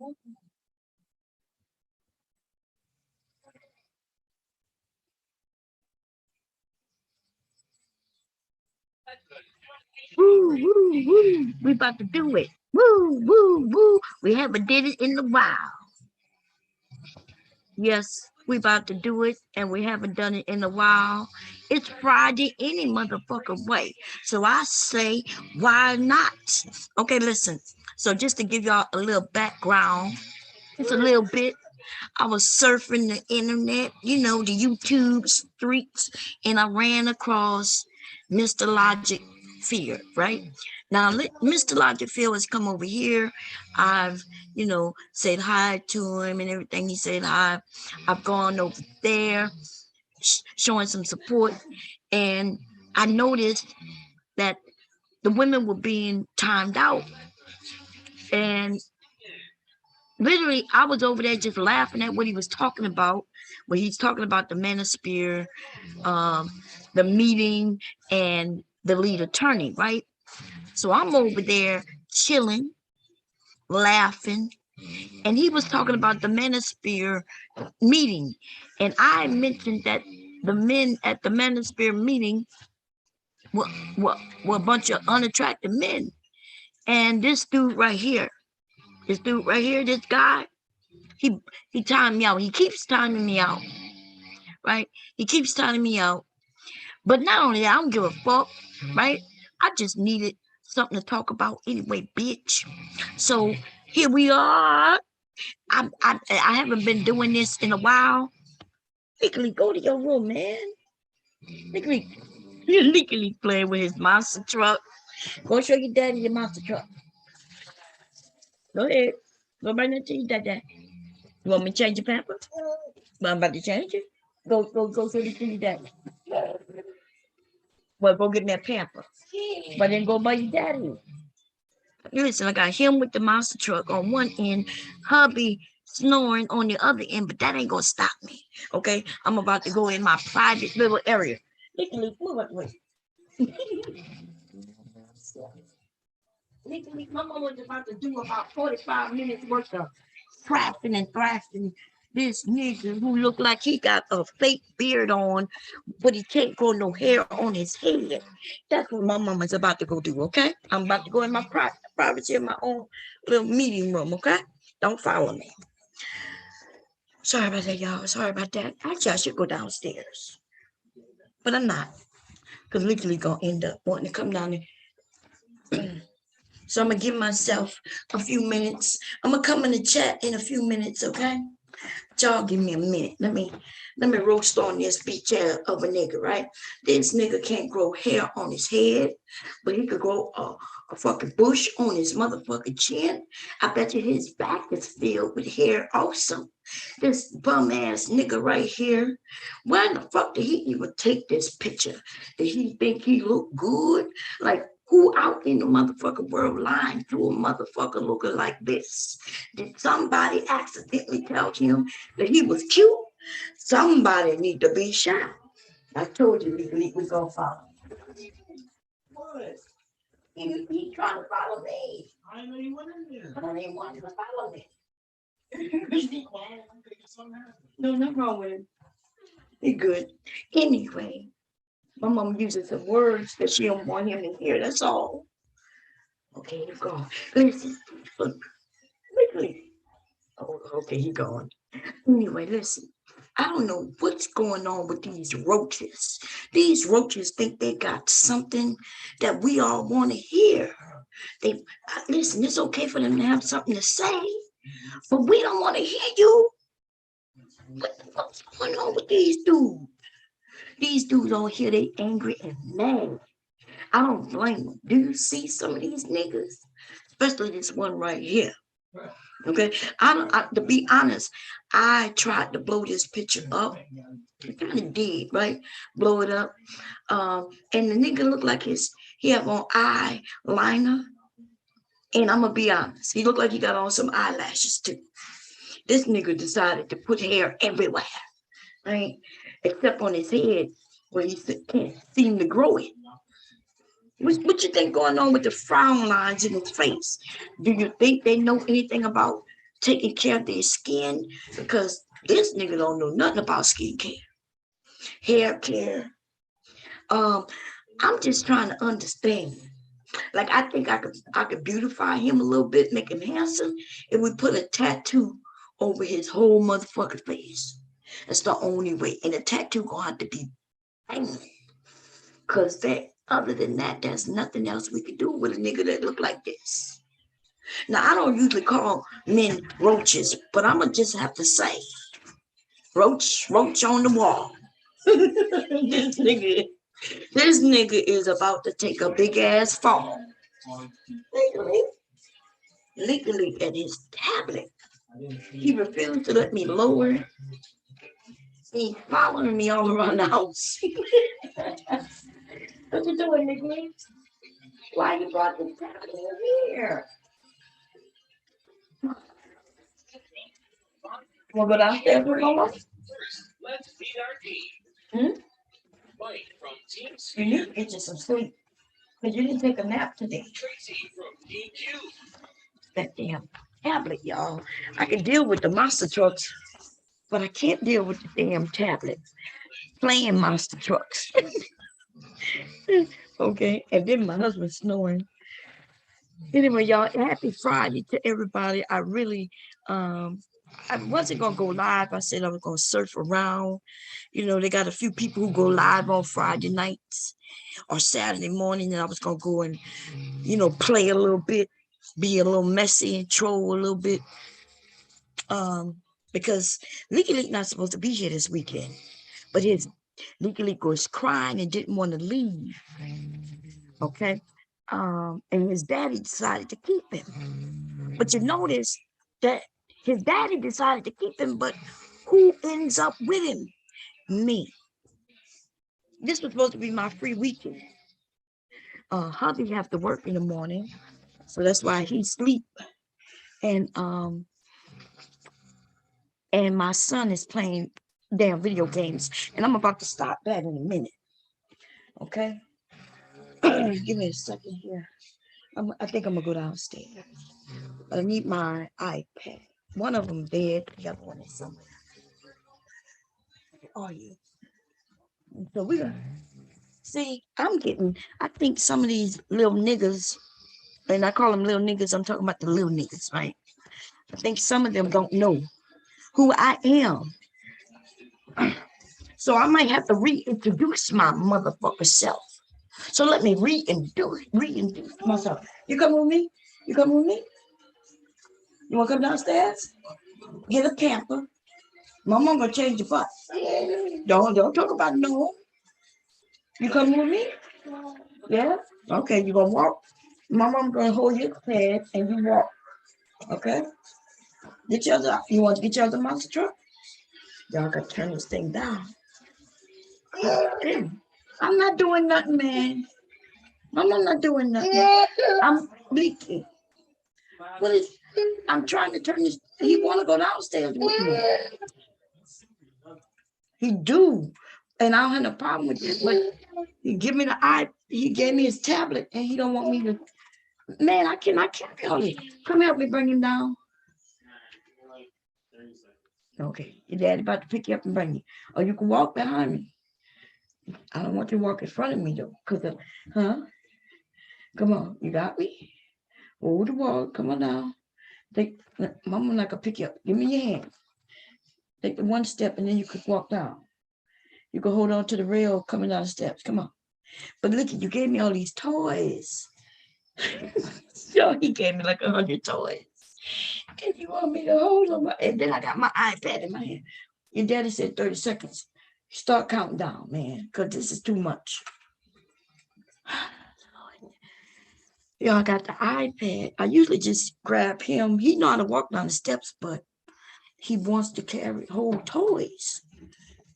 Woo, woo, woo. We about to do it. Woo, woo, woo. We haven't did it in a while. Yes, we about to do it, and we haven't done it in a while. It's Friday any motherfucking way. So I say, why not? Okay, listen. So just to give y'all a little background, just a little bit. I was surfing the internet, you know, the YouTube streets, and I ran across Mr. Logic Fear, right? Now, Mr. Logic Fear has come over here. I've, said hi to him and everything. He said hi. I've gone over there, showing some support, and I noticed that the women were being timed out, and literally, I was over there just laughing at what he was talking about. When he's talking about the manosphere, um, the meeting, and the lead attorney, right? So I'm over there chilling, laughing, and he was talking about the manosphere meeting, and I mentioned that the men at the manosphere meeting were, were, were a bunch of unattractive men, and this guy, he he timed me out. He keeps timing me out, right? He keeps timing me out. But not only that, I don't give a fuck, right? I just needed something to talk about anyway, bitch. So here we are. I haven't been doing this in a while. Legally, go to your room, man. Legally, you're legally playing with his monster truck. Go show your daddy your monster truck. Go ahead. Go right now to your daddy. You want me to change your pamper? Well, I'm about to change it. Go show it to your daddy. Well, go get me a pamper. But then go by your daddy. Listen, I got him with the monster truck on one end, hubby snoring on the other end, but that ain't gonna stop me. Okay, I'm about to go in my private little area. Legally, move out the way. Legally, my mom was about to do about 45 minutes worth of crafting and thrashing this nigga who looked like he got a fake beard on, but he can't grow no hair on his head. That's what my mama's about to go do, okay? I'm about to go in my privacy in my own little meeting room, okay? Don't follow me. Sorry about that, y'all. Sorry about that. Actually, I should go downstairs, but I'm not, because literally gonna end up wanting to come down there. So I'm gonna give myself a few minutes. I'm gonna come in the chat in a few minutes, okay? Y'all give me a minute. Let me roast on this bitch ass of a nigga, right? This nigga can't grow hair on his head, but he could grow a fucking bush on his motherfucking chin. I bet you his back is filled with hair also. This bum ass nigga right here. Why in the fuck did he even take this picture? Did he think he looked good? Like, who out in the motherfucking world lying to a motherfucker looking like this? Did somebody accidentally tell him that he was cute? Somebody need to be shot. I told you we gonna follow. What? He trying to follow me. I know you went in there. But I didn't want him to follow me. No, nothing wrong with him. He good. Anyway, my mom uses some words that she don't want him to hear. That's all. Okay, you go. Listen, look, quickly. Oh, okay, he gone. Anyway, listen. I don't know what's going on with these roaches. These roaches think they got something that we all want to hear. They listen. It's okay for them to have something to say, but we don't want to hear you. What the fuck's going on with these dudes? These dudes over here, they angry and mad. I don't blame them. Do you see some of these niggas? Especially this one right here. Okay, to be honest, I tried to blow this picture up. I kind of did, right? Blow it up. And the nigga looked like he have on eyeliner. And I'm gonna be honest, he looked like he got on some eyelashes too. This nigga decided to put hair everywhere, right? Except on his head where he can't seem to grow it. What you think going on with the frown lines in his face? Do you think they know anything about taking care of their skin, because this nigga don't know nothing about skincare, hair care. I'm just trying to understand. Like, I think I could beautify him a little bit, make him handsome, if we put a tattoo over his whole motherfucking face. That's the only way. And the tattoo gonna have to be bang. Cause that, other than that, there's nothing else we can do with a nigga that look like this. Now, I don't usually call men roaches, but I'ma just have to say, roach on the wall. this nigga is about to take a big ass fall. Legally at his tablet. He refused to let me lower it. He's following me all around the house. What you doing, nigga? Why you brought the tablet in here? Wanna go downstairs with Mama? Let's meet our team. You need to get you some sleep. Because you didn't take a nap today. That damn tablet, y'all. I can deal with the monster trucks, but I can't deal with the damn tablet. Playing monster trucks. Okay, and then my husband's snoring. Anyway, y'all, happy Friday to everybody. I wasn't gonna go live. I said I was gonna surf around. You know, they got a few people who go live on Friday nights or Saturday morning, and I was gonna go and, play a little bit, be a little messy and troll a little bit. Because Leaky Leak not supposed to be here this weekend, but his Leaky Leak was crying and didn't want to leave. Okay. And his daddy decided to keep him. But you notice that his daddy decided to keep him, but who ends up with him? Me. This was supposed to be my free weekend. Hubby have to work in the morning, so that's why he sleep. And my son is playing damn video games, and I'm about to stop that in a minute. Okay. Give me a second here. I think I'm gonna go downstairs. But I need my iPad. One of them dead, the other one is somewhere. Where are you? And so we're gonna see. I think some of these little niggas, and I call them little niggas, I'm talking about the little niggas, right? I think some of them don't know who I am. So I might have to reintroduce my motherfucker self. So let me reintroduce myself. You come with me? You come with me? You want to come downstairs? Get a camper. My mom gonna change your butt. Don't talk about no. You come with me? Yeah? Okay, you gonna walk? My mom gonna hold your head and you walk. Okay? You want to get your other monster truck? Y'all gotta turn this thing down. I'm not doing nothing, man. I'm not doing nothing. I'm leaking. Well, I'm trying to turn this. He want to go downstairs with me. He do, and I don't have no problem with this. But he gave me his tablet, and he don't want me to. Man, I can't help it. Come help me bring him down. Okay, your daddy about to pick you up and bring you. Or you can walk behind me. I don't want you to walk in front of me though, Come on, you got me. Hold the wall. Come on now. Mama not gonna pick you up. Give me your hand. Take the one step and then you could walk down. You can hold on to the rail coming down the steps. Come on. But look, you gave me all these toys. So he gave me like 100 toys. And you want me to hold them? And then I got my iPad in my hand. Your daddy said 30 seconds. Start counting down, man, because this is too much. Y'all got the iPad. I usually just grab him. He know how to walk down the steps, but he wants to hold toys.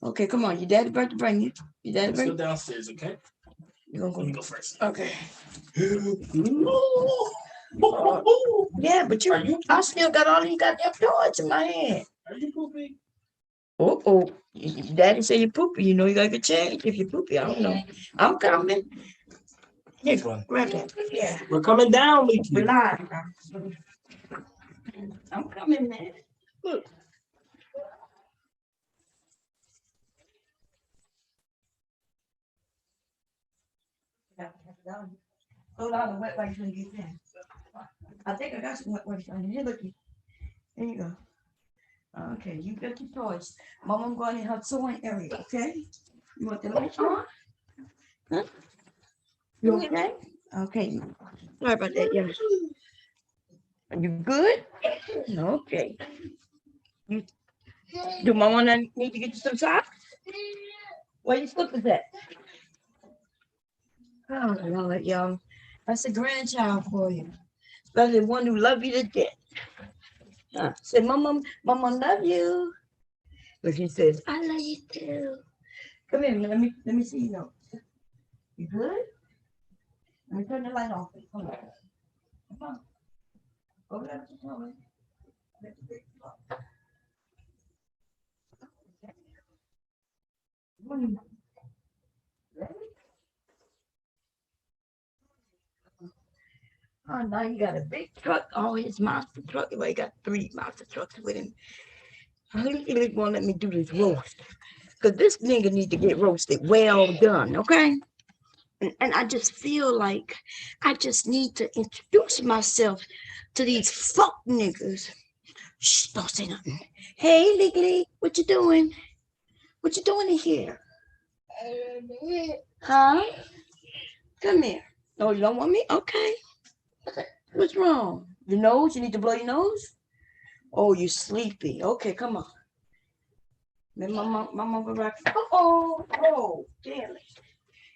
Okay, come on. Your daddy about to bring you. Let's go downstairs, okay? You're gonna go first. Okay. Yeah, but I still got all these goddamn toys in my hand. Are you pooping? Oh, daddy say you poopy. You know you gotta get changed if you poopy. I don't know. I'm coming. Here, grab that. Yeah. We're coming down, Leaky. We're live. I'm coming, man. Look. Hold on, wet wipes when you get in. I think I got some wet wipes on here. Look, there you go. Okay, you got your toys. Mom, I'm going in her sewing area, okay? You want the light on? Huh? You okay? Okay. Sorry about that, yeah. Are you good? Okay. You, do Mama need to get you some socks? Where your slippers at? Oh, Lord, y'all. That's a grandchild for you. Especially one who love you to death. Say, Mama love you. But she says, I love you too. Come here, let me see you know. You good? Let me turn the light off. Come on. Come on. Over there to tell me. Oh, now you got a big truck. Oh, his monster truck. Well, he got 3 monster trucks with him. He won't let me do this roast. Because this nigga need to get roasted well done, okay? And I just feel like I just need to introduce myself to these fuck niggas. Shh, don't say nothing. Hey, Legally, what you doing? What you doing in here? Huh? Come here. No, you don't want me? Okay. What's wrong? Your nose? You need to blow your nose? Oh, you sleepy. Okay, come on. Then my go rock. Oh, damn it.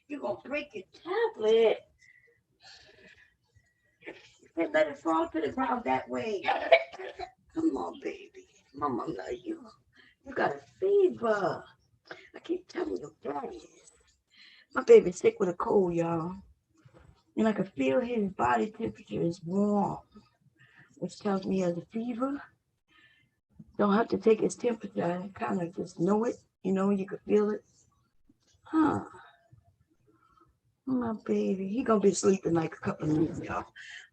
You're going to break your tablet. And let it fall to the ground that way. Come on, baby. Mama love you. You got a fever. I keep telling you, daddy. My baby's sick with a cold, y'all. And I can feel his body temperature is warm, which tells me he has a fever. Don't have to take his temperature. I kind of just know it. You know, you can feel it. Huh. My baby. He gonna be sleeping like a couple of minutes, y'all.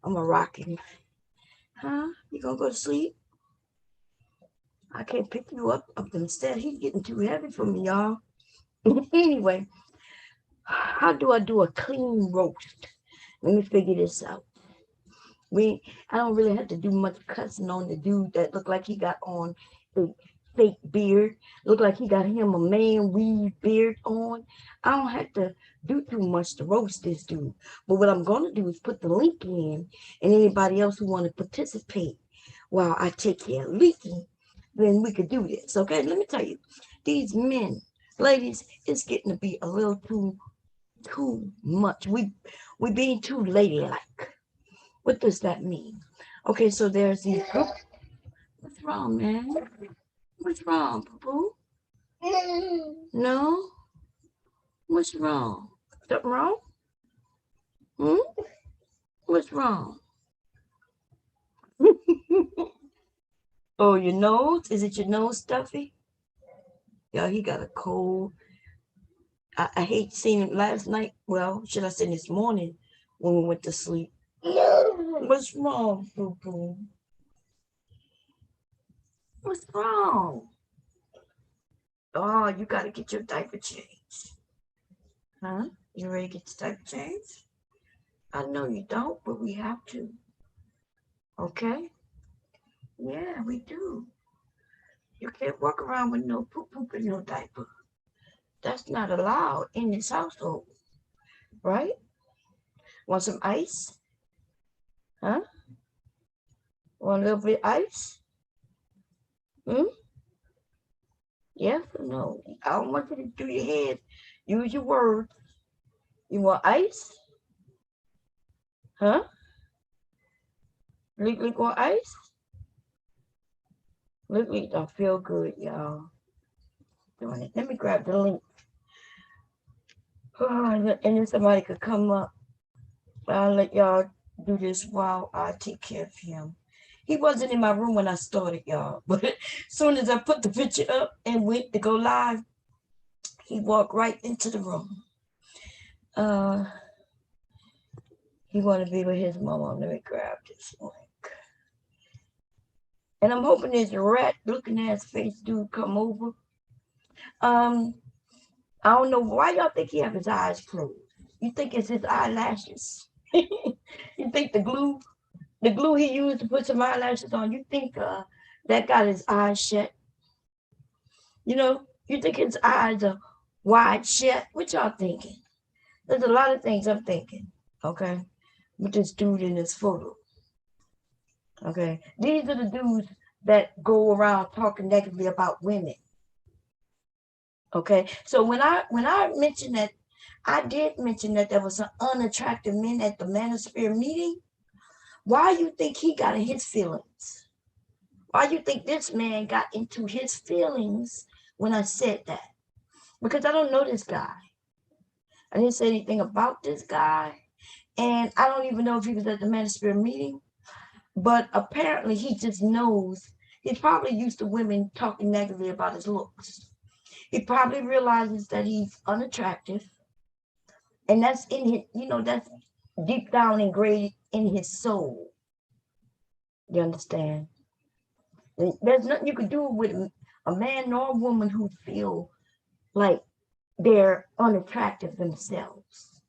I'm gonna rock him. Huh? You gonna go to sleep? I can't pick you up instead. He's getting too heavy for me, y'all. Anyway, how do I do a clean roast? Let me figure this out. I don't really have to do much cussing on the dude that looked like he got on a fake beard. Looked like he got him a man weave beard on. I don't have to do too much to roast this dude. But what I'm gonna do is put the link in, and anybody else who want to participate while I take care of Leaky, then we could do this. Okay, let me tell you, these men, ladies, it's getting to be a little too much. We being too ladylike. What does that mean? Okay, so there's these group. What's wrong, man? What's wrong, poo? No? What's wrong? Something wrong? What's wrong? Oh, your nose? Is it your nose stuffy? Yeah, he got a cold. I hate seeing him last night. Well, should I say this morning when we went to sleep? What's wrong, poo? What's wrong? Oh, you got to get your diaper changed. Huh? You ready to get your diaper changed? I know you don't, but we have to. Okay? Yeah, we do. You can't walk around with no poop in your diaper. That's not allowed in this household. Right? Want some ice? Huh? Want a little bit of ice? Yes or no? I don't want you to do your head. Use your words. You want ice? Huh? Lick want ice? Lick don't feel good, y'all. Doing it. Let me grab the link. Oh, and then somebody could come up. I'll let y'all do this while I take care of him. He wasn't in my room when I started, y'all. But as soon as I put the picture up and went to go live, he walked right into the room. He want to be with his mama. Let me grab this link. And I'm hoping this rat looking ass face dude come over. Um, I don't know why y'all think he have his eyes closed. You think it's his eyelashes? You think the glue he used to put some eyelashes on, you think that got his eyes shut? You know, you think his eyes are wide shut? What y'all thinking? There's a lot of things I'm thinking, okay, with this dude in this photo. Okay. These are the dudes that go around talking negatively about women. Okay. So when I mentioned that, I did mention that there was some unattractive men at the manosphere meeting. Why you think he got in his feelings? Why you think this man got into his feelings when I said that? Because I don't know this guy. I didn't say anything about this guy. And I don't even know if he was at the manosphere meeting. But apparently he just knows. He's probably used to women talking negatively about his looks. He probably realizes that he's unattractive. And that's in his, that's deep down engraved in his soul. You understand? There's nothing you can do with a man nor a woman who feel like they're unattractive themselves.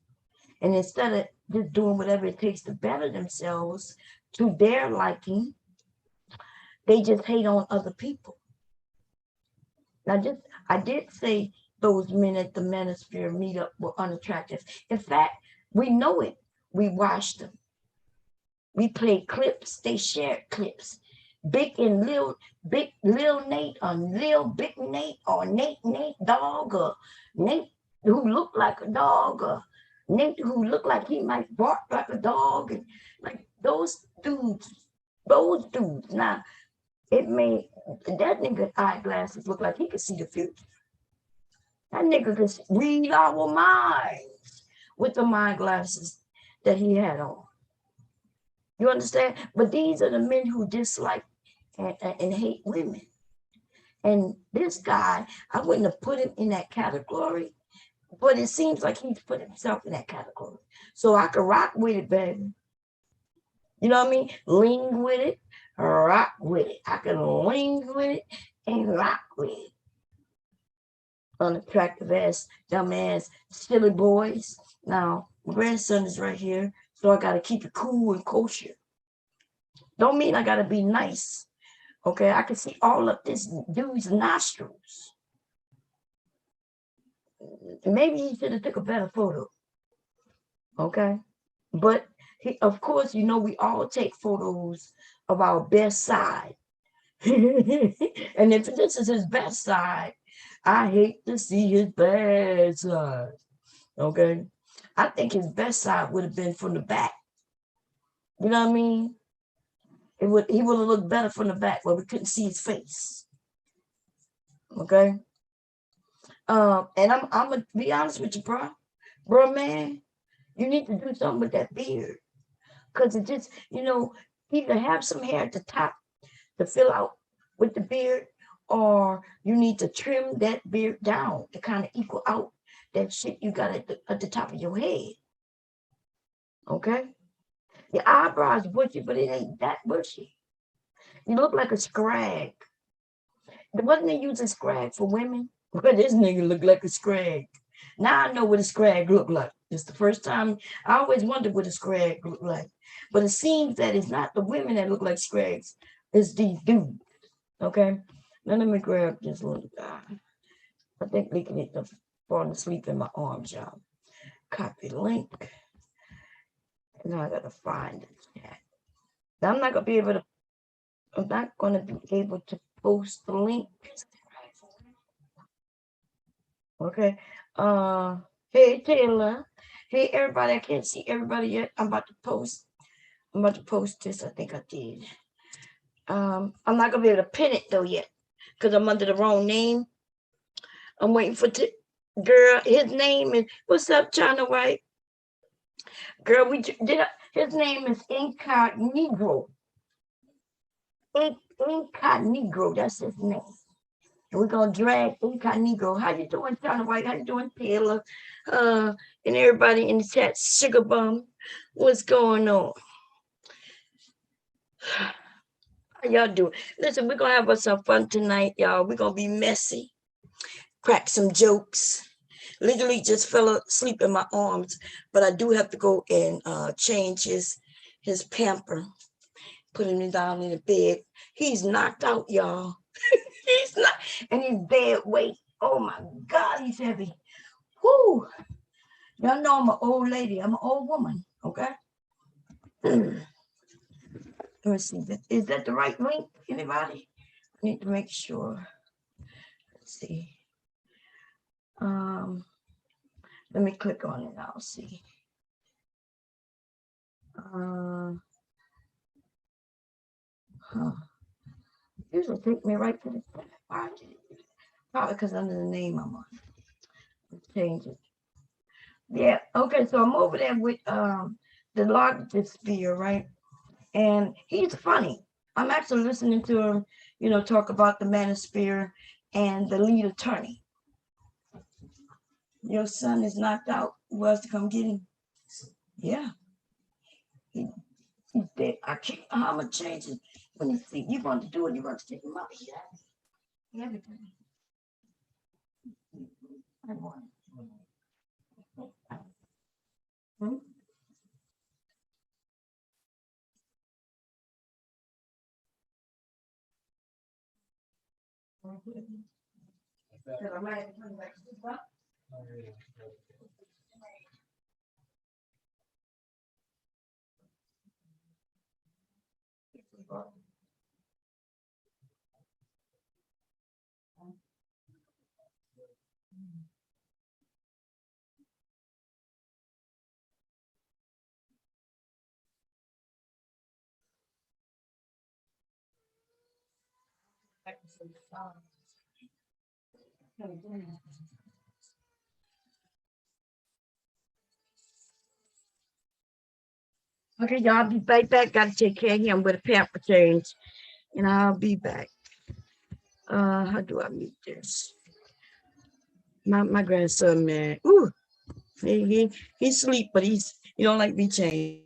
And instead of just doing whatever it takes to better themselves to their liking, they just hate on other people. Now, I did say those men at the manosphere meetup were unattractive. In fact, we know it. We watched them. We played clips. They shared clips. Big and Big Lil Nate, or Lil Big Nate, or Nate Dog, or Nate who looked like a dog, or Nate who looked like he might bark like a dog, and like those dudes. Now, it made that nigga eyeglasses look like he could see the future. That nigga could read our minds with the mind glasses that he had on. You understand? But these are the men who dislike and hate women. And this guy, I wouldn't have put him in that category, but it seems like he's put himself in that category. So I could rock with it, baby. You know what I mean? Lean with it, rock with it. I can lean with it and rock with it. Unattractive ass, dumb ass, silly boys. Now, my grandson is right here, so I gotta keep it cool and kosher. Don't mean I gotta be nice. Okay, I can see all of this dude's nostrils. Maybe he should have took a better photo. Okay, but of course, we all take photos of our best side. And if this is his best side, I hate to see his bad side. Okay, I think his best side would have been from the back. You know what I mean? He would have looked better from the back where we couldn't see his face. Okay. And I'm gonna be honest with you, bro, man, you need to do something with that beard, cause it just, either have some hair at the top to fill out with the beard, or you need to trim that beard down to kind of equal out that shit you got at the top of your head. Okay? Your eyebrows bushy, but it ain't that bushy. You look like a scrag. Wasn't they using scrag for women? But this nigga look like a scrag. Now I know what a scrag look like. It's the first time I always wondered what a scrag look like. But it seems that it's not the women that look like scrags. It's these dudes. Okay? Now let me grab this little guy. I think we can get the falling asleep in my arms, y'all. Copy link. Now I gotta find it. Now I'm not gonna be able to post the link. Okay. Hey Taylor. Hey everybody. I can't see everybody yet. I'm about to post this. I think I did. I'm not gonna be able to pin it though yet, because I'm under the wrong name. I'm waiting for girl. His name is, what's up, China White? Girl, his name is Incoggnegro. Incoggnegro, that's his name. And we're gonna drag Incoggnegro. How you doing, China White? How you doing, Taylor? And everybody in the chat, Sugar Bum. What's going on? How y'all doing? Listen, we're gonna have us some fun tonight, y'all. We're gonna be messy, crack some jokes. Literally just fell asleep in my arms, but I do have to go and change his pamper, put him down in the bed. He's knocked out, y'all. He's not, and he's dead weight. Oh my God, he's heavy. Whoo! Y'all know I'm an old lady. I'm an old woman. Okay. Let me see. Is that the right link? Anybody? I need to make sure. Let's see. Let me click on it. I'll see. Usually take me right to the probably because under the name I'm on. Let's change it. Yeah. Okay. So I'm over there with the largest sphere, right? And he's funny. I'm actually listening to him, talk about the manosphere and the lead attorney. Your son is knocked out. Who else to come get him? Yeah. He's dead. I can't, I'm going to change it. When you see, you're going to do it, you're going to take him out. Yeah. Everything. I want it. Hmm? I might have to turn back to this up. Okay, y'all, I'll be right back. Gotta take care of him with a pamper change. And I'll be back. How do I mute this? My grandson, man. Ooh, he sleep, but he don't like me changed.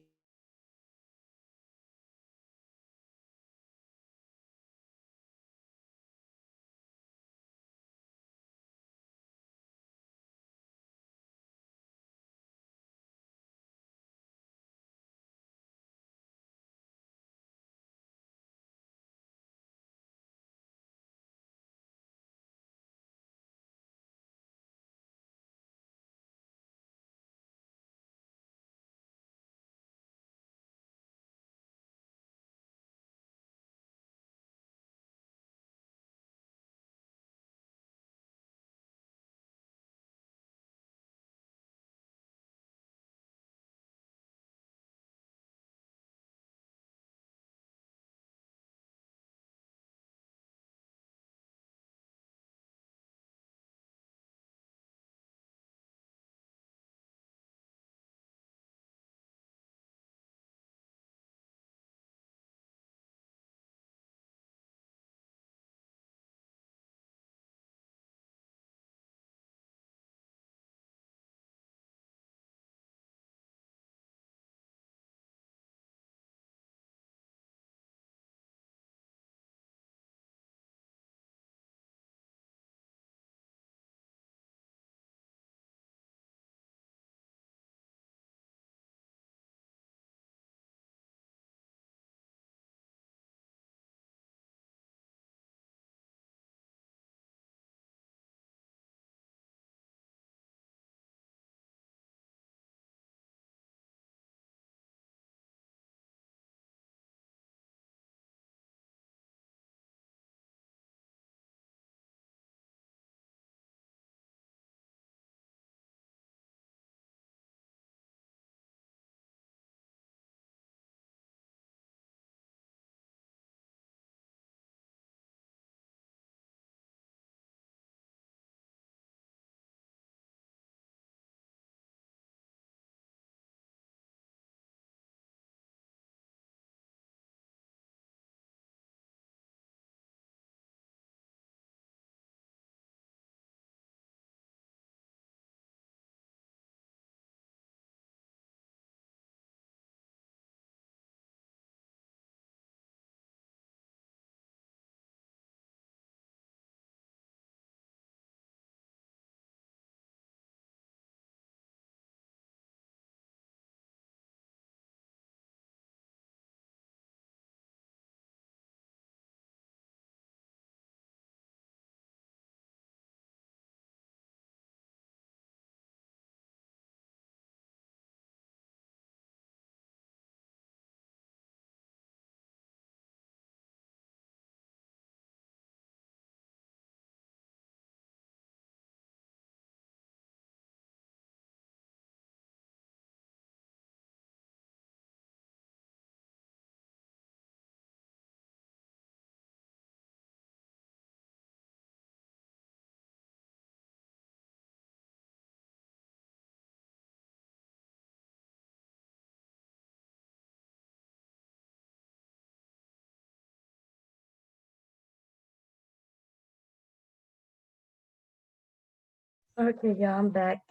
Okay, y'all, I'm back.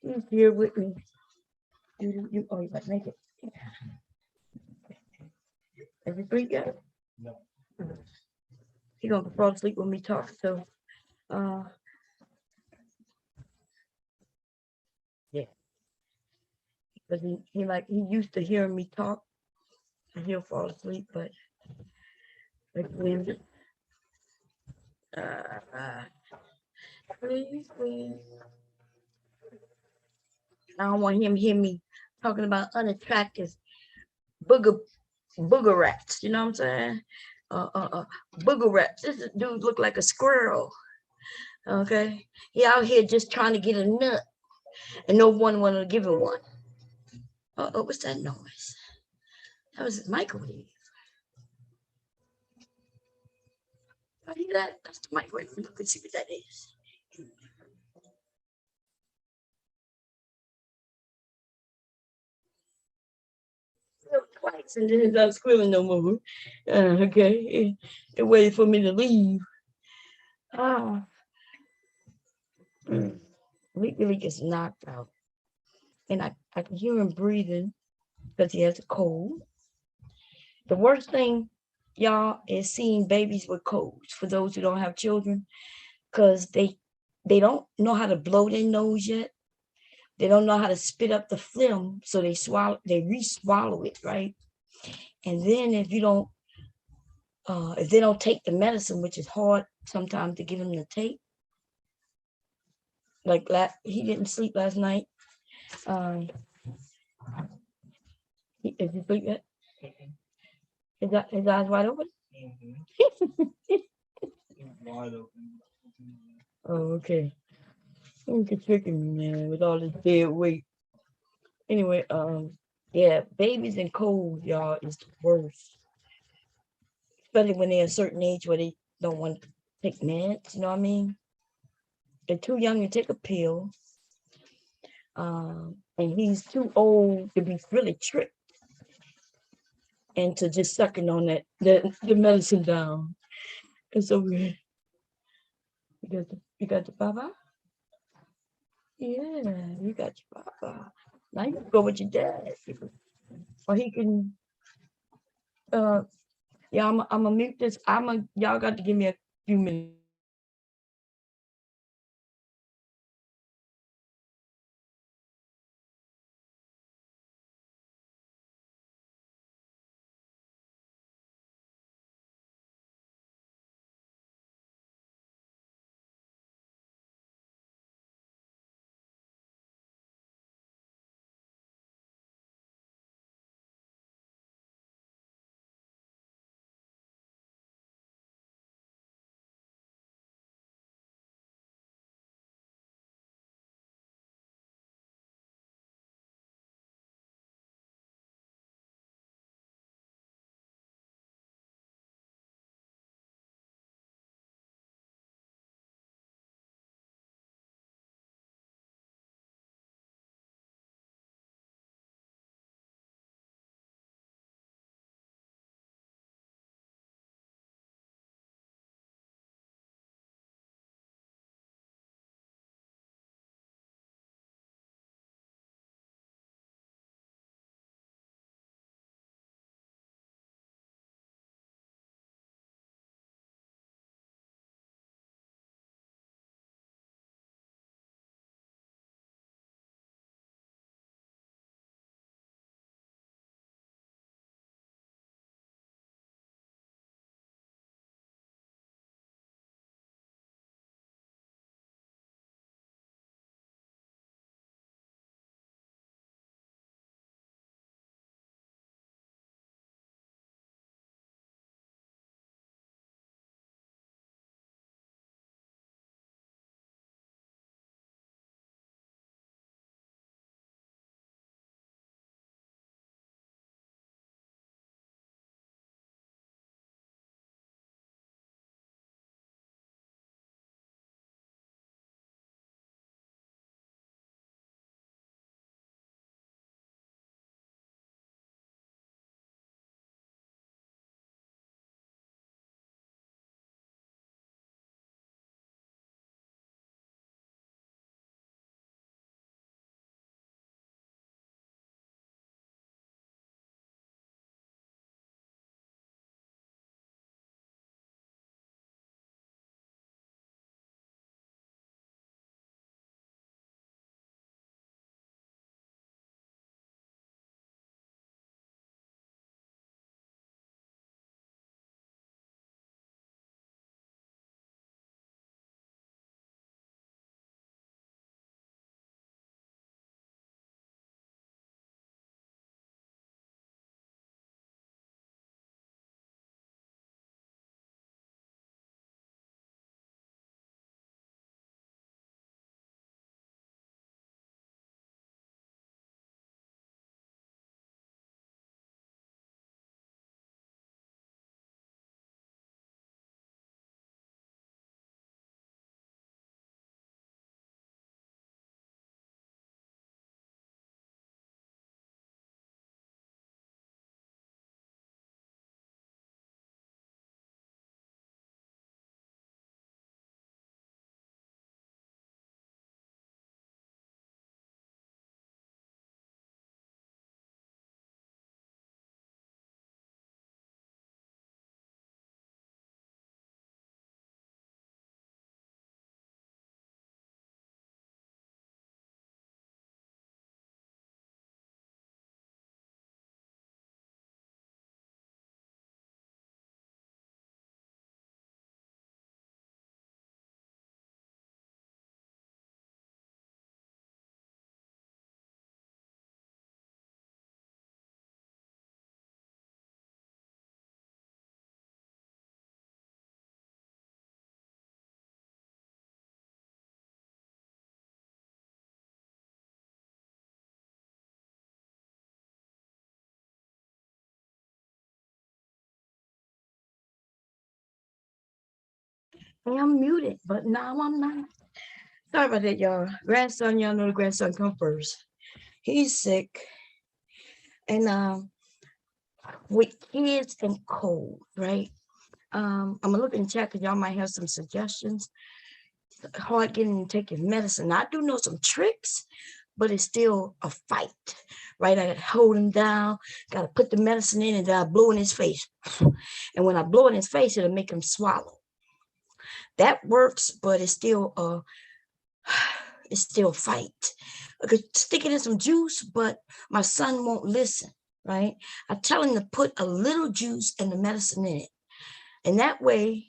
He's here with me. Oh, you better make it. Is it sleep yet? No. He gonna fall asleep when we talk. So, uh, yeah, because he used to hearing me talk, and he'll fall asleep. But again, uh, please, please, I don't want him to hear me talking about unattractive booger booger rats. You know what I'm saying? Booger rats. This dude look like a squirrel. Okay, he out here just trying to get a nut, and no one want to give him one. Oh, what's that noise? That was his microwave. Oh, you that? That's the microwave. Look and see what that is. Twice, and then he's not squealing no more. Okay, they waited for me to leave. Ah, Leak is knocked out, and I can hear him breathing because he has a cold. The worst thing, y'all, is seeing babies with colds. For those who don't have children, because they don't know how to blow their nose yet. They don't know how to spit up the phlegm, so they re-swallow it, right? And then if they don't take the medicine, which is hard sometimes to get them to take, like he didn't sleep last night. Um, is he sleep yet? His eyes wide open? Wide open. Oh, okay. You're tricking me, man, with all this dead weight. Anyway, yeah, babies and colds, y'all, is the worst. Especially when they're a certain age where they don't want to take meds, you know what I mean? They're too young to take a pill. And he's too old to be really tricked into just sucking on the medicine down. It's so weird. You got the baba? Yeah, you got your baba. Now you can go with your dad. Or he can yeah, I'm gonna mute this. Y'all got to give me a few minutes. I'm muted, but now I'm not. Sorry about that, y'all. Grandson, y'all know the grandson come first. He's sick. And with kids and cold, right? I'm gonna look in the chat because y'all might have some suggestions. It's hard getting and taking medicine. I do know some tricks, but it's still a fight, right? I gotta hold him down, gotta put the medicine in, and then I blow in his face. And when I blow in his face, it'll make him swallow. That works, but it's still a fight. I could stick it in some juice, but my son won't listen, right? I tell him to put a little juice and the medicine in it. And that way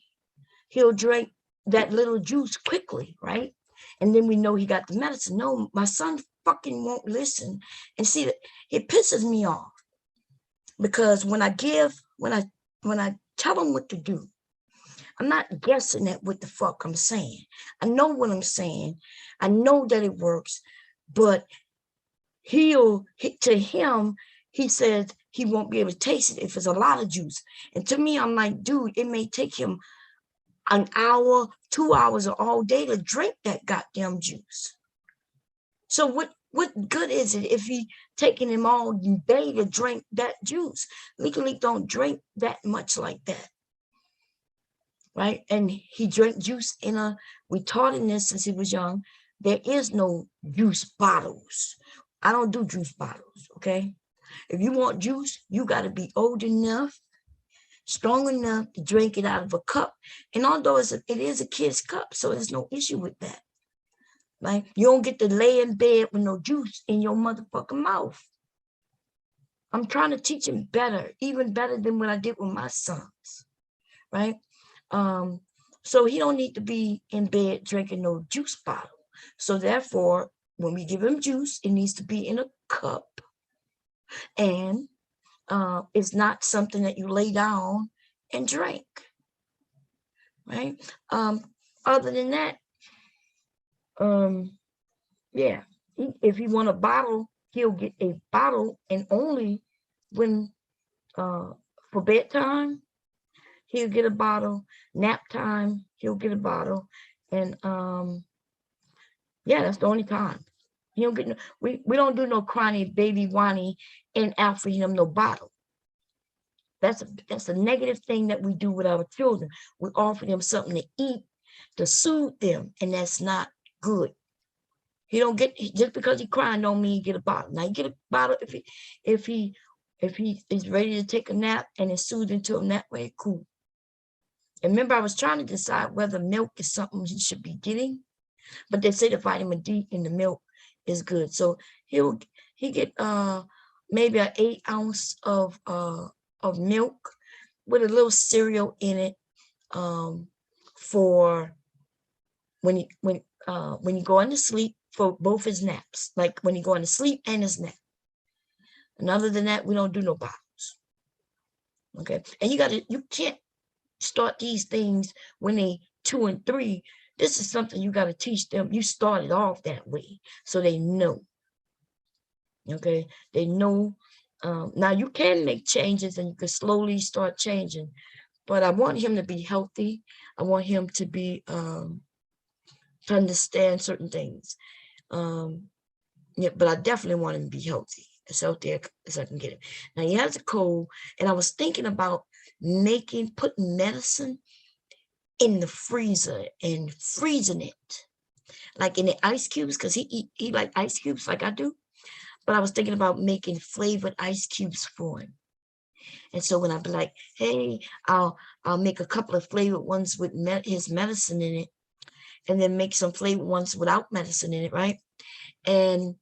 he'll drink that little juice quickly, right? And then we know he got the medicine. No, my son fucking won't listen. And see, it pisses me off because when I tell him what to do, I'm not guessing at what the fuck I'm saying. I know what I'm saying. I know that it works, but to him, he says he won't be able to taste it if it's a lot of juice. And to me, I'm like, dude, it may take him an hour, 2 hours, or all day to drink that goddamn juice. So what good is it if he taking him all day to drink that juice? Legally don't drink that much like that. Right? And he drank juice we taught him this since he was young. There is no juice bottles. I don't do juice bottles, okay? If you want juice, you got to be old enough, strong enough to drink it out of a cup. And although it is a kid's cup, so there's no issue with that. Right? You don't get to lay in bed with no juice in your motherfucking mouth. I'm trying to teach him better, even better than what I did with my sons, right? So he don't need to be in bed drinking no juice bottle. So therefore, when we give him juice, it needs to be in a cup. And it's not something that you lay down and drink, right? Other than that, yeah, if he want a bottle, he'll get a bottle, and only when for bedtime, he'll get a bottle. Nap time, he'll get a bottle. And yeah, that's the only time. He don't get we don't do no crying baby whiny and offer him no bottle. That's a negative thing that we do with our children. We offer them something to eat to soothe them, and that's not good. He don't get, just because he crying don't mean he get a bottle. Now you get a bottle if he is ready to take a nap and it's soothing to him that way, cool. And remember, I was trying to decide whether milk is something he should be getting, but they say the vitamin D in the milk is good. So he get maybe an 8 ounce of milk with a little cereal in it for when you go into sleep, for both his naps, like when he go into sleep and his nap. And other than that, we don't do no bottles. Okay, and you can't start these things when they 2 and 3. This is something you got to teach them. You started off that way so they know. Okay, they know. Now you can make changes and you can slowly start changing, but I want him to be healthy. I want him to be to understand certain things. Yeah, but I definitely want him to be healthy, as healthy as I can get him. Now he has a cold, and I was thinking about putting medicine in the freezer and freezing it, like in the ice cubes, because he like ice cubes like I do. But I was thinking about making flavored ice cubes for him. And so when I be like, hey, I'll make a couple of flavored ones with his medicine in it, and then make some flavored ones without medicine in it, right? And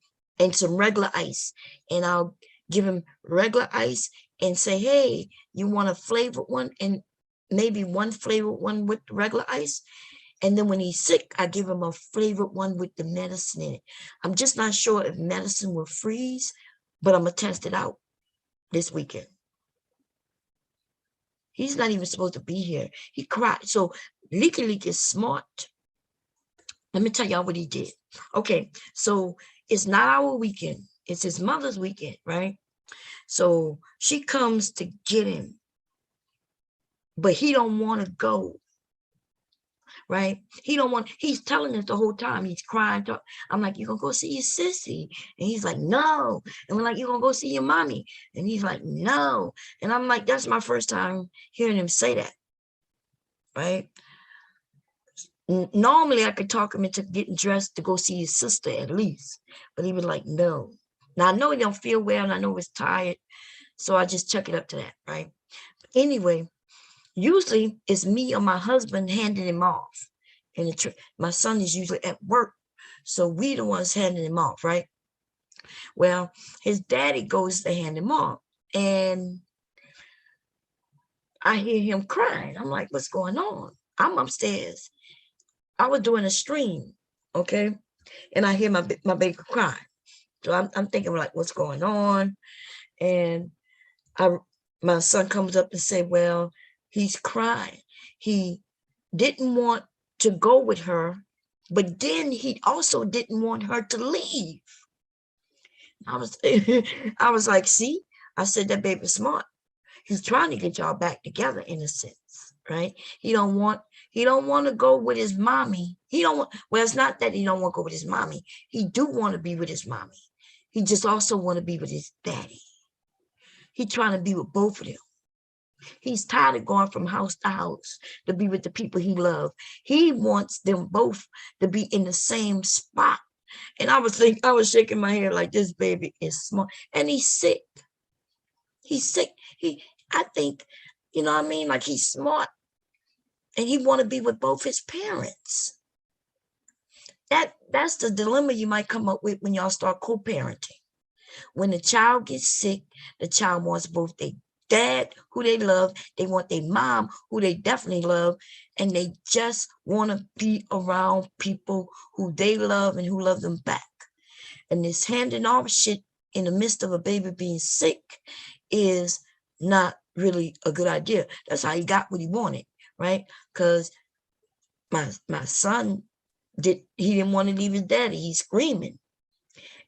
some regular ice. And I'll give him regular ice and say, hey, you want a flavored one? And maybe one flavored one with regular ice. And then when he's sick, I give him a flavored one with the medicine in it. I'm just not sure if medicine will freeze, but I'm going to test it out this weekend. He's not even supposed to be here. He cried. So Leaky is smart. Let me tell y'all what he did. Okay, so it's not our weekend. It's his mother's weekend, right? So she comes to get him, but he don't want to go. right? He don't want, he's telling us the whole time, he's crying. I'm like, you gonna go see your sissy? And he's like, no. And we're like, you gonna go see your mommy? And he's like, no. And I'm like, that's my first time hearing him say that, right? Normally I could talk him into getting dressed to go see his sister at least, but he was like, no. Now I know he don't feel well and I know he's tired, so I just chuck it up to that, right? Anyway, usually it's me or my husband handing him off. And my son is usually at work, so we the ones handing him off, right? Well, his daddy goes to hand him off, and I hear him crying. I'm like, what's going on? I'm upstairs. I was doing a stream, okay? And I hear my baby crying. So I'm thinking like, what's going on? And my son comes up and say, well, he's crying. He didn't want to go with her, but then he also didn't want her to leave. I was like, see, I said that baby's smart. He's trying to get y'all back together in a sense, right? He don't want to go with his mommy. He don't want, well, it's not that he don't want to go with his mommy. He do want to be with his mommy. He just also want to be with his daddy. He trying to be with both of them. He's tired of going from house to house to be with the people he loves. He wants them both to be in the same spot. And I was shaking my head like, this baby is smart. And he's sick. He's sick. I think, you know what I mean? Like, he's smart. And he want to be with both his parents. That's the dilemma you might come up with when y'all start co-parenting. When the child gets sick, the child wants both their dad, who they love, they want their mom, who they definitely love, and they just want to be around people who they love and who love them back. And this handing off shit in the midst of a baby being sick is not really a good idea. That's how he got what he wanted, right? Because my son didn't want to leave his daddy. He's screaming.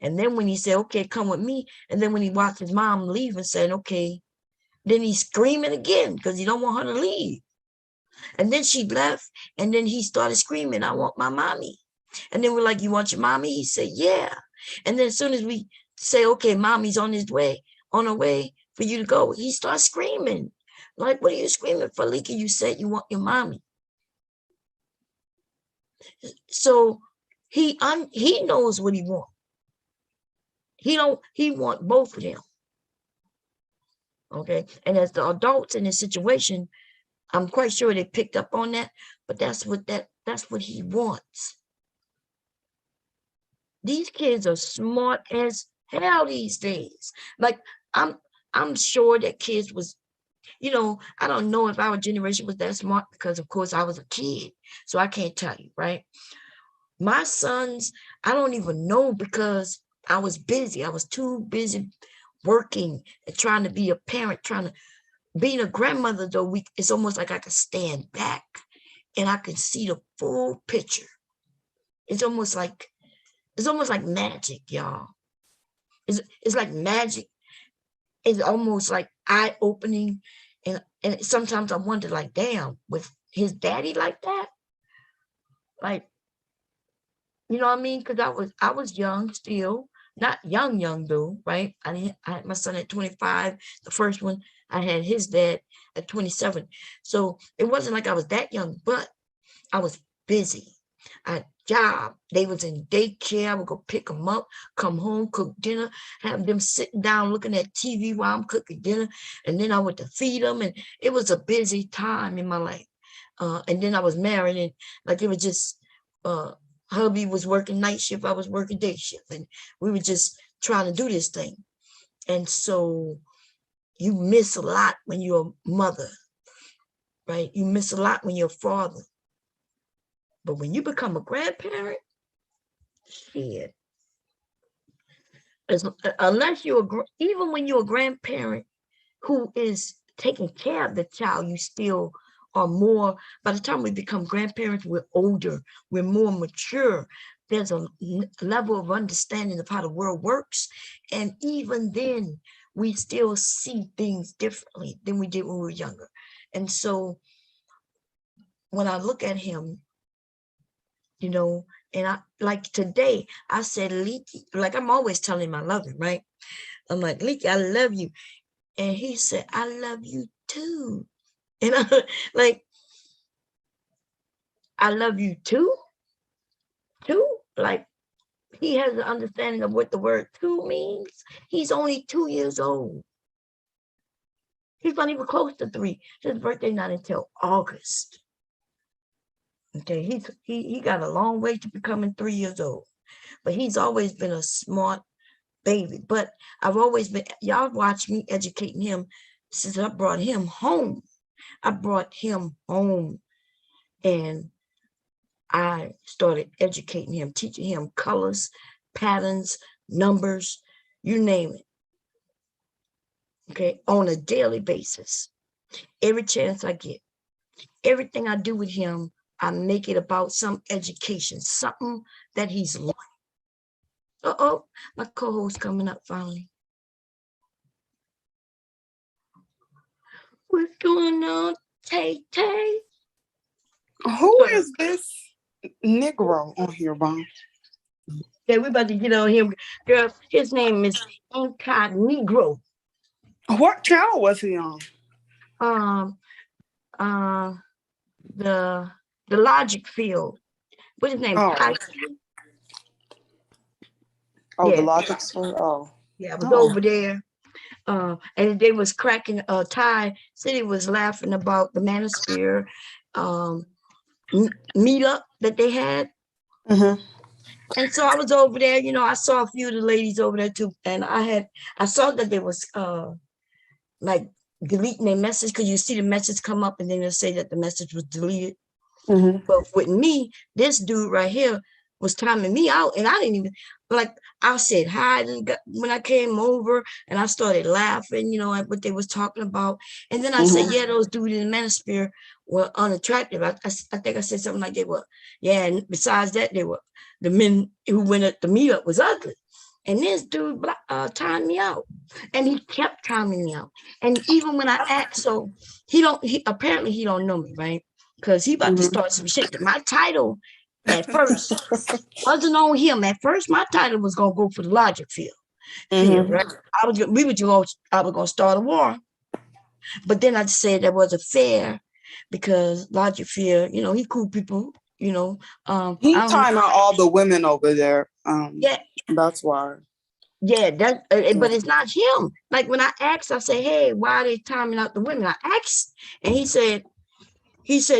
And then when he said, okay, come with me, and then when he watched his mom leave and said, okay, then he's screaming again because he don't want her to leave. And then she left, and then he started screaming, I want my mommy. And then we're like, you want your mommy? He said, yeah. And then as soon as we say, okay, mommy's on her way for you to go, he starts screaming. Like, what are you screaming for, Leaky? You said you want your mommy. So he knows what he wants. He want both of them. Okay. And as the adults in this situation, I'm quite sure they picked up on that, but that's what he wants. These kids are smart as hell these days. Like, I'm sure that kids was, you know, I don't know if our generation was that smart because of course I was a kid. So I can't tell you, right? My sons, I don't even know because I was busy. I was too busy working and trying to be a parent, being a grandmother though, it's almost like I could stand back and I can see the full picture. It's almost like magic, y'all. It's like magic. It's almost like eye-opening. And sometimes I wonder, like, damn, with his daddy like that? Like, you know what I mean? Because I was young still. Not young though, right? I had my son at 25. The first one, I had his dad at 27. So it wasn't like I was that young, but I was busy. I had a job. They was in daycare. I would go pick them up, come home, cook dinner, have them sitting down looking at TV while I'm cooking dinner. And then I went to feed them. And it was a busy time in my life. And then I was married, and like it was just, hubby was working night shift, I was working day shift, and we were just trying to do this thing. And so you miss a lot when you're a mother, right? You miss a lot when you're a father. But when you become a grandparent, shit. Unless even when you're a grandparent who is taking care of the child, you still are more, by the time we become grandparents, we're older, we're more mature. There's a level of understanding of how the world works. And even then, we still see things differently than we did when we were younger. And so when I look at him, you know, and I like today, I said, Leaky, like I'm always telling him I love him, right? I'm like, Leaky, I love you. And he said, I love you too. And I like, I love you too, too. Like he has an understanding of what the word two means. He's only 2 years old. He's not even close to 3. His birthday not until August. Okay, he got a long way to becoming 3 years old. But he's always been a smart baby. But I've always been, y'all watch me educating him since I brought him home. I brought him home and I started educating him, teaching him colors, patterns, numbers, you name it. Okay, on a daily basis. Every chance I get, everything I do with him, I make it about some education, something that he's learned. Uh-oh, my co-host coming up finally. What's going on, Tay Tay? Who is this Negro on here, Bon? Yeah, we about to get on him. Girl, his name is Incoggnegro. What channel was he on? Um, uh, the logic field. What's his name? Oh, Ty. the Yeah, Logic School. Oh, yeah, I was oh. over there. And they was cracking. Ty City was laughing about the Manosphere meetup that they had. Mm-hmm. And so I was over there, you know, I saw a few of the ladies over there too. And I saw that they was like deleting their message because you see the message come up and then they'll say that the message was deleted. Mm-hmm. But with me, this dude right here was timing me out and I didn't even, like, I said hi when I came over and I started laughing, you know, at what they was talking about. And then I said, Mm-hmm. yeah, those dudes in the manosphere were unattractive. I think I said something like they were, yeah, and besides that, they were, the men who went at the meetup was ugly. And this dude timed me out. And he kept timing me out. And even when I asked, so apparently he don't know me, right? Because he about to Mm-hmm. start some shit. My title at first wasn't on him. At first, my title was gonna go for the logic field, Mm-hmm. right? I was gonna start a war. But then I said that wasn't fair because logic field, you know, he cool people, you know. He I don't time out all the women over there. yeah, That's why. yeah, Yeah. but it's not him. Like when I asked, I say, hey, why are they timing out the women? I asked, and he said,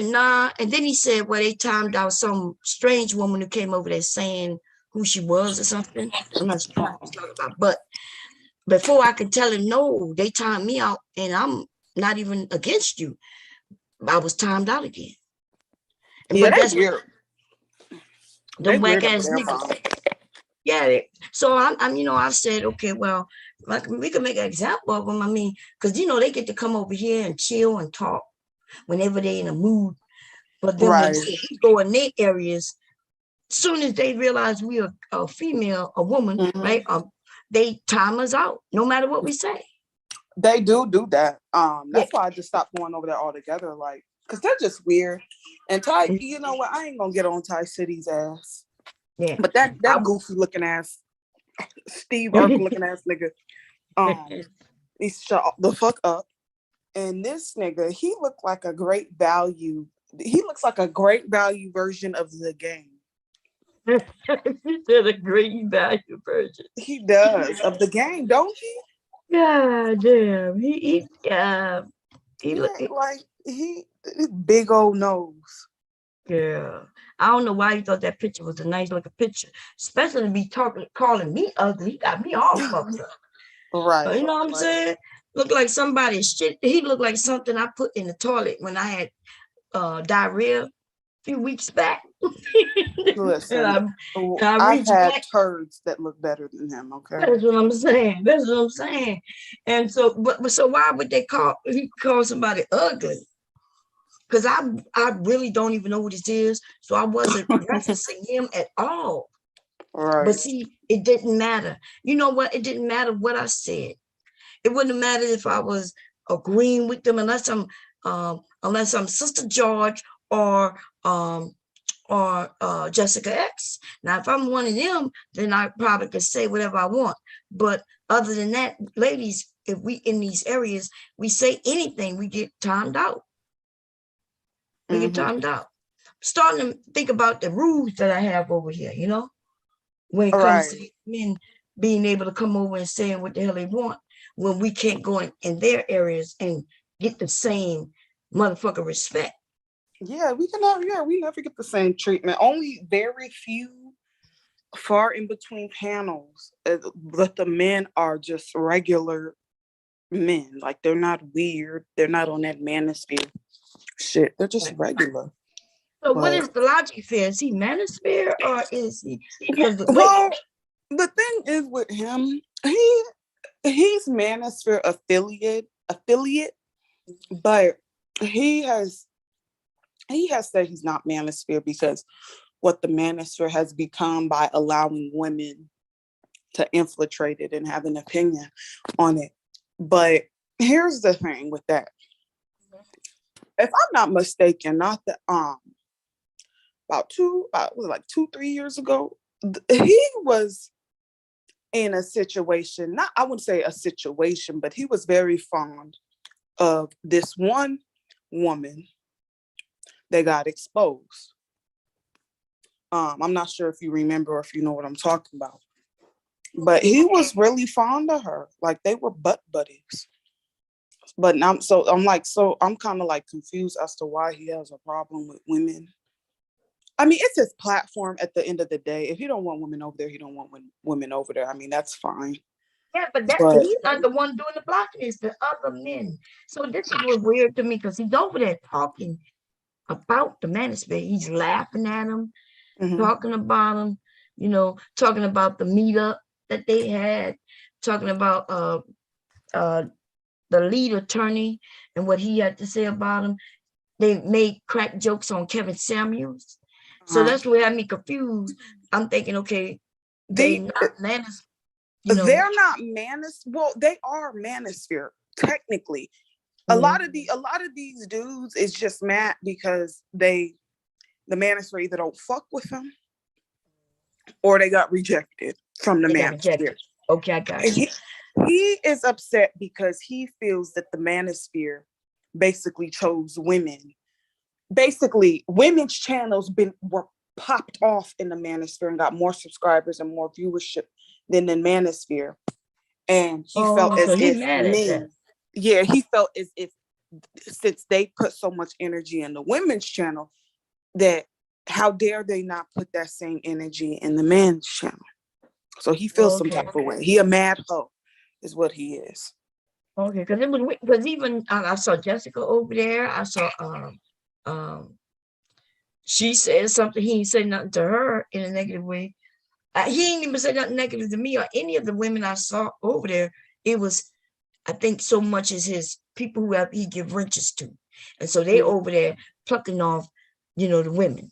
nah. And then he said, well, they timed out some strange woman who came over there saying who she was or something. I'm not sure what he's talking about. But before I could tell him, no, they timed me out and I'm not even against you. I was timed out again. Yeah, But they that's weird. They them whack weird over ass there, niggas. Bon. Yeah. So I'm, you know, I said, okay, well, like we can make an example of them. I mean, because, you know, they get to come over here and chill and talk whenever they in a mood. But then when Right. we go in their areas, soon as they realize we are a female, a woman, Mm-hmm. right? They time us out, no matter what we say. They do that. Yeah. That's why I just stopped going over there altogether. Like, cause they're just weird. And Ty, you know what? I ain't gonna get on Ty City's ass. Yeah. But that goofy looking ass, Steve Urkel looking ass nigga, he shut the fuck up. And this nigga, he looked like a great value. He looks like a great value version of the game. They're the great value version. He does of the game, don't he? God damn. He Yeah, look like he big old nose. yeah. I don't know why he thought that picture was a nice looking picture, especially to be calling me ugly. He got me all fucked up. Right. You know what I'm saying? Look like somebody's shit. He looked like something I put in the toilet when I had diarrhea a few weeks back. and Listen, I, I I've reached had back. turds that look better than him. Okay. That's what I'm saying. That's what I'm saying. And so, but so why would he call somebody ugly? Because I really don't even know who this is. So I wasn't referencing him at all. But Right. see, it didn't matter. You know what? It didn't matter what I said. It wouldn't have mattered if I was agreeing with them unless I'm Sister George or or Jessica X. Now, if I'm one of them, then I probably could say whatever I want. But other than that, ladies, if we in these areas, we say anything, we get timed out. We get timed out. Starting to think about the rules that I have over here, you know, when it comes to men being able to come over and saying what the hell they want when we can't go in their areas and get the same motherfucker respect. Yeah, we never get the same treatment. Only very few far in between panels, but the men are just regular men. Like, they're not weird. They're not on that manosphere shit. They're just regular. So what is the logic here? Is he manosphere or is he? Well, the thing is with him, he's manosphere affiliate, but he has said he's not manosphere because what the manosphere has become by allowing women to infiltrate it and have an opinion on it. But here's the thing with that. If I'm not mistaken, not the about 2-3 years ago, he was in a situation, I wouldn't say a situation, but he was very fond of this one woman that got exposed. I'm not sure if you remember or if you know what I'm talking about, but he was really fond of her. Like, they were butt buddies. But I'm kind of like confused as to why he has a problem with women. I mean, it's his platform at the end of the day. If he don't want women over there, he don't want women over there. I mean, that's fine. Yeah, but he's not the one doing the blocking, it's the other men. So this is what's weird to me because he's over there talking about the manosphere. He's laughing at him, talking about him, you know, talking about the meetup that they had, talking about the lead attorney and what he had to say about him. They made crack jokes on Kevin Samuels. So that's what had me confused. I'm thinking, okay, they're not manosphere. You know, they're not manosphere. Well, they are manosphere technically. A lot of these dudes is just mad because the manosphere either don't fuck with them or they got rejected from the manosphere. Okay, I got it. He is upset because he feels that the manosphere basically chose women. Basically, women's channels were popped off in the manosphere and got more subscribers and more viewership than the manosphere. And he felt as if men, he felt as if since they put so much energy in the women's channel, that how dare they not put that same energy in the men's channel. So he feels some type of way. He a mad hoe is what he is. Okay, because even I saw Jessica over there. I saw she said something. He ain't said nothing to her in a negative way. He ain't even said nothing negative to me or any of the women I saw over there. It was, I think, so much as his people who he give wrenches to, and so they over there plucking off, you know, the women,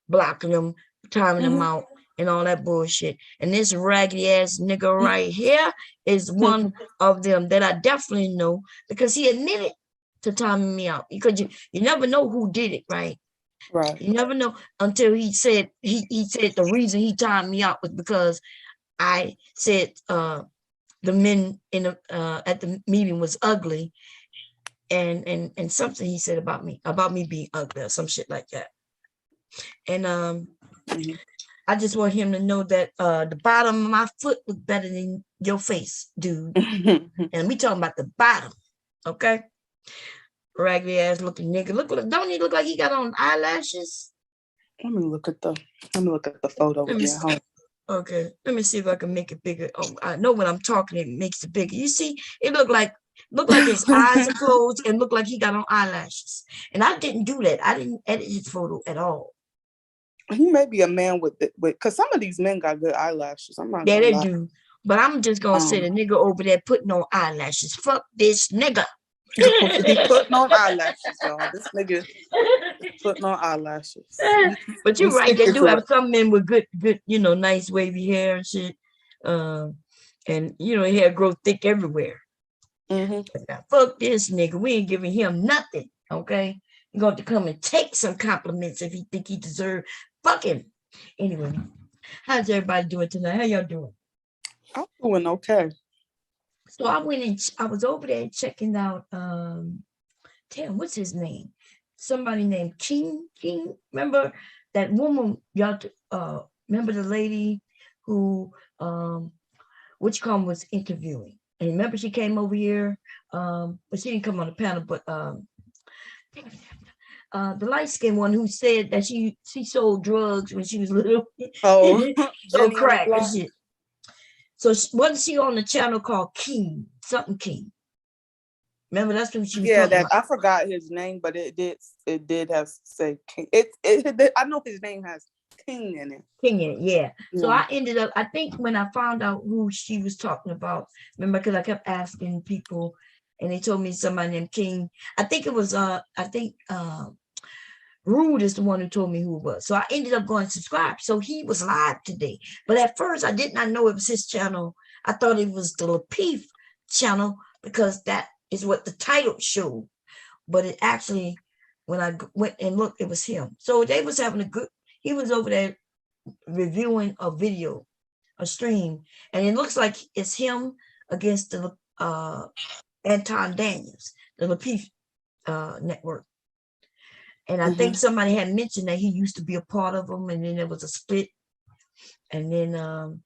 blocking them, timing them out, and all that bullshit. And this raggedy ass nigga right here is one of them that I definitely know because he admitted to timing me out. Because you never know who did it, right? Right. You never know until he said he said the reason he timed me out was because I said the men in at the meeting was ugly, and something he said about me being ugly or some shit like that. And I just want him to know that the bottom of my foot look better than your face, dude. And we talking about the bottom, okay? Raggedy ass looking nigga. Don't he look like he got on eyelashes? Let me look at the photo again. Okay, let me see if I can make it bigger. Oh, I know when I'm talking, it makes it bigger. You see, it look like his eyes are closed and look like he got on eyelashes. And I didn't do that. I didn't edit his photo at all. He may be a man with because some of these men got good eyelashes. I'm not. Yeah, they do. But I'm just gonna say the nigga over there putting on eyelashes. Fuck this nigga. He putting on eyelashes, y'all. This nigga putting on eyelashes. But you're right. They do have some men with good, you know, nice wavy hair and shit. And you know, hair grow thick everywhere. Fuck this nigga. We ain't giving him nothing. Okay, you're going to come and take some compliments if he think he deserve Fuck him. Anyway, how's everybody doing tonight? How y'all doing? I'm doing okay. So I went and I was over there checking out damn, what's his name? Somebody named King. King. Remember that woman? Y'all remember the lady who which come was interviewing? And remember she came over here, but she didn't come on the panel, but the light skinned one who said that she sold drugs when she was little. Oh, So Jenny on the crack and block. shit. So wasn't she on the channel called King? Something King. Remember that's what she was Yeah, talking that about. I forgot his name, but it did have to say King. I know his name has King in it. King in it, yeah. So Yeah. I ended up, I think when I found out who she was talking about, remember, because I kept asking people and they told me somebody named King. I think it was Rude is the one who told me who it was. So I ended up going to subscribe. So he was live today. But at first I did not know it was his channel. I thought it was the Lapeef channel because that is what the title showed. But it actually, when I went and looked, it was him. So they was having a good, he was over there reviewing a video, a stream. And it looks like it's him against the Anton Daniels, the Lapeef network. And I think somebody had mentioned that he used to be a part of them, and then there was a split. And then,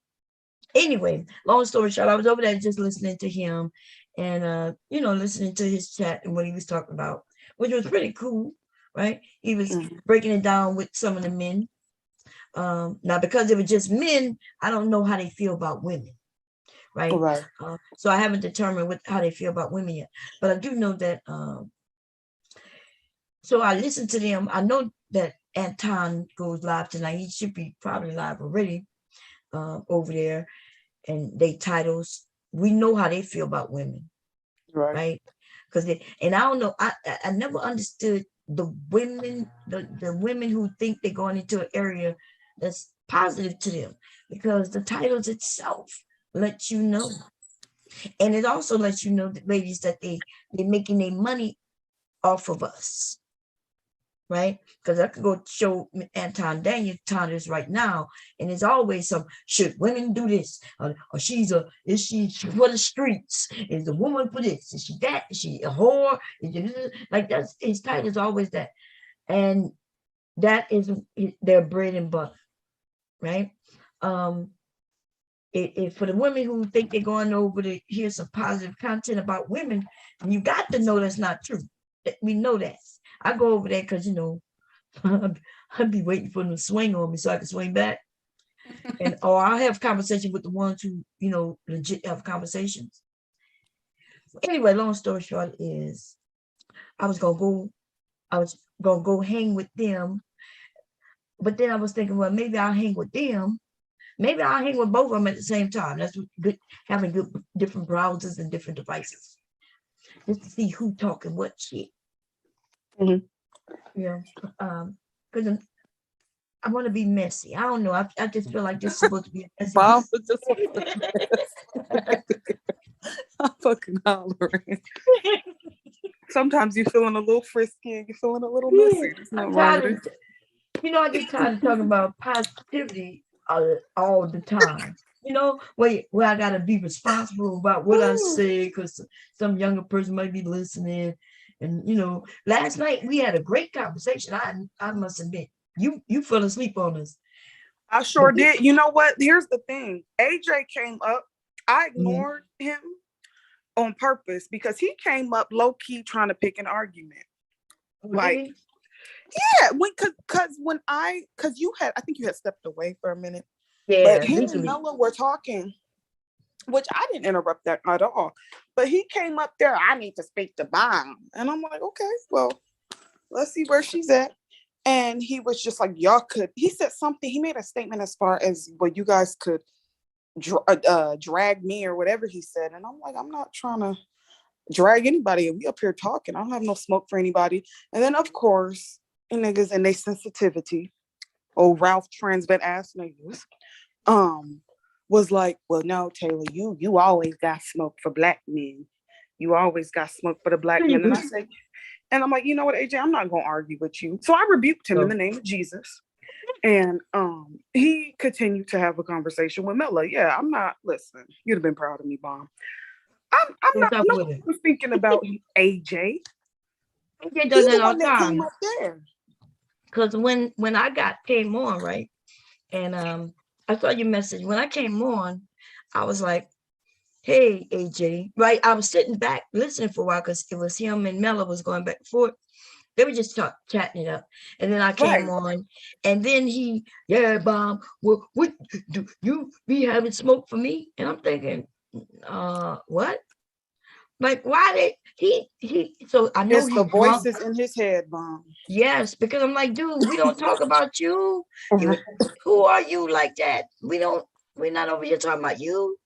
anyway, long story short, I was over there just listening to him and, listening to his chat and what he was talking about, which was pretty cool, right? He was breaking it down with some of the men. Now, because it was just men, I don't know how they feel about women, right? Right. So I haven't determined how they feel about women yet. But I do know that so I listened to them. I know that Anton goes live tonight. He should be probably live already over there. And they titles, we know how they feel about women, right? Because and I don't know, I never understood the women, the women who think they're going into an area that's positive to them, because the titles itself let you know. And it also lets you know, that ladies, that they're making their money off of us. Right? Because I could go show Anton Daniel Tonners right now, and there's always some, should women do this? Or is she for the streets? Is the woman for this? Is she that? Is she a whore? Like that's his title is always that. And that is their bread and butter, right? If for the women who think they're going over to hear some positive content about women, you got to know that's not true. We know that. I go over there because I'd be waiting for them to swing on me so I can swing back. Or I'll have conversation with the ones who, legit have conversations. Anyway, long story short is I was gonna go hang with them. But then I was thinking, well, maybe I'll hang with them. Maybe I'll hang with both of them at the same time. That's good, having good different browsers and different devices. Just to see who talking what shit. Yeah. Because I want to be messy. I don't know. I just feel like this is supposed to be a messy. I'm fucking hollering. Sometimes you're feeling a little frisky and you're feeling a little messy. I'm tired of, I get tired of talking about positivity all the time. Where I gotta be responsible about what I say because some younger person might be listening. And last night we had a great conversation. I must admit, you fell asleep on us. I sure did. You know what? Here's the thing. AJ came up. I ignored him on purpose because he came up low key trying to pick an argument. Like, yeah, because I think you had stepped away for a minute. Yeah, but him and Noah were talking, which I didn't interrupt that at all. But he came up there. I need to speak to Bomb, and I'm like, okay, well, let's see where she's at. And he was just like, y'all could. He said something. He made a statement as far as what you guys could drag me or whatever he said. And I'm like, I'm not trying to drag anybody. We up here talking. I don't have no smoke for anybody. And then of course, niggas and their sensitivity, Ralph Transvet ass niggas, was like, well, no, Taylor, you always got smoke for black men. You always got smoke for the black men. And I said, and I'm like, you know what, AJ, I'm not gonna argue with you. So I rebuked him in the name of Jesus. And he continued to have a conversation with Mela. Yeah, I'm not. Listen, you'd have been proud of me, Mom. I'm What's not. up No with one it? was thinking about AJ. AJ He does the that all one the that came time. up there. Cause when I came on, right, and I saw your message. When I came on, I was like, "Hey, AJ," right? I was sitting back listening for a while because it was him and Mela was going back and forth. They were just chatting it up, and then I came Right. on, and then yeah, Bob, what do you be having smoke for me? And I'm thinking, what? Like, why did he? So I know It's the he's drunk. voices in his head, Mom. Yes, because I'm like, dude, we don't talk about you. You, who are you like that? We're not over here talking about you.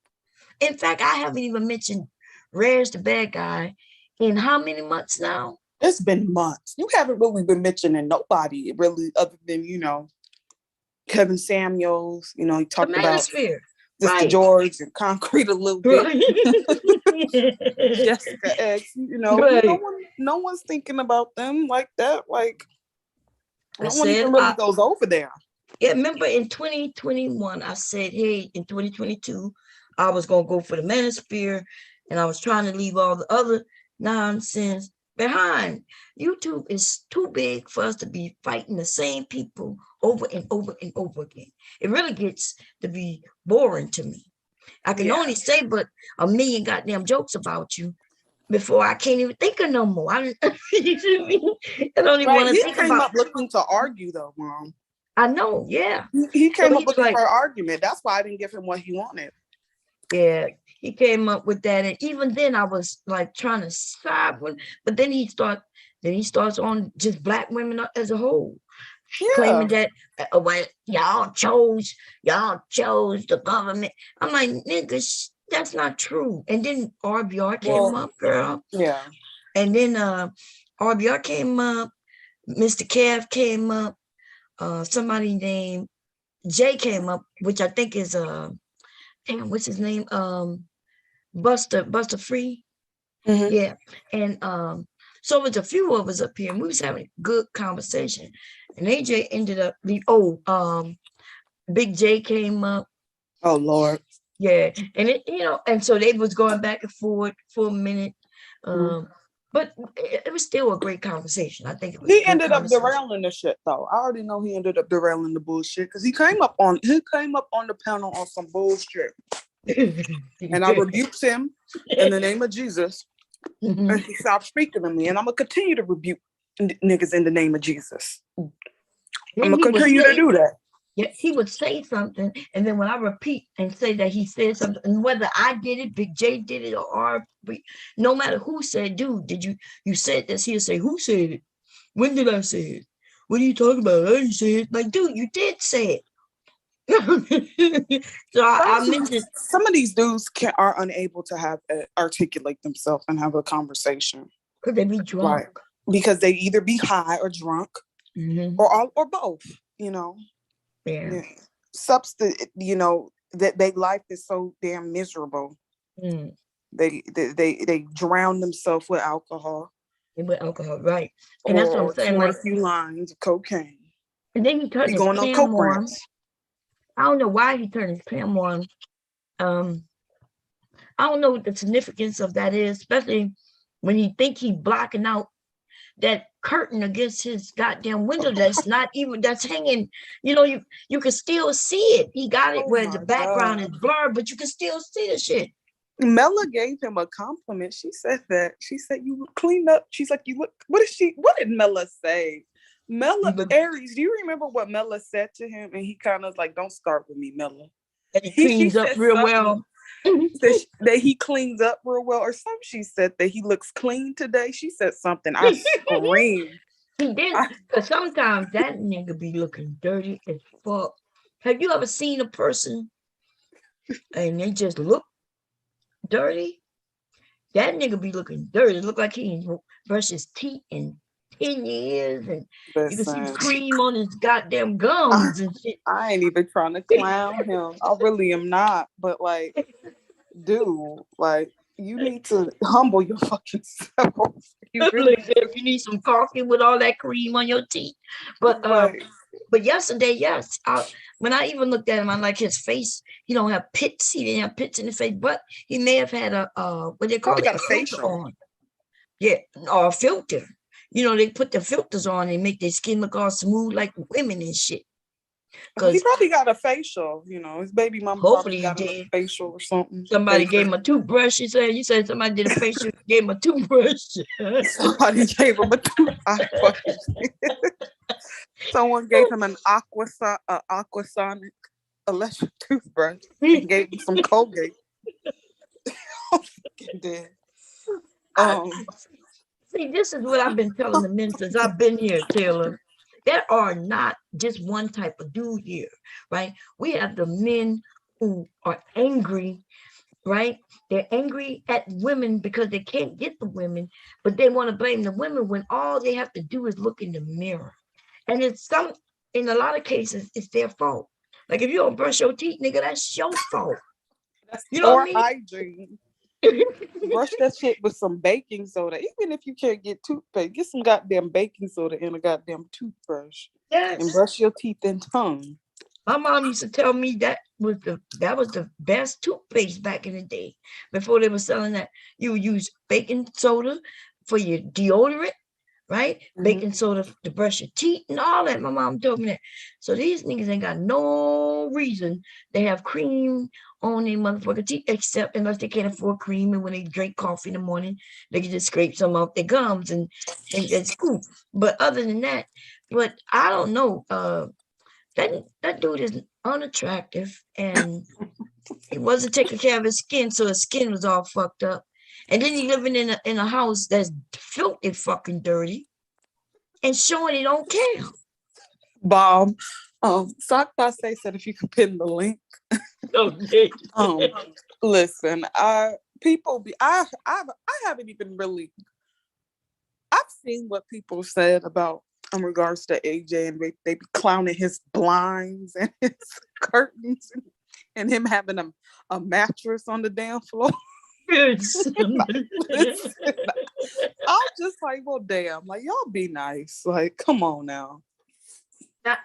In fact, I haven't even mentioned Rare's the bad guy in how many months now? It's been months. You haven't really been mentioning nobody really, other than Kevin Samuels. He The talked about manosphere. Sister Right. George and Concrete a little bit. Right. Jessica X. Right. No one's thinking about them like that. Like I no one said, even really goes over there. yeah, remember in 2021, I said, hey, in 2022, I was going to go for the manosphere and I was trying to leave all the other nonsense behind. YouTube is too big for us to be fighting the same people over and over and over again. It really gets to be boring to me. I can only say but a million goddamn jokes about you before I can't even think of no more. I don't even Right. want to He think came about. up looking to argue though, Mom. I know, yeah. He So came up he's looking like, for an argument. That's why I didn't give him what he wanted. yeah, he came up with that, and even then, I was like trying to side with, but then he starts on just black women as a whole, Yeah. claiming that well, y'all chose the government. I'm like, nigga, that's not true. And then RBR came Well, up, girl, yeah. and then RBR came up, Mr. Kev came up, somebody named Jay came up, which I think is damn, what's his name? Buster Free. Mm-hmm. Yeah. And so it was a few of us up here and we was having a good conversation. And AJ ended up Big J came up. Oh Lord. Yeah. And and so they was going back and forth for a minute. Mm-hmm. But it was still a great conversation. I think it was a He good ended up conversation. derailing the shit though. I already know he ended up derailing the bullshit because he came up on the panel on some bullshit. And I rebuked him in the name of Jesus. Mm-hmm. And he stopped speaking to me. And I'm gonna continue to rebuke niggas in the name of Jesus. I'm Then gonna he would continue to say, do that. yeah, he would say something, and then when I repeat and say that he said something, and whether I did it, Big J did it, or no matter who said, dude, did you said this? He'll say, who said it? When did I say it? What are you talking about? I didn't say it. Like, dude, you did say it. So I mentioned Some of these dudes are unable to have articulate themselves and have a conversation. could they be drunk? Right. Because they either be high or drunk, Mm-hmm. or both. Yeah. Substance. That their life is so damn miserable. Mm. They drown themselves with alcohol With alcohol, right? And that's what I'm or saying. snort Like, a few lines of cocaine. and then he turned They his going on cam coke on. brands. I don't know why he turned his cam on. Um, I don't know what the significance of that is, especially when he think he blocking out that curtain against his goddamn window that's hanging. You can still see it. He got it Oh where the my background God. is blurred, but you can still see the shit. Mela gave him a compliment. She said you cleaned up. She's like, you look. What did Mela say? Aries, do you remember what Mela said to him? And he kind of like, don't start with me, Mela. And he She cleans up said real something well. that he cleans up real well, or something. She said that he looks clean today. She said something. I screamed. He did, because sometimes that nigga be looking dirty as fuck. Have you ever seen a person and they just look dirty? That nigga be looking dirty. It look like he brushed his teeth in 10 years, and you can see Listen, cream on his goddamn gums and shit. I ain't even trying to clown him. I really am not. But like, dude, like, you need to humble your fucking self. You really Like, if you need some coffee with all that cream on your teeth. But right. But yesterday, yes, when I even looked at him, I like his face. He don't have pits. He didn't have pits in his face, but he may have had a what they call Probably it, got a a filter facial. on. Yeah, or a filter. You know, they put the filters on and make their skin look all smooth like women and shit. He Because probably got a facial. You know, his baby mama probably hopefully he got him a did. facial or something. Somebody gave him a toothbrush. You said somebody did a facial, gave him a toothbrush. Somebody gave him a Someone gave him an aquasonic electric toothbrush and gave him some Colgate. I'm fucking dead. See, this is what I've been telling the men since I've been here, Taylor. There are not just one type of dude here, right? We have the men who are angry, right? They're angry at women because they can't get the women, but they want to blame the women when all they have to do is look in the mirror. And in a lot of cases, it's their fault. Like if you don't brush your teeth, nigga, that's your fault. That's you know what I mean? hygiene. Brush that shit with some baking soda. Even if you can't get toothpaste, get some goddamn baking soda in a goddamn toothbrush. Yes. And brush your teeth and tongue. My mom used to tell me that was the best toothpaste back in the day. Before they were selling that, you would use baking soda for your deodorant, right? Mm-hmm. Baking soda to brush your teeth and all that. My mom told me that. So these niggas ain't got no reason they have cream on their motherfucking teeth, except unless they can't afford cream, and when they drink coffee in the morning, they can just scrape some off their gums and that's cool. But other than that, but I don't know. That dude is unattractive, and he wasn't taking care of his skin, so his skin was all fucked up. And then he living in a house that's filthy fucking dirty, and showing he don't care. Bomb. Sock Passe said if you could pin the link. Okay. Listen, I haven't even really. I've seen what people said about in regards to AJ, and they be clowning his blinds and his curtains and him having a mattress on the damn floor. Listen, I'm just like, well, damn, like y'all be nice. Like, come on now.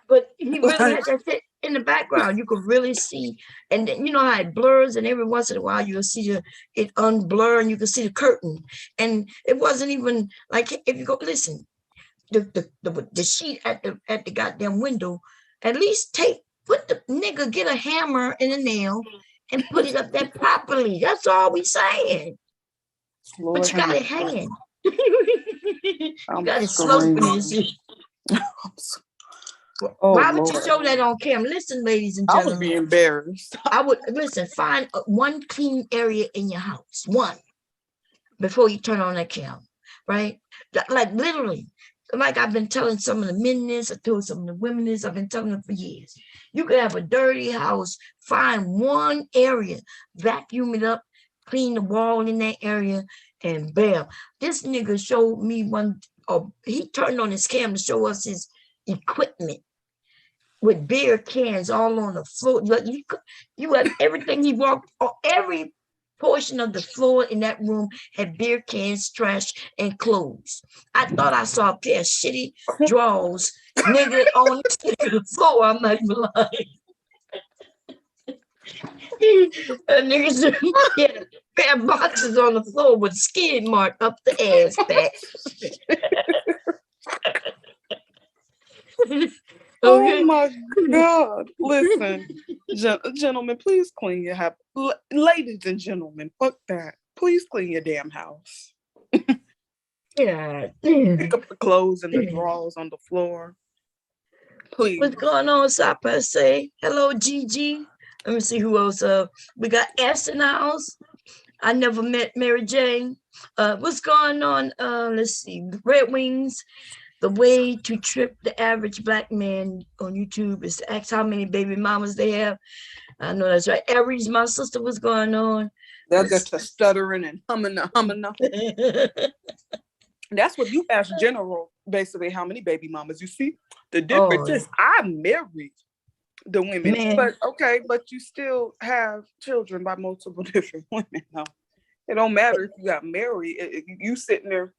But he really had that shit in the background. You could really see, and then, you know how it blurs, and every once in a while you'll see it unblur, and you can see the curtain. And it wasn't even like, if you go listen, the sheet at the goddamn window, at least put the nigga, get a hammer and a nail and put it up there properly. That's all we saying. Lord, but you got it hanging. You got it sloping and shit. Why would you show that on camera? Listen, ladies and gentlemen. I would be embarrassed. I would listen. Find one clean area in your house, one, before you turn on that camera, right? Like literally, like I've been telling some of the men this, I told some of the women this. I've been telling them for years. You could have a dirty house. Find one area, vacuum it up, clean the wall in that area, and bam. This nigga showed me one. He turned on his camera to show us his equipment with beer cans all on the floor. You had everything. He walked, every portion of the floor in that room had beer cans, trash, and clothes. I thought I saw a pair of shitty drawers, nigga, on the floor. I'm not even lying. Niggas had a pair of boxes on the floor with skid mark up the ass back. Okay. Oh my God. Listen, gentlemen, please clean your house. Ladies and gentlemen, fuck that. Please clean your damn house. Yeah. Pick up the clothes and the drawers on the floor. Please. What's going on, Sapa? Say hello, Gigi. Let me see who else. We got S in the house. I never met Mary Jane. What's going on? Let's see. Red Wings. The way to trip the average Black man on YouTube is to ask how many baby mamas they have. I know that's right. Aries, my sister, what's going on? They'll get to stuttering and humming. That's what you ask General, basically, how many baby mamas. You see, the difference is I married the women. Man. But okay, but you still have children by multiple different women. No, it don't matter if you got married. You sitting there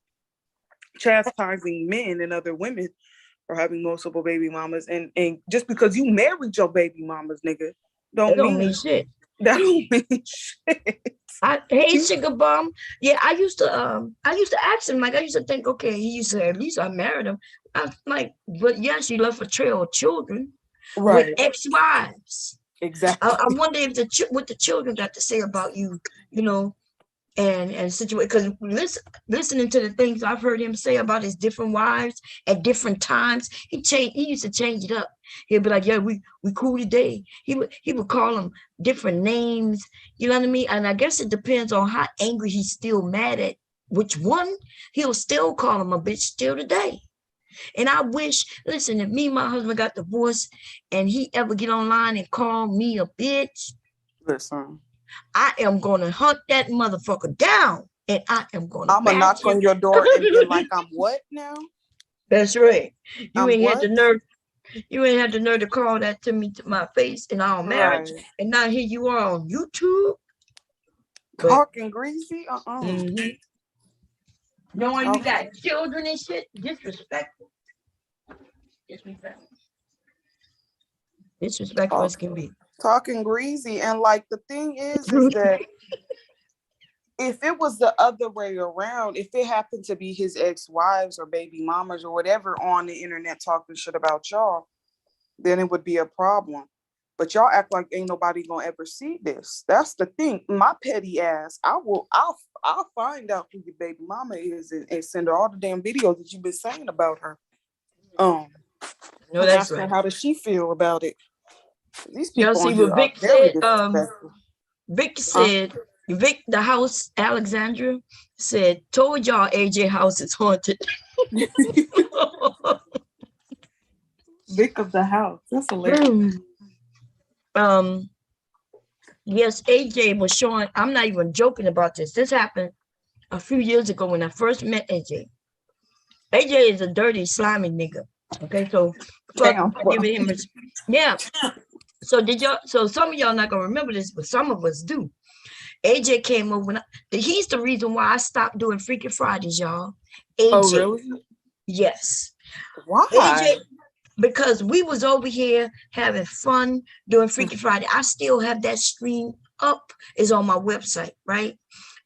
chastising men and other women or having multiple baby mamas, and just because you married your baby mamas, nigga, It don't mean mean shit. that don't mean shit. Hey, sugar bum. Yeah, I used to ask him, like, I used to think, okay, he used to say, at least I married him. I'm like, but yes, you left a trail of children with Right. ex-wives. Exactly. I wonder if what the children got to say about you, you know, and situation. Because listening to the things I've heard him say about his different wives at different times, he used to change it up. He'd be like, "Yeah, we cool today." He would call them different names. You know what I mean? And I guess it depends on how angry he's still mad at which one. He'll still call him a bitch still today. And I wish, listen, if me and my husband got divorced and he ever get online and call me a bitch, Listen, I am gonna hunt that motherfucker down, and I am gonna I'm gonna bash knock him. on your door and like, I'm what now? That's right. You I'm ain't had what? the nerve. You ain't had the nerve to call that to me to my face in our marriage, Right. and now here you are on YouTube. But Talking greasy? knowing you Okay. got children and shit, disrespectful. Disrespectful as can be. Talking greasy. And like the thing is that if it was the other way around, if it happened to be his ex-wives or baby mamas or whatever on the internet talking shit about y'all, then it would be a problem. But y'all act like ain't nobody gonna ever see this. That's the thing. My petty ass, I'll find out who your baby mama is and send her all the damn videos that you've been saying about her. No, and that's ask her right. how does she feel about it. These Y'all people see on here what are Vic very said? disrespectful. Vic said, Vic, the house, Alexandra said, told y'all AJ house is haunted. Vic of the house. That's hilarious. Yes, AJ was showing, I'm not even joking about this. This happened a few years ago when I first met AJ. AJ is a dirty, slimy nigga. Okay, so Damn. giving him yeah. So some of y'all not gonna remember this, but some of us do. AJ came over. He's the reason why I stopped doing Freaky Fridays, y'all. AJ. Oh, really? Yes. Why? AJ, because we was over here having fun doing Freaky Friday. I still have that stream up. It's on my website, right?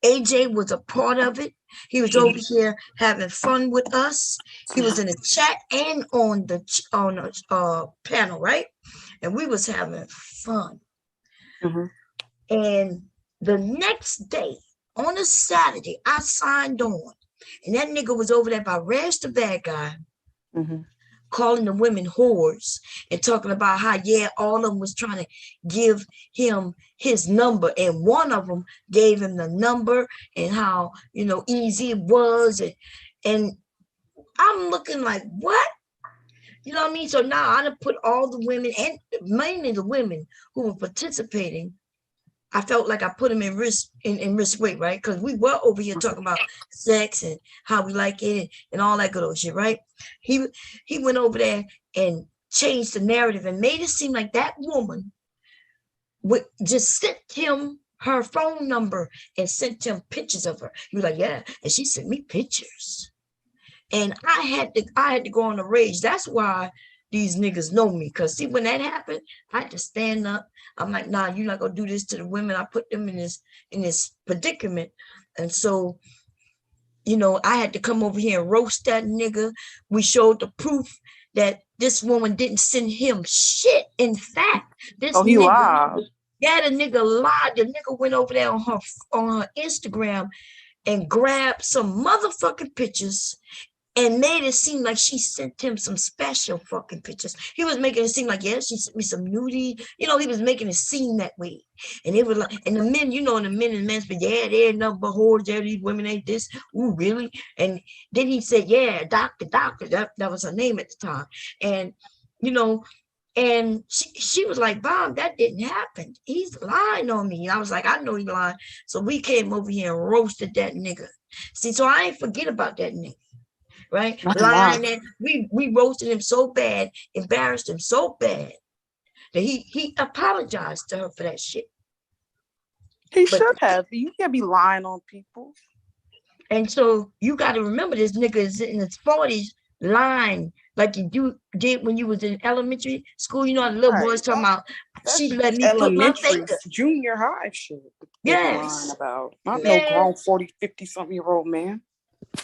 AJ was a part of it. He was over here having fun with us. He was in the chat and on the panel, right? And we was having fun. And the next day, on a Saturday, I signed on. And that nigga was over there by Rash the Bad Guy, calling the women whores and talking about how, yeah, all of them was trying to give him his number. And one of them gave him the number and how, easy it was. And I'm looking like, what? You know what I mean? So now I done put all the women, and mainly the women who were participating, I felt like I put them in risk weight, right? Because we were over here talking about sex and how we like it and all that good old shit, right? He went over there and changed the narrative and made it seem like that woman would just sent him her phone number and sent him pictures of her. He was like, yeah, and she sent me pictures. And I had to go on the rage. That's why these niggas know me. Because see, when that happened, I had to stand up. I'm like, nah, you're not gonna do this to the women. I put them in this predicament. And so, I had to come over here and roast that nigga. We showed the proof that this woman didn't send him shit. In fact, this he lied. Yeah, the nigga lied. The nigga went over there on her Instagram and grabbed some motherfucking pictures and made it seem like she sent him some special fucking pictures. He was making it seem like, yeah, she sent me some nudie. He was making it seem that way. And it was like, and the men, the men and men, but yeah, they're nothing but whores. There, these women ain't this. Ooh, really? And then he said, yeah, doctor. That was her name at the time. And, and she was like, Bob, that didn't happen. He's lying on me. And I was like, I know he's lying. So we came over here and roasted that nigga. See, so I ain't forget about that nigga. Right? Lying, and we roasted him so bad, embarrassed him so bad that he apologized to her for that shit. He should have. You can't be lying on people. And so you got to remember, this nigga is in his 40s line like you did when you was in elementary school. You know, the little boys Right. talking about That's she let me put my elementary, finger. junior high shit. They lying Yes, about. Not no man. grown 40, 50 something year old man.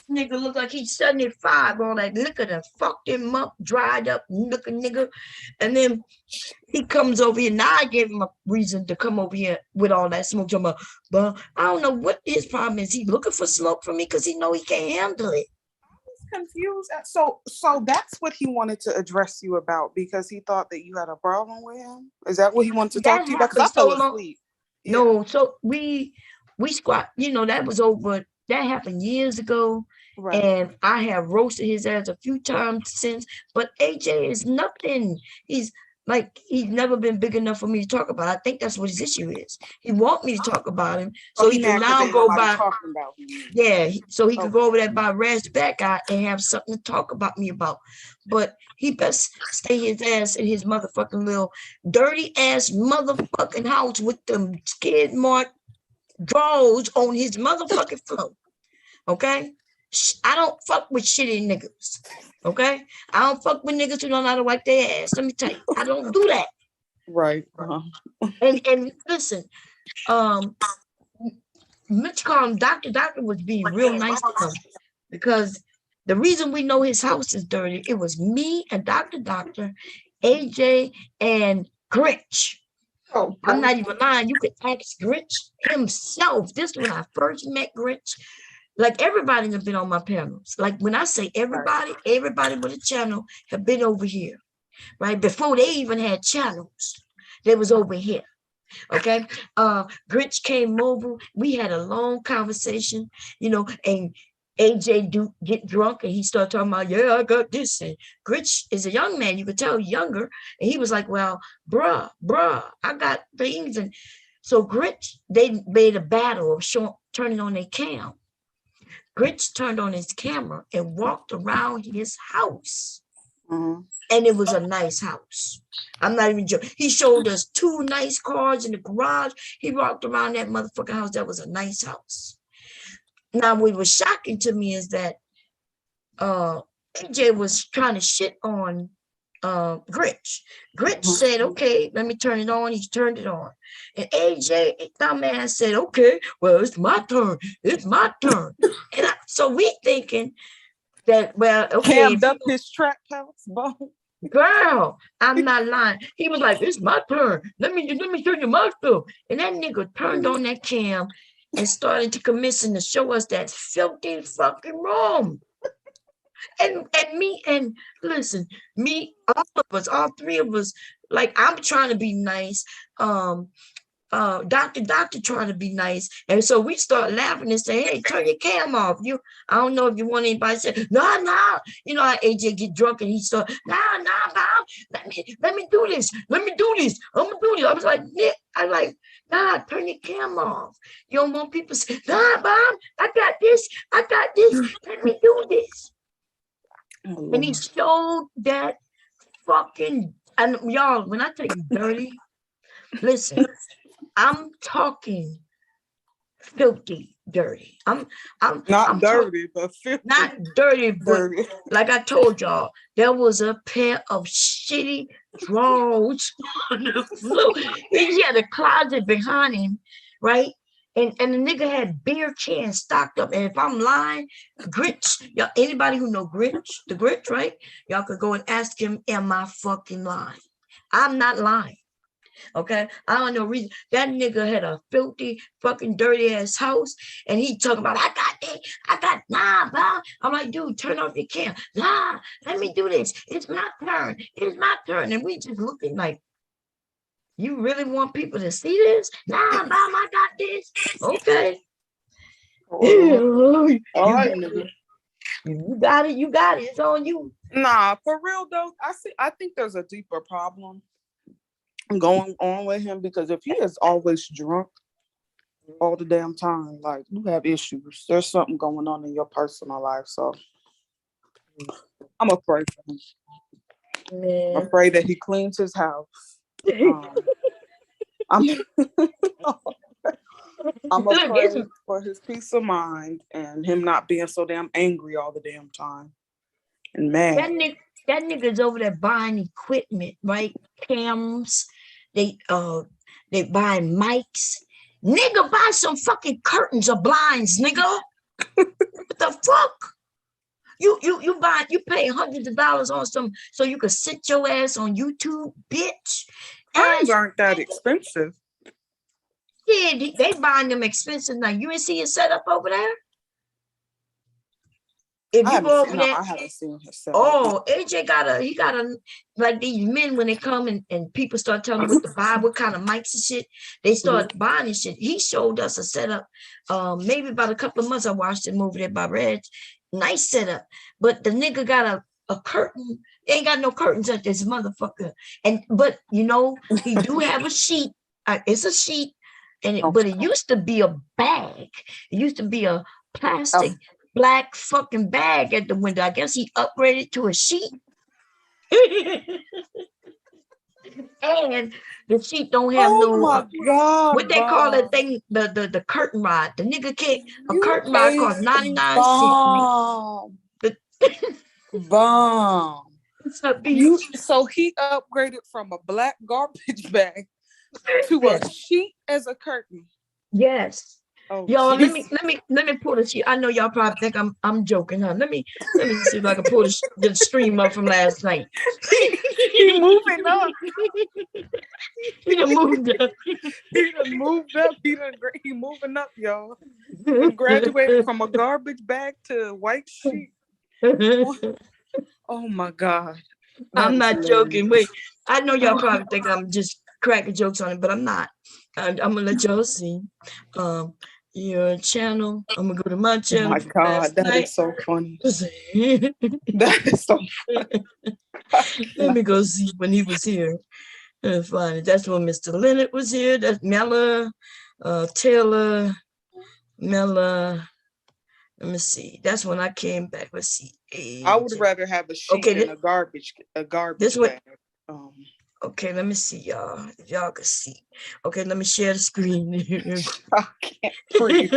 Nigga look like he's 75. All that liquor that fucked him up, dried up looking nigga. And then he comes over here. Now I gave him a reason to come over here with all that smoke. But I don't know what his problem is. He looking for smoke from me because he know he can't handle it. Confused. So that's what he wanted to address you about because he thought that you had a problem with him. Is that what he wanted to talk That to you about? happened Because I fell so long. asleep. Yeah. No, so we squat. You know that was over. That happened years ago, Right. and I have roasted his ass a few times since. But AJ is nothing. He's like he's never been big enough for me to talk about. I think that's what his issue is. He want me to talk about him Oh, so he he can mad because now ain't go nobody by. talking about him. Yeah, so he could Okay. go over there by Rad's back guy and have something to talk about me about. But he best stay his ass in his motherfucking little dirty ass motherfucking house with them skid mark drawers on his motherfucking floor. Okay? I don't fuck with shitty niggas. Okay? I don't fuck with niggas who don't know how to wipe their ass. Let me tell you, I don't do that. Right. And listen, um, Mitch called him Doctor. Doctor was being real nice to him because the reason we know his house is dirty, it was me and Doctor, AJ, and Grinch. Oh, I'm not even lying. You could ask Grinch himself. This is when I first met Grinch. Like everybody has been on my panels. Like when I say everybody with a channel have been over here, right? Before they even had channels, they was over here. Okay. Grinch came over. We had a long conversation, and AJ get drunk and he started talking about, yeah, I got this. And Grinch is a young man, you could tell younger. And he was like, well, bruh, I got things. And so Grinch, they made a battle of turning on their cam. Grinch turned on his camera and walked around his house. Mm-hmm. And it was a nice house. I'm not even joking. He showed us 2 nice cars in the garage. He walked around that motherfucking house. That was a nice house. Now, what was shocking to me is that AJ was trying to shit on Grinch. Grinch said, okay, let me turn it on. He turned it on. And AJ, dumbass, said, okay, well, it's my turn. It's my turn. And so we thinking that, well, okay. Cammed up his trap house, bone. Girl, I'm not lying. He was like, it's my turn. Let me show you my stuff. And that nigga turned on that cam and started to commission to show us that filthy fucking room. And me, and listen, me, all of us, all 3 of us, like I'm trying to be nice. Doctor trying to be nice. And so we start laughing and say, hey, turn your cam off. I don't know if you want anybody to say, no. You know how AJ get drunk and he start, no, Bob, let me do this. I'm gonna do this. I was like, Nick, nah, turn your cam off. You don't want people to say, nah, Bob, I got this. Let me do this. Oh, and he showed that fucking, and y'all, when I tell you dirty, listen, I'm talking filthy dirty. I'm not dirty, but filthy. Not dirty, but dirty. like I told y'all, there was a pair of shitty drawers on the floor. He had a closet behind him, right? And the nigga had beer cans stocked up. And if I'm lying, Grinch, y'all, anybody who know Grinch, the Grinch, right? Y'all could go and ask him, am I fucking lying? I'm not lying. Okay, I don't know reason. That nigga had a filthy, fucking dirty ass house, and he talking about nah, bro. I'm like, dude, turn off your cam. Nah, let me do this. It's my turn. And we just looking like, you really want people to see this? Nah, bro, I got this. Okay. All right, nigga. You got it. It's on you. Nah, for real though, I think there's a deeper problem going on with him because if he is always drunk all the damn time, like you have issues. There's something going on in your personal life. So I'm afraid for him. Man. I'm afraid that he cleans his house. I'm afraid for his peace of mind and him not being so damn angry all the damn time. and mad. That nigga's over there buying equipment, right? Cams, they buying mics. Nigga, buy some fucking curtains or blinds, nigga. What the fuck? You pay hundreds of dollars on some so you can sit your ass on YouTube, bitch. Curtains aren't that expensive. Yeah, they buying them expensive now. You ain't see it set up over there? If you go over there, I haven't seen his set oh, AJ got a like these men when they come and people start telling them what to buy, what kind of mics and shit, they start buying this shit. He showed us a setup. Maybe about a couple of months I watched him over there by Reg. Nice setup. But the nigga got a curtain. Ain't got no curtains at this motherfucker. But you know, he do have a sheet. It's a sheet. But it used to be a bag. It used to be a plastic black fucking bag at the window. I guess he upgraded to a sheet. And the sheet don't have my God, what they call that thing, the curtain rod. The nigga can't, a curtain rod costs 99 cents. Bomb. So he upgraded from a black garbage bag to a sheet as a curtain. Yes. Oh, y'all, let me pull the sheet. I know y'all probably think I'm joking, huh? Let me see if I can pull the stream up from last night. He moving up. He done moved up. He moving up, y'all. He graduated from a garbage bag to a white sheet. Oh my God. I'm not joking. Wait, I know y'all probably think I'm just cracking jokes on it, but I'm not. I'm gonna let y'all see. Your channel. I'm gonna go to my channel. Oh my God, that is so funny. That is so funny. Let me go see when he was here. That's fine. That's when Mr. Leonard was here. That's Mella, Taylor, Mella. Let me see. That's when I came back. Let's see. I would rather have a sheet than a garbage this bag. Okay, let me see, y'all. If y'all can see. Okay, let me share the screen. I can't breathe.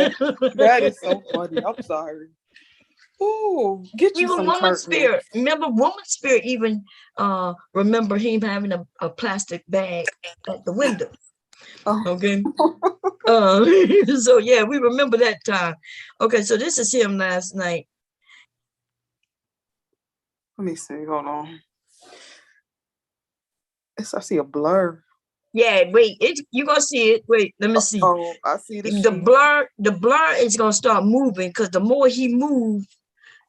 That is so funny. I'm sorry. Ooh, get you some Woman Spirit. Remember, Woman Spirit even remember him having a plastic bag at the window. Okay. So yeah, we remember that time. Okay, so this is him last night. Let me see. Hold on. I see a blur. Yeah, wait. You gonna see it? Wait, let me see. Oh, I see the blur. The blur is gonna start moving because the more he moves,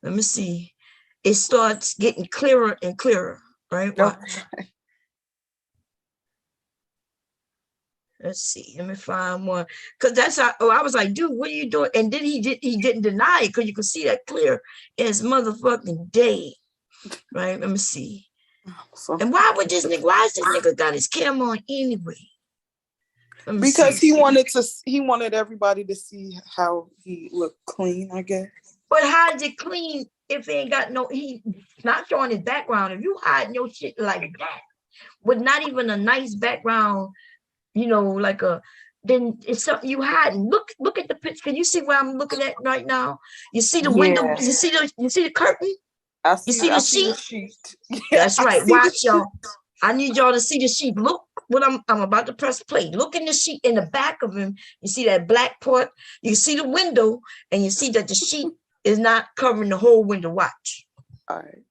let me see, it starts getting clearer and clearer. Right? Watch. Okay. Let's see. Let me find one. Cause that's how I was like, dude, what are you doing? And then he didn't deny it because you could see that clear as motherfucking day. Right? Let me see. And why is this nigga got his camera on anyway? Because he wanted everybody to see how he looked clean, I guess. But how is it clean if he ain't got he's not showing his background? If you hiding your shit like that with not even a nice background, you know, like then it's something you hiding. Look at the picture. Can you see where I'm looking at right now? You see the window, you see the curtain? I see the sheet. That's right. Watch, y'all. I need y'all to see the sheet. Look what I'm about to press play. Look in the sheet in the back of him. You see that black part? You see the window, and you see that the sheet is not covering the whole window. Watch. All right.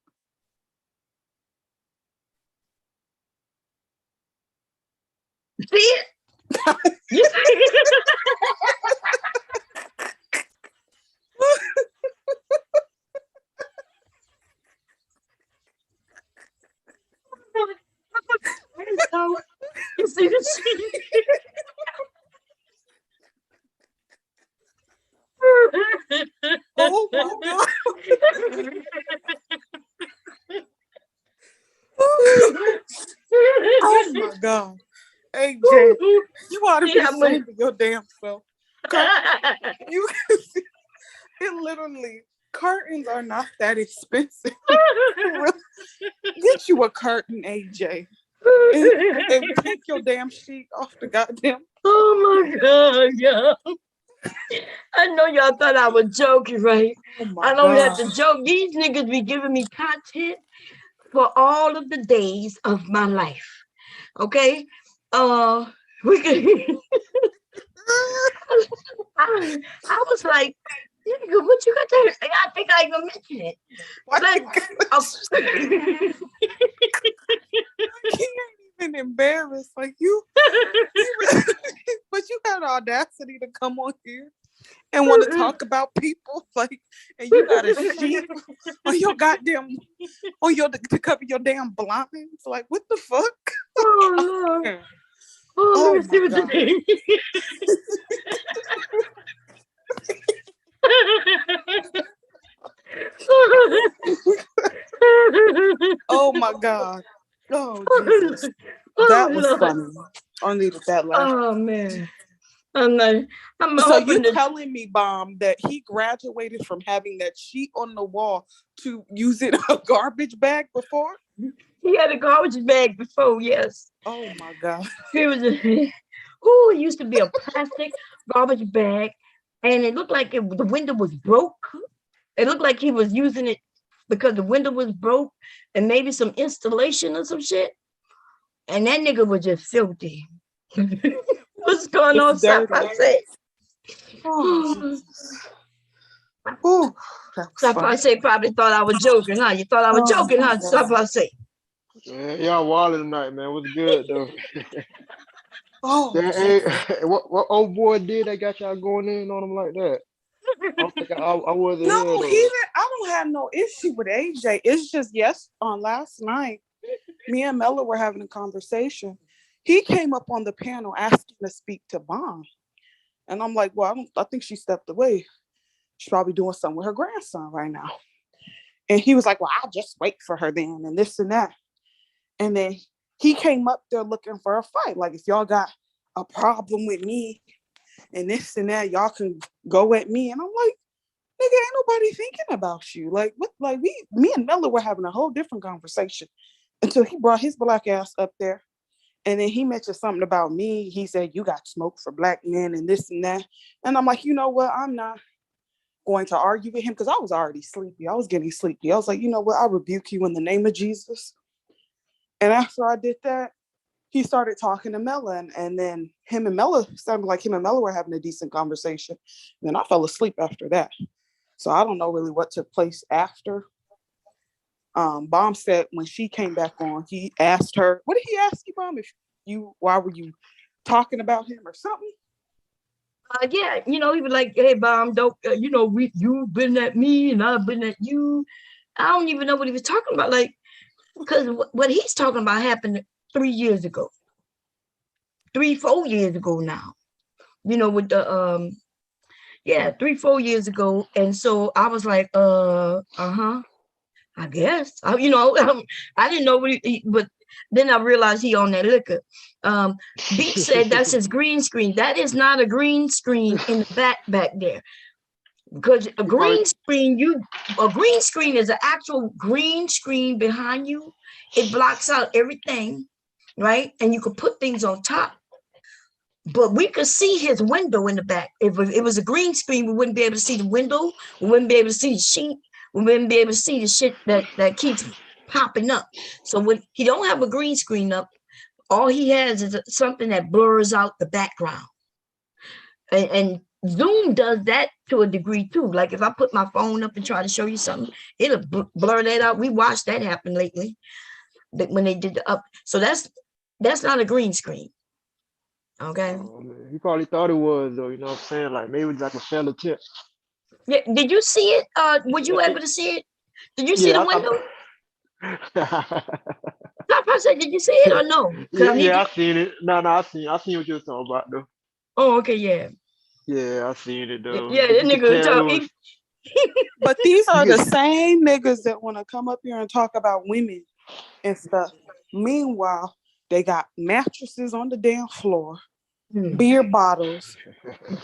See it? You see it? You see the sheet? Oh my God. Oh my God. Hey, Jay, you ought to be ashamed of your damn self. You can see it literally. Curtains are not that expensive. Get you a curtain, AJ. And take your damn sheet off the goddamn. Oh my God, yeah. I know y'all thought I was joking, right? Oh my I don't have God. to joke. These niggas be giving me content for all of the days of my life. Okay? We could I was like, nigga, what you got there? I think I even mentioned it. Why But you he ain't even embarrassed. Like you but you had the audacity to come on here and want to talk about people, like, and you got a sheet on your goddamn on your to cover your damn blinds. Like, what the fuck? oh Lord. Oh, let Oh me see my what God. today. Oh my God. Oh Jesus. Oh That was Lord. funny. I needed that laugh. Oh man. I'm not I'm So you hoping that telling me, Bomb, that he graduated from having that sheet on the wall to using a garbage bag before? he had a garbage bag before, yes. Oh my God. He was it used to be a plastic garbage bag, and it looked like the window was broke. It looked like he was using it because the window was broke and maybe some installation or some shit. And that nigga was just filthy. What's going It's on, dirty. Sapphire say? Oh Jesus. Oh, that was Sapphire funny. say probably thought I was joking, huh? You thought I was Oh joking, my huh? God. Sapphire say. Man, y'all wild tonight, man. What's good though? Oh That Jesus. ain't what old boy did that got y'all going in on him like that. I don't think I wasn't here No, he though. didn't. I don't have no issue with AJ. It's just on last night, me and Mella were having a conversation. He came up on the panel asking to speak to Bomb. And I'm like, well, I think she stepped away. She's probably doing something with her grandson right now. And he was like, well, I'll just wait for her then and this and that. And then he came up there looking for a fight. Like, if y'all got a problem with me and this and that, y'all can go at me. And I'm like, nigga, ain't nobody thinking about you. Like, what? Like, me and Mella were having a whole different conversation until he brought his black ass up there. And then he mentioned something about me. He said, you got smoke for black men and this and that. And I'm like, you know what? I'm not going to argue with him because I was already sleepy. I was getting sleepy. I was like, you know what? I rebuke you in the name of Jesus. And after I did that, he started talking to Mella. And then him and Mella sounded like him and Mella were having a decent conversation. And then I fell asleep after that. So I don't know really what took place after. Bomb said when she came back on, he asked her, what did he ask you, Bomb? Why were you talking about him or something? Yeah, he was like, "Hey, Bomb, don't you've been at me and I've been at you." I don't even know what he was talking about, like, because what he's talking about happened 3 years ago, 4 years ago now. With the 3 4 years ago, and so I was like, I guess, I didn't know what but then I realized he on that liquor. Beat said that's his green screen. That is not a green screen in the back there. Because a green screen is an actual green screen behind you. It blocks out everything, right? And you could put things on top. But we could see his window in the back. If it was a green screen, we wouldn't be able to see the window. We wouldn't be able to see the sheet. We wouldn't be able to see the shit that keeps popping up. So when he don't have a green screen up, all he has is something that blurs out the background. And Zoom does that to a degree too. Like if I put my phone up and try to show you something, it'll blur that out. We watched that happen lately when they did the up. So that's not a green screen. Okay. He probably thought it was though, you know what I'm saying? Like maybe it was like a failed attempt. Yeah. Did you see it? Were you able to see it? Did you see the Yeah, window? I I said, did you see it or no? Because I need yeah, to. I seen it. No, I seen what you were talking about though. Oh, okay, yeah. Yeah, I seen it though. Yeah, that You could nigga tell it talk. was But these you are the could same niggas that want to come up here and talk about women and stuff. Meanwhile, they got mattresses on the damn floor, beer bottles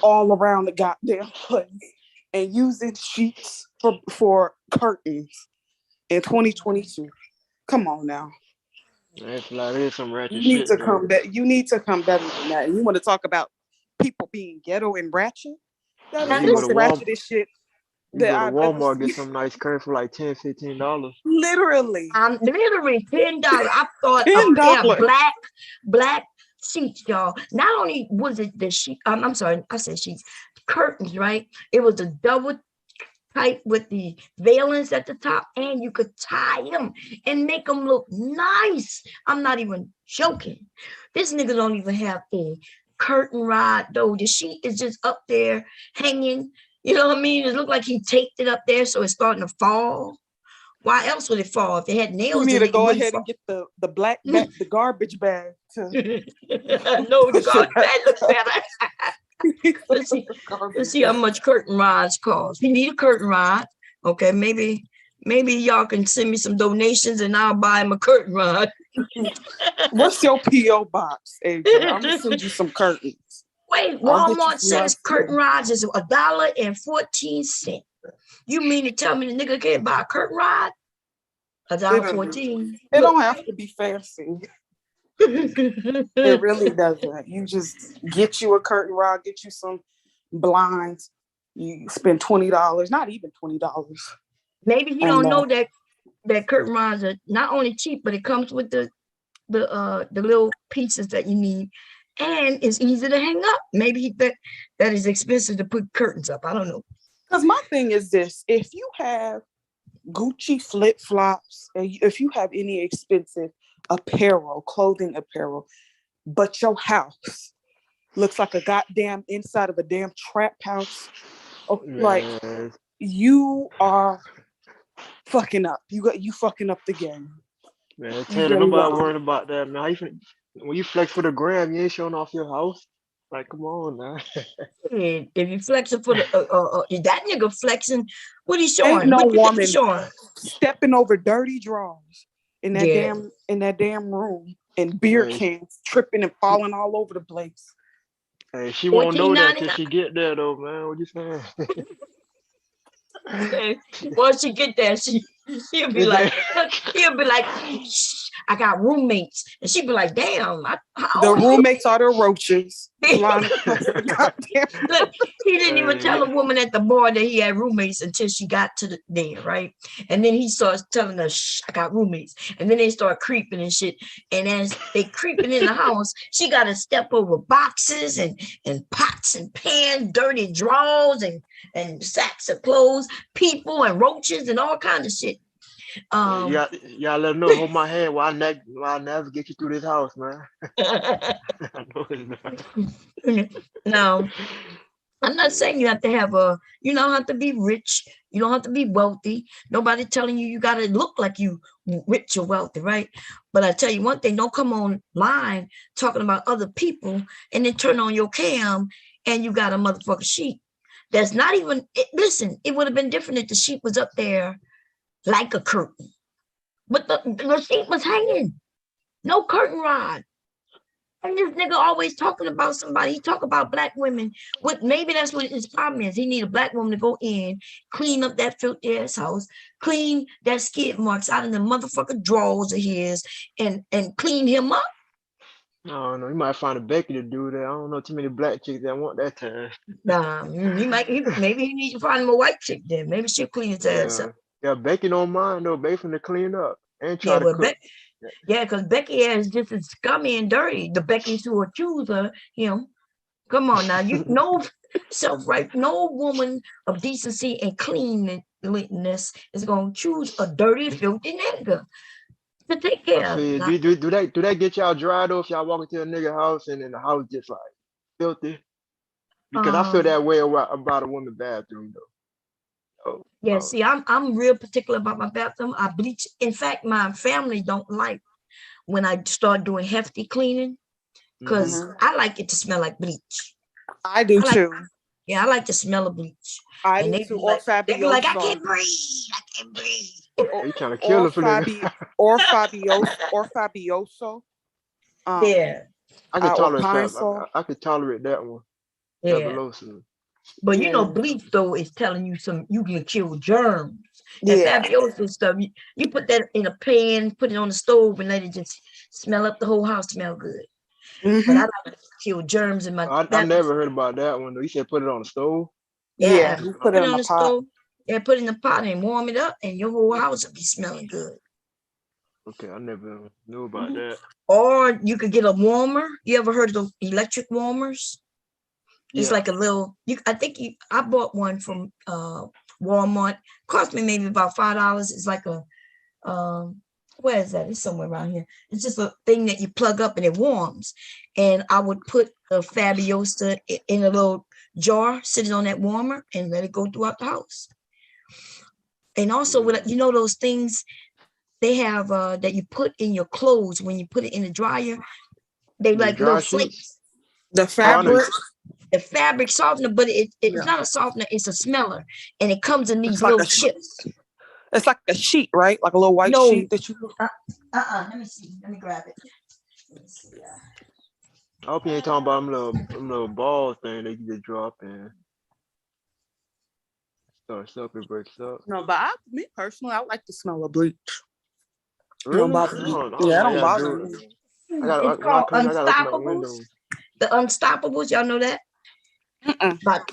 all around the goddamn place, and using sheets for curtains in 2022. Come on now. it's like there's some ratchet You need shit to though. come back. You need to come better than that. And you want to talk about people being ghetto and ratchet? That Man, is Now the you go this to most Walmart. ratchetest shit You that go to I've ever Walmart, seen. get some nice curtain for like $10, $15. Literally literally $10. I thought a pair of $10. black sheets, y'all. Not only was it the sheet, I'm sorry, I said sheets, curtains, right? It was a double tight with the valance at the top, and you could tie them and make them look nice. I'm not even joking. This nigga don't even have a curtain rod though. The sheet is just up there hanging. You know what I mean? It looked like he taped it up there so it's starting to fall. Why else would it fall? If it had You nails need in to it, it go wouldn't ahead fall. and get the black bag, the garbage bag to No, the push it God, that looks better. Let's see. the garbage Let's see how bag. much curtain rods cost. We need a curtain rod. Okay, maybe y'all can send me some donations and I'll buy him a curtain rod. What's your PO box, AJ? I'm gonna send you some curtains. Wait, I'll get you Walmart some says nice curtain rods is $1.14. You mean to tell me the nigga can't buy a curtain rod? $1.14. It Look. don't have to be fancy. It really doesn't. You just get you a curtain rod, get you some blinds. You spend $20, not even $20. Maybe he And don't know that curtain rods are not only cheap, but it comes with the little pieces that you need, and it's easy to hang up. Maybe that is expensive to put curtains up. I don't know. because my thing is this: if you have Gucci flip flops, and if you have any expensive apparel, clothing apparel, but your house looks like a goddamn inside of a damn trap house, like Man, you are fucking up. You fucking up the game. man, You Taylor, really nobody are. worried about that, man. How you when you flex for the gram, you ain't showing off your house. Like, come on, man. And if you flexing for the that nigga flexing, what he Ain't showing? no What you think he woman showing? stepping over dirty drawers Yeah. in that damn room and beer Man, cans tripping and falling all over the place. hey, she won't know that till 14.99. she get there, though, man. What you saying? Okay. Once she get there, she'll be Is like, that? he'll be like, shh, I got roommates, and she'll be like, damn, how The old is roommates are the roaches she? flying across the goddamn. Look, he didn't even tell Hey, a woman at the bar that he had roommates until she got to there, right? And then he starts telling her, shh, I got roommates. And then they start creeping and shit. And as they creeping in the house, she got to step over boxes and pots and pans, dirty drawers and sacks of clothes, people and roaches and all kinds of shit. yeah, y'all let them know. Hold my hand while I navigate you through this house, man. I know it's not. Now, I'm not saying you have to you don't have to be rich. You don't have to be wealthy. Nobody telling you got to look like you rich or wealthy, right? But I tell you one thing, don't come online talking about other people and then turn on your cam and you got a motherfucker sheep. That's not even, listen, it would have been different if the sheep was up there like a curtain. But the sheep was hanging. No curtain rod. And this nigga always talking about somebody. He talk about black women. Maybe that's what his problem is. He need a black woman to go in, clean up that filthy ass house, clean that skid marks out of the motherfucking drawers of his, and clean him up. I don't know. You might find a Becky to do that. I don't know too many black chicks that want that time. Nah, maybe he need to find him a white chick then. Maybe she'll clean his ass Yeah, up. yeah. Becky don't mind though. Becky finna clean up and Yeah, try to well, cook. because Becky is just as scummy and dirty. The Beckys who accuse her, come on now. You know self-right. No woman of decency and cleanliness is gonna choose a dirty, filthy nigga to take I care of. feel Not, do that get y'all dry though if y'all walk into a nigga house and then the house just like filthy? Because I feel um, that way about a woman's bathroom though. yeah, Oh, see, I'm real particular about my bathroom. I bleach. In fact, my family don't like when I start doing hefty cleaning mm-hmm. because I like it to smell like bleach. I do I like, too. yeah, I like the smell of bleach. I And do too. Or they be like, I Fabioso. can't breathe. I can't breathe. Or, You trying to kill or her for living? Fabioso. Yeah, I could Or tolerate Pine fat. Sol. I could tolerate that one. yeah. Fabuloso. But Yeah. bleach though is telling you you can kill germs. And Yeah. Fabiosa stuff, you put that in a pan, put it on the stove, and let it just smell up the whole house, smell good. But Mm-hmm. I like to kill germs in my I bathroom. never heard about that one though. You said put it on the stove. Yeah, Yeah, you put put it it in on a the pot. stove. Yeah, put it in the pot and warm it up, and your whole house will be smelling good. Okay, I never knew about Mhm. that. Or you could get a warmer. You ever heard of the electric warmers? It's Yeah. like a little. I bought one from Walmart. Cost me maybe about $5. It's like a where is that? It's somewhere around here. It's just a thing that you plug up and it warms. And I would put a Fabiosa in a little jar, sitting on that warmer, and let it go throughout the house. And also, with Mm. those things they have that you put in your clothes when you put it in the dryer. They The like little dry sheets. flakes. The Oh, I know. fabric. The fabric softener, but it's Yeah. not a softener, it's a smeller. And it comes in It's these like little chips. it's like a sheet, right? Like a little white No, sheet that you. let me see. Let me grab it. Let me see. I hope you ain't talking about them little balls thing that you just drop and starts up and breaks up. No, but me personally, I like the smell of bleach. It don't Really? bother me. I don't Yeah, it know. I don't gotta bother do it. me. It's When I called come in, I gotta open my Unstoppables. windows. The Unstoppables, y'all know that? Mm-mm. But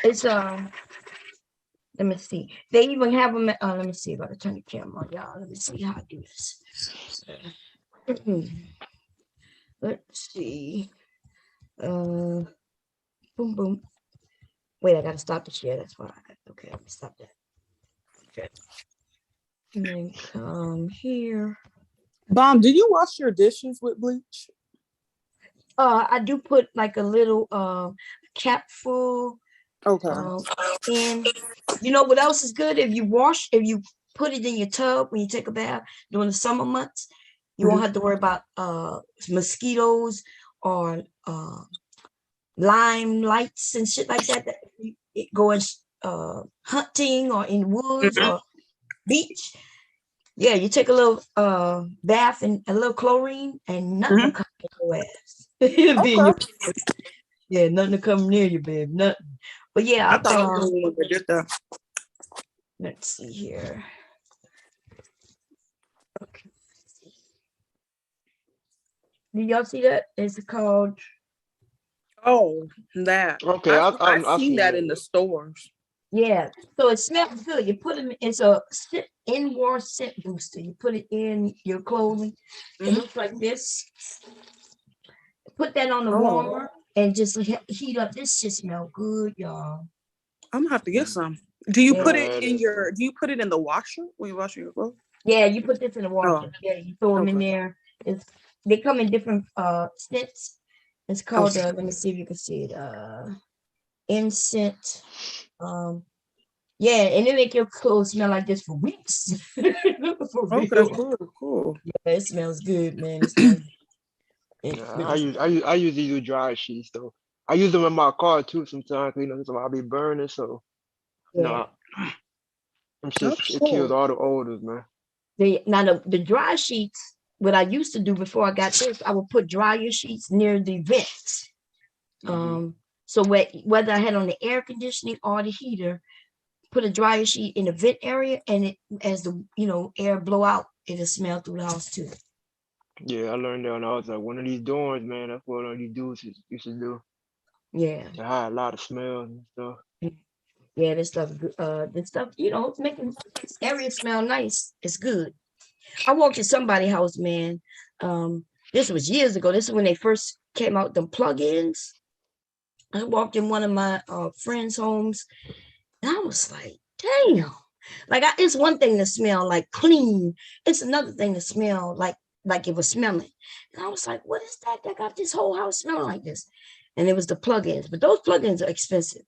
it's let me see. They even have them. Let me see if I can turn the camera on, y'all. Let me see how I do this. Let's see. Boom, boom. Wait, I gotta stop the share. That's why. Okay, let me stop that. Okay. And then come here. Bomb, do you wash your dishes with bleach? I do put like a little cap full Okay. in. You know what else is good? If you put it in your tub when you take a bath during the summer months, you won't Mhm. have to worry about mosquitoes or lime lights and shit like that. It going hunting or in woods Mhm. or beach. Yeah, you take a little bath and a little chlorine and nothing will Mhm. come in your ass. It'll be in your, Okay. yeah, nothing to come near you, babe. Nothing. But yeah, I thought I was the only one that did that. let's see here. Okay. Did y'all see that? It's called Oh, that. Okay, I've I've seen seen that that. in the stores. yeah. So it smells good. You put them. It's a in-war scent booster. You put it in your clothing. It Mhm. looks like this. Put that on the Oh, warmer and just heat up. This shit smell good, y'all. I'm gonna have to get some. Do you put Yeah. it in your? Do you put it in the washer when you're washing your clothes? Yeah, you put this in the Oh, washer. Yeah, you throw them in okay. there. It's they come in different scents. It's called Okay. let me see if you can see it. Incense. Yeah, and it make your clothes smell like this for weeks. For Okay. real. Cool. Cool. Yeah, it smells good, man. It smells it Yeah, smells I use these dry sheets though. I use them in my car too sometimes. So I'll be burning. So you know, yeah. them That's shits, it kills cool. all the odors, man. The dry sheets, what I used to do before I got this, I would put dryer sheets near the vents. Hmm. So whether I had on the air conditioning or the heater, put a dryer sheet in the vent area, and it as the air blow out, it'll smell through the house too. Yeah, I learned that when I was like one of these dorms, man. That's what one of these dudes used to do. Yeah, They had a lot of smells and stuff. yeah, this stuff, it's making this area smell nice. It's good. I walked in somebody's house, man. This was years ago. This is when they first came out, the plugins. I walked in one of my friends' homes, and I was like, damn. Like it's one thing to smell like clean. It's another thing to smell like it was smelling. And I was like, what is that got this whole house smelling like this? And it was the plugins. But those plugins are expensive.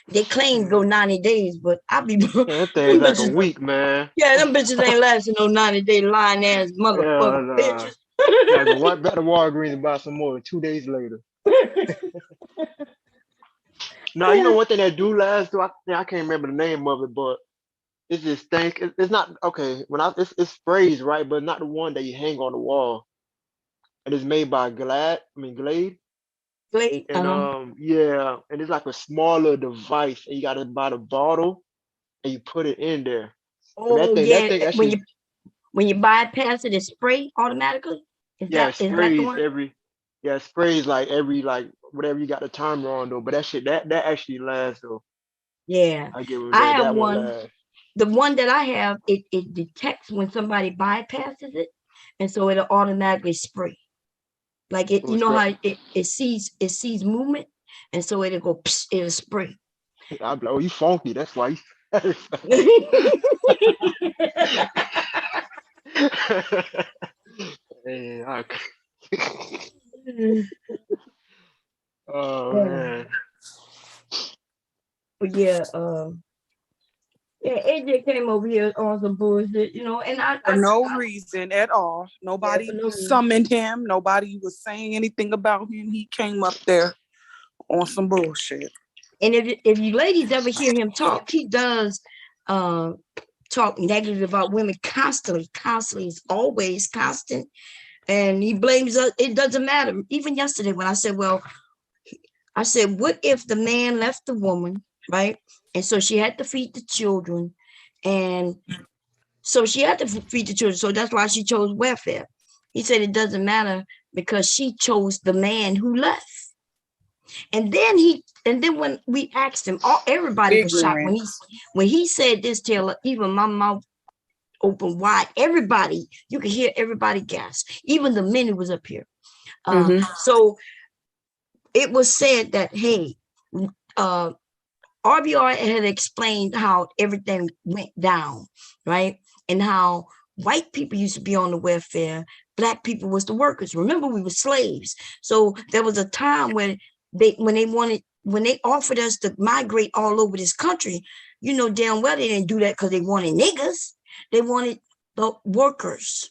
They claim go 90 days, but I'll be them Yeah, that thing's like a bitches. week, man. Yeah, them bitches ain't lasting no 90-day lying ass Yeah, motherfucker nah. bitches. Gotta go right back to Walgreens and buy some more 2 days later. Now, you know one thing that do last, though, I can't remember the name of it, but it's this thing. It's not okay. It sprays right, but not the one that you hang on the wall. And it's made by Glade. Wait, And yeah, and it's like a smaller device, and you gotta buy the bottle and you put it in there. And oh that yeah, thing when actually, you bypass it, it spray automatically. Is yeah, that it is that the sprays one? every, yeah, it sprays like every like whatever you got the timer on though. But that shit that actually lasts though. Yeah. I give him I have that one one. last. The one that I have, it detects when somebody bypasses it, and so it'll automatically spray. Like it, you What's know that? how it sees movement, and so it'll go, psh, it'll spray. I'm like, oh, you funky. That's why you. Hey, oh Um, man. but yeah, yeah, AJ came over here on some bullshit, and For no reason at all. yeah, for Nobody no reason. summoned him. Nobody was saying anything about him. He came up there on some bullshit. And if you ladies ever hear him talk, he does uh, talk negative about women constantly. It's always constant. And he blames us. It doesn't matter. Even yesterday when I said, what if the man left the woman, right? And so she had to feed the children. And so she had to feed the children. So that's why she chose welfare. He said it doesn't matter because she chose the man who left. And then when we asked him, everybody was shocked when he said this, Taylor. Even my mouth open wide. Everybody, you could hear everybody gasp. Even the men who was up here. So it was said that, hey, RBR had explained how everything went down, right? And how white people used to be on the welfare, black people was the workers. Remember, we were slaves. So there was a time when they offered us to migrate all over this country, damn well they didn't do that because they wanted niggas. They wanted the workers.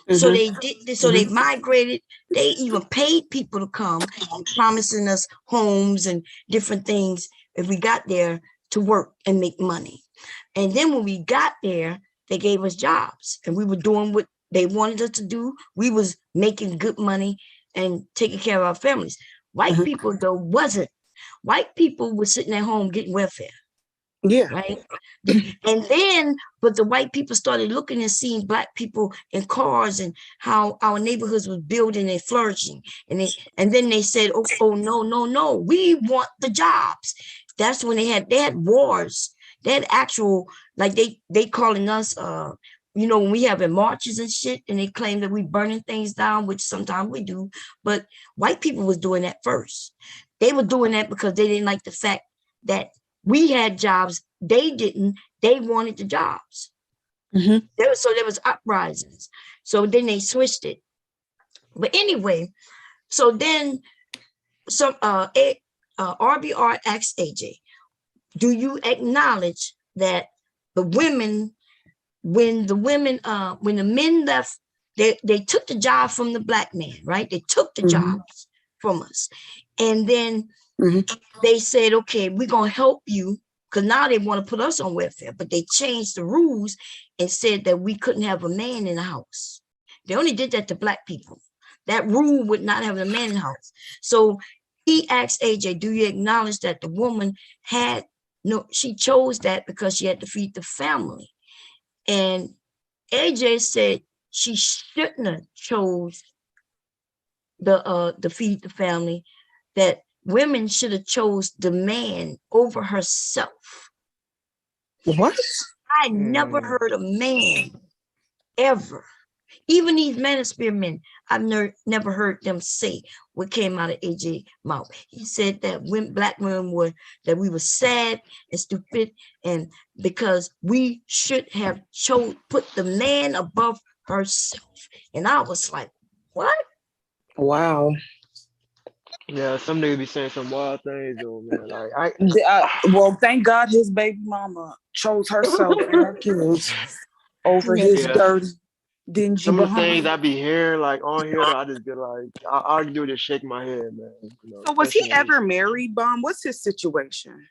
So they did this. So they migrated. They even paid people to come, promising us homes and different things if we got there to work and make money. And then when we got there, they gave us jobs and we were doing what they wanted us to do. We was making good money and taking care of our families. White people, though, wasn't. White people were sitting at home getting welfare. Yeah. Right. And then, but the white people started looking and seeing black people in cars and how our neighborhoods was building and flourishing. And then they said, oh, no, we want the jobs. That's when they had wars. They had actual, like they calling us, when we having marches and shit, and they claim that we burning things down, which sometimes we do. But white people was doing that first. They were doing that because they didn't like the fact that we had jobs. They didn't. They wanted the jobs. So there was uprisings. So then they switched it. But anyway, so then some RBR asked AJ, do you acknowledge that the women, when the men left, they took the job from the black man, right? They took the jobs from us. And then they said, okay, we're going to help you, because now they want to put us on welfare, but they changed the rules and said that we couldn't have a man in the house. They only did that to black people. That rule would not have a man in the house. So he asked AJ, do you acknowledge that the woman she chose that because she had to feed the family? And AJ said she shouldn't have chose the feed the family, that women should have chose the man over herself. What? I never heard a man ever, even these manosphere men, I've never heard them say what came out of AJ mouth. He said that black women that we were sad and stupid, and because we should have put the man above herself. And I was like, what? Wow. Yeah, some niggas be saying some wild things though, man. Like well, thank God his baby mama chose herself and her kids over his dirty, dingy some of the things behind. I be hearing like on here though, I just be like, I do just shake my head, man. So was he ever married, Bum? What's his situation?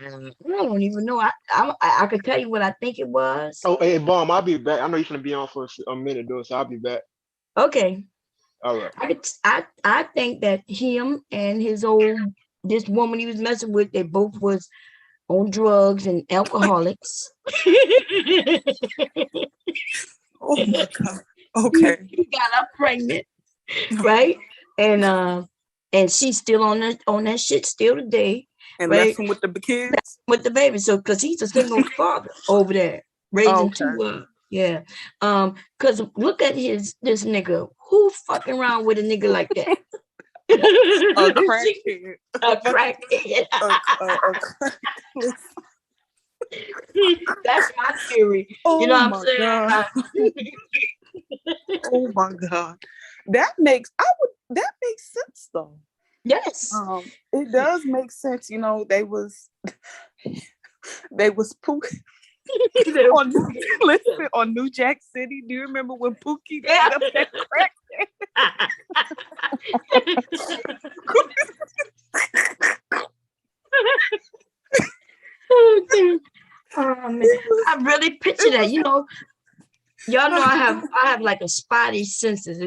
I don't even know. I could tell you what I think it was. Oh, hey, Bum, I'll be back. I know you're gonna be on for a minute though, so I'll be back. Okay. All right. I think that him and this woman he was messing with, they both was on drugs and alcoholics. Oh my God. Okay. He got her pregnant, right? And she's still on that shit still today. And right? left him with the kids? With the baby. So, because he's a single father over there, raising two. Yeah. Because look at this nigga. Who fucking around with a nigga like that? A crackhead. A crackhead. That's my theory. You know what I'm saying? God. Oh my God. That makes sense though. Yes. It does make sense. You know, they was Pookie on New Jack City. Do you remember when Pookie beat up that crack? Oh, man. I really picture that. You know, y'all know I have like a spotty senses,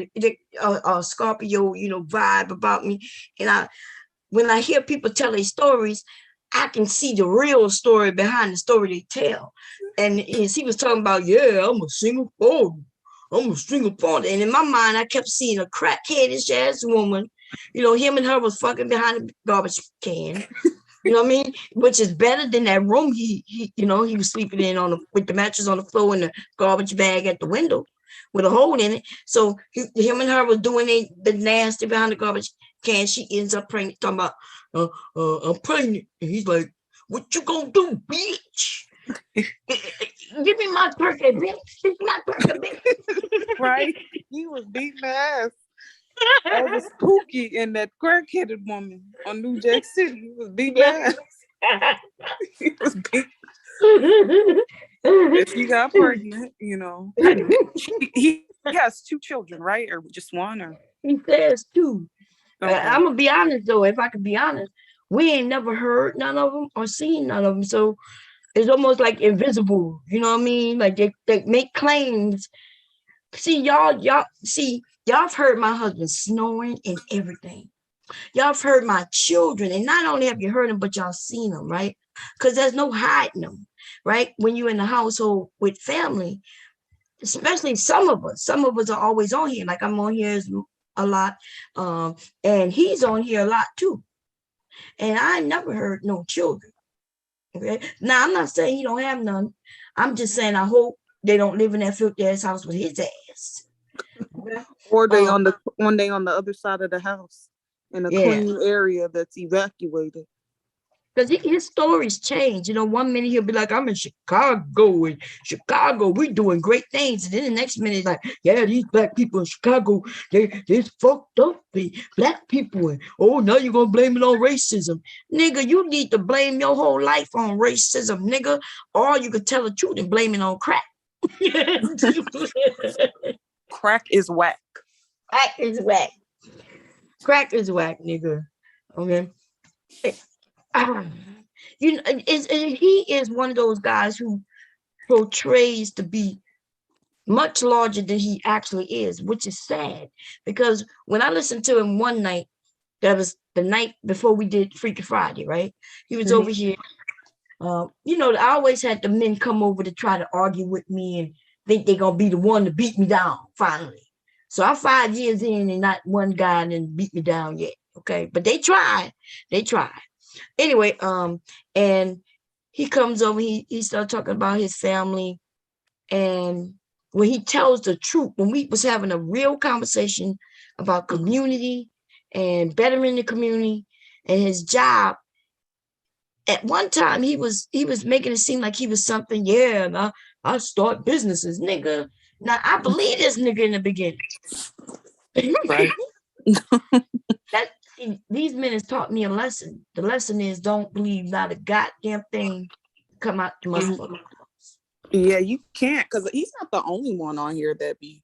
a Scorpio, you know, vibe about me. And when I hear people tell their stories, I can see the real story behind the story they tell. And he was talking about, yeah, I'm a single father. And in my mind, I kept seeing a crackheadish ass woman. You know, him and her was fucking behind the garbage can. You know what I mean? Which is better than that room he was sleeping in with the mattress on the floor and the garbage bag at the window with a hole in it. So him and her was doing the nasty behind the garbage can. She ends up pregnant, talking about, I'm pregnant. And he's like, what you gonna do, bitch? Give me my turkey, bitch. It's my turkey, bitch. Right? He was beating the ass. That was Pookie and that crackheaded woman on New Jack City. He was beating ass. He was beating. If he got pregnant, you know. He has 2 children, right? Or just one? Or he says 2. Okay. I'm gonna be honest though. If I could be honest, we ain't never heard none of them or seen none of them. So it's almost like invisible. You know what I mean? Like they make claims. See, y'all have heard my husband snoring and everything. Y'all have heard my children, and not only have you heard them, but y'all seen them, right? Because there's no hiding them, right? When you're in the household with family, especially some of us are always on here. Like I'm on here a lot, and he's on here a lot too. And I never heard no children. Okay, now I'm not saying he don't have none. I'm just saying I hope they don't live in that filthy ass house with his ass. Okay? Or they on the other side of the house in a clean area that's evacuated. Because his stories change. You know, one minute he'll be like, I'm in Chicago, and Chicago, we're doing great things. And then the next minute, he's like, yeah, these black people in Chicago, they're fucked up, black people. And, oh, now you're going to blame it on racism. Nigga, you need to blame your whole life on racism, nigga. Or you could tell the truth and blame it on crack. Crack is whack. Crack is whack. Crack is whack, nigga. Okay. You know, he is one of those guys who portrays to be much larger than he actually is, which is sad. Because when I listened to him one night, that was the night before we did Freaky Friday, right? He was over here. You know, I always had the men come over to try to argue with me and think they're gonna be the one to beat me down finally. So I'm 5 years in and not one guy didn't beat me down yet. Okay, but they tried. Anyway, and he comes over, he started talking about his family, and when he tells the truth, when we was having a real conversation about community and bettering the community and his job, at one time he was making it seem like he was something, and I start businesses, nigga. Now I believe this nigga in the beginning. Right. These men has taught me a lesson. The lesson is don't believe not a goddamn thing come out the motherfucker. Yeah, you can't, because he's not the only one on here that be,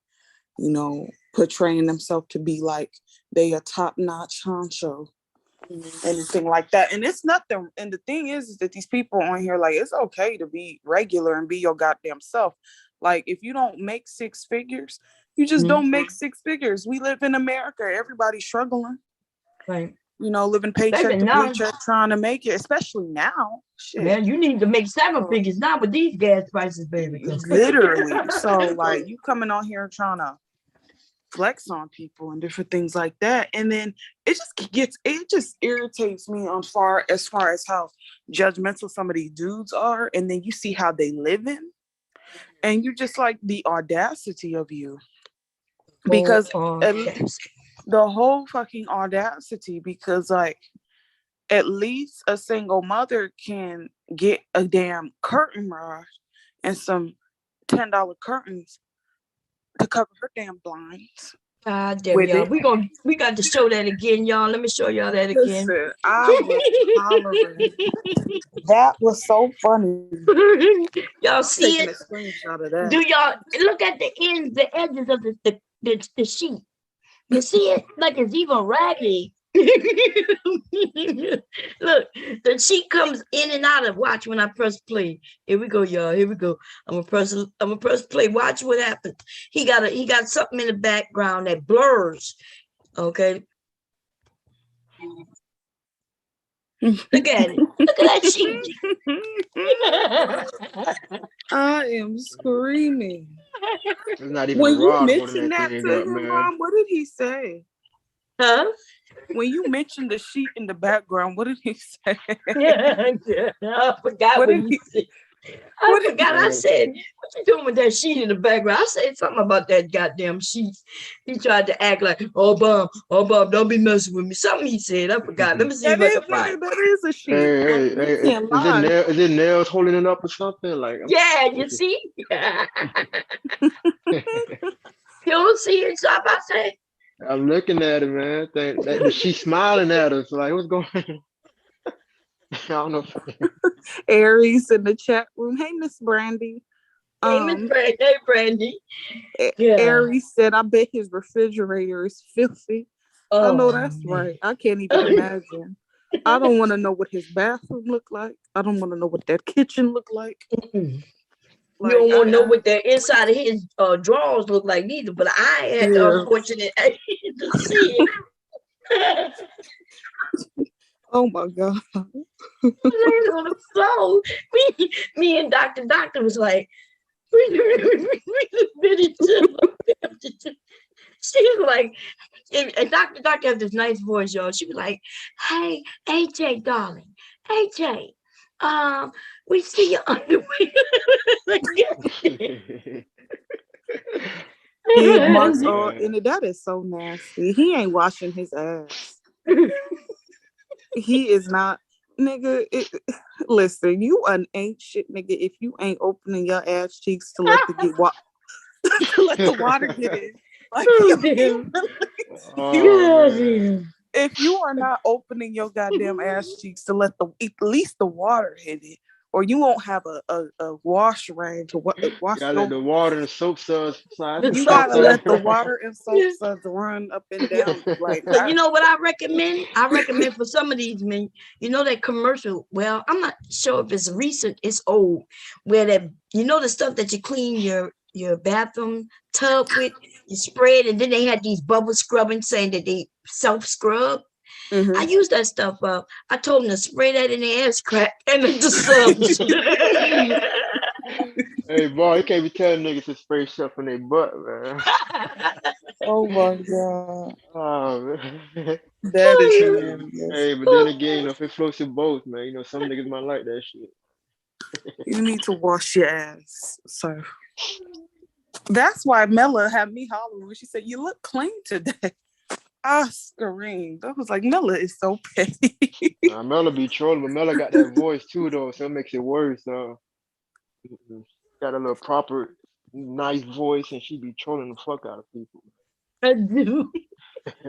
you know, portraying themselves to be like they a top-notch honcho. Anything like that. And it's nothing. And the thing is that these people on here, like, it's okay to be regular and be your goddamn self. Like, if you don't make 6 figures, you just don't make 6 figures. We live in America. Everybody's struggling. Right. You know, living paycheck to paycheck, trying to make it, especially now. Shit. Man, you need to make 7 figures now with these gas prices, baby. Literally. So, like, you coming on here trying to flex on people and different things like that. And then it just irritates me as far as how judgmental some of these dudes are. And then you see how they live in, and you just like the audacity of you. Because the whole fucking audacity, because like at least a single mother can get a damn curtain rod and some $10 curtains to cover her damn blinds. Damn, y'all. We got to show that again, y'all. Let me show y'all that again. Listen, I was hollering. That was so funny. Y'all see it? A screenshot of that. Do y'all look at the ends, the edges of the sheet? You see it like it's even raggedy. Look, the sheet comes in and out of. Watch when I press play. Here we go, y'all. Here we go. I'm gonna press play. Watch what happens. He got something in the background that blurs. Okay. Look at it. Look at that sheet. I am screaming. It's not even when you Rod mentioned that to him, Mom, what did he say? Huh? When you mentioned the sheet in the background, what did he say? I forgot what he said. I forgot. I said, "What you doing with that sheet in the background?" I said something about that goddamn sheet. He tried to act like, "Oh, Bob, don't be messing with me." Something he said. I forgot. Let me see if I can find. That is a sheet. Hey, is it nails holding it up or something? Like, yeah, you see. You don't see it, so I say. I'm looking at it, man. She's smiling at us. Like, what's going on? I don't know. Aries in the chat room. Hey, Miss Brandy. Hey, Miss Brandy. Hey, Brandy. Yeah. Aries said, "I bet his refrigerator is filthy." I know that's right. I can't even imagine. I don't want to know what his bathroom looked like. I don't want to know what that kitchen looked like. You don't want to know what the inside of his drawers look like neither, but I had the unfortunate to see it. Oh my God. On the floor. Me and Doctor was like, she was like, and Doctor has this nice voice, y'all. She was like, "Hey, AJ, darling, AJ, we see your underwear." That is so nasty. He ain't washing his ass. He is not, nigga. Listen, you ain't shit, nigga. If you ain't opening your ass cheeks to let the water get in, like, if you are not opening your goddamn ass cheeks to let at least the water hit it, or you won't have a wash rag to wash. Let the water and soap suds slide. You gotta let the water and soap suds run up and down. Like, you know what I recommend? I recommend for some of these men, you know that commercial. Well, I'm not sure if it's recent, it's old, where that the stuff that you clean your bathroom tub with, you spray it, and then they had these bubble scrubbing saying that they self-scrub. Mm-hmm. I used that stuff up. I told them to spray that in the ass crack and then the subs. Hey, boy, you can't be telling niggas to spray stuff in their butt, man. Oh my God. Oh, man. That is hilarious. Hey, but then again, if it floats your boat, man, some niggas might like that shit. You need to wash your ass. So that's why Mella had me hollering when she said, "You look clean today." I screamed. I was like, Mella is so petty. Mella be trolling, but Mella got that voice too, though, so it makes it worse. Got a little proper, nice voice, and she be trolling the fuck out of people. I do.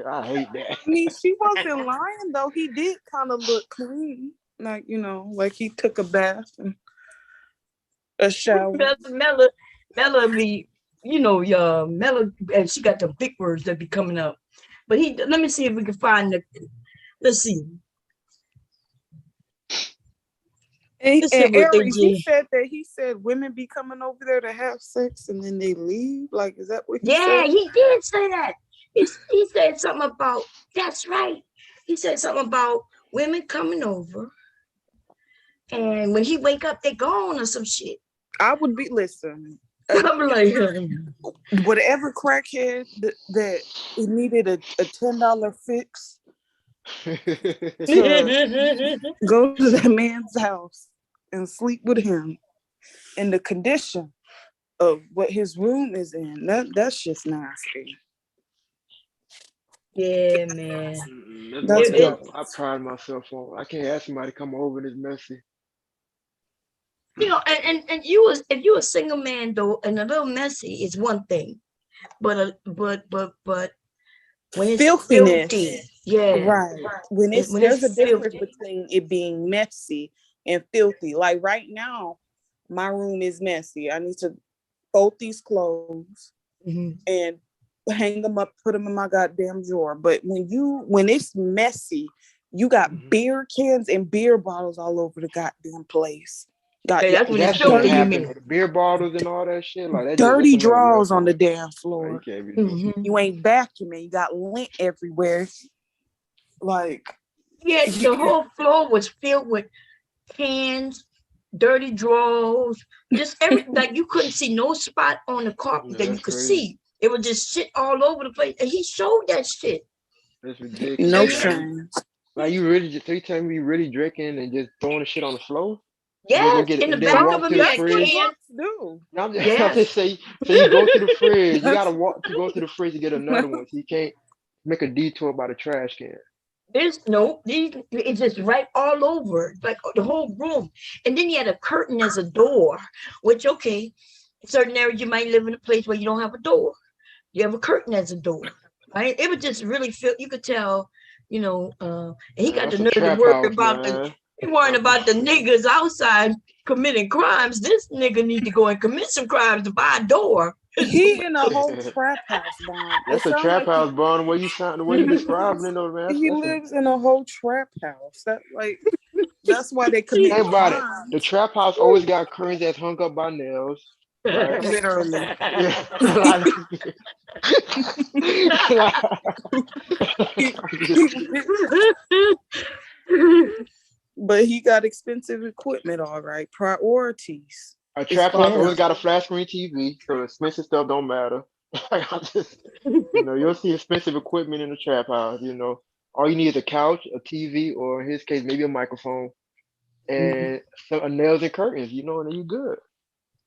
I hate that. I mean, she wasn't lying, though. He did kind of look clean. Like, like he took a bath and a shower. Mella be, Mella, and she got the big words that be coming up. But let me see if we can find let's see. And Aries, he said women be coming over there to have sex and then they leave. Like, is that what he said? Yeah, he did say that. He said something about, that's right. He said something about women coming over, and when he wake up, they gone or some shit. I would be, listen, I'm like, Whatever crackhead that it needed a $10 fix to go to that man's house and sleep with him in the condition of what his room is in. That's just nasty. yeah, man. That's That's one It, thing good. it, I pride myself on. I can't ask somebody to come over and it's messy. and you was if you a single man though, and a little messy is one thing, but when it's filthy, Filthiness. yeah, Right. When it's when it's there's a difference filthy. between it being messy and filthy. Like right now, my room is messy. I need to fold these clothes Mhm. and hang them up, put them in my goddamn drawer. But when it's messy, you got Mhm. beer cans and beer bottles all over the goddamn place. Got Okay, your that's when it's That shouldn't filthy. You dirty, happen mean? though. The beer bottles and all that shit, like that's dirty another drawers on level. the damn Like you floor. can't be doing. Hmm. You ain't vacuuming. You got lint everywhere. Like Yeah, you, the whole floor was filled with cans, dirty drawers, just every like you couldn't see no spot on the carpet Yeah, that you that's could crazy. see. It was just shit all over the place, and he showed that shit. That's no ridiculous. shame. Like you really just 3 times you really drinking and just throwing the shit on the floor. You just go Yes, get it in the and then back of walk him, to he the That's had what fridge. cans. drunks do. I'm Yes. just say you go to the fridge. You gotta That's walk to go to the fridge to get another one. So you can't make a detour by the trash can. There's no, it's just right all over, like the whole room. And then he had a curtain as a door, which, okay, in certain areas you might live in a place where you don't have a door. You have a curtain as a door, right? It would just really feel, you could tell, and he Man, got the that's a nerve to trap worry house, about man. he worrying Uh, about the niggas outside committing crimes. This nigga need to go and commit some crimes to buy a door. he in a whole trap house, Bond. It That's a sounds trap like house, bro. The way you describing it, though, man. he lives in a whole trap house. That's why they commit Think about it. The crimes. trap house always got curtains that's hung up by nails, right? Literally. Yeah, like, like, He- I'm just kidding. but he got expensive equipment, all right. Priorities. A As trap far house Yeah. always as got a flat screen TV, so expensive stuff don't matter. Like, I just, you'll see expensive equipment in the trap house. All you need is a couch, a TV, or in his case, maybe a microphone Mhm. and some nails and curtains. And then you good.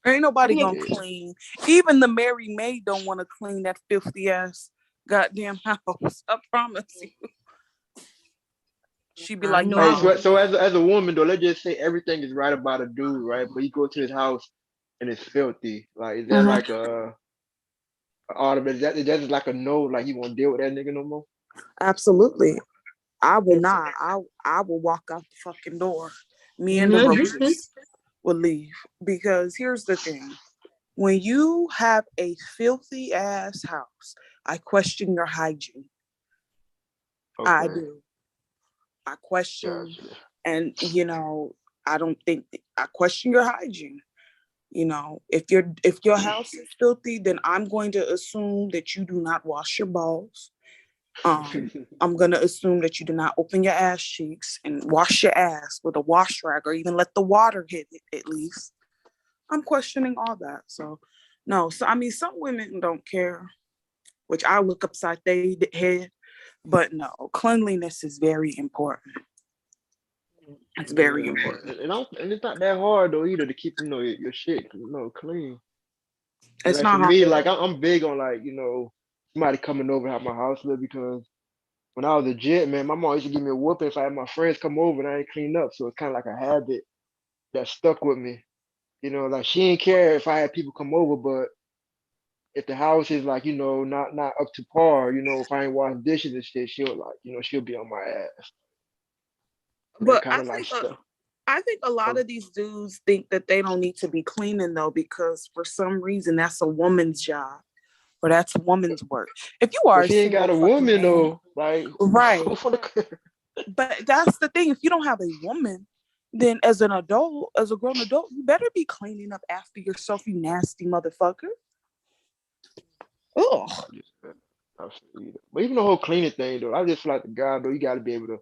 Ain't nobody Yeah. gonna clean. Even the Mary Maid don't want to clean that filthy ass goddamn house. I promise you. She be I like, know Hey, I nah. so as a woman though, let's just say everything is right about a dude, right? But you go to his house and it's filthy. Like, is that Mhm. like a automatic? Is that just like a no? Like you won't deal with that nigga no more? Absolutely. I will it's not. I will walk out the fucking door. Me and the roaches will leave. Because here's the thing. When you have a filthy ass house, I question your hygiene. I Okay, do. I question, gotcha. and I don't think I question your hygiene. If your house is filthy, then I'm going to assume that you do not wash your balls. I'm gonna assume that you do not open your ass cheeks and wash your ass with a wash rag, or even let the water hit it at least. I'm questioning all that. So no. So I mean, some women don't care, which I look upside their head. But no, cleanliness is very important. It's very Yeah, man. important. And it's not that hard though either to keep your shit clean. It's Like for not me, hard. like I'm big on like somebody coming over at my house live because when I was a jet, man, my mom used to give me a whooping if I had my friends come over and I ain't clean up. So it's kind of like a habit that stuck with me. Like she didn't care if I had people come over, but if the house is like, not up to par, if I ain't washing dishes and shit, she'll like, she'll be on my ass. And that But kind of like stuff. I think a lot Um, of these dudes think that they don't need to be cleaning though, because for some reason that's a woman's job or that's a woman's work. If you are but a she ain't got single a fucking woman man, though. Like, right? But that's the thing. If you don't have a woman, then as an adult, as a grown adult, you better be cleaning up after yourself, you nasty motherfucker. Ugh. But even the whole cleaning thing though, I just feel like the guy though, you got to be able to,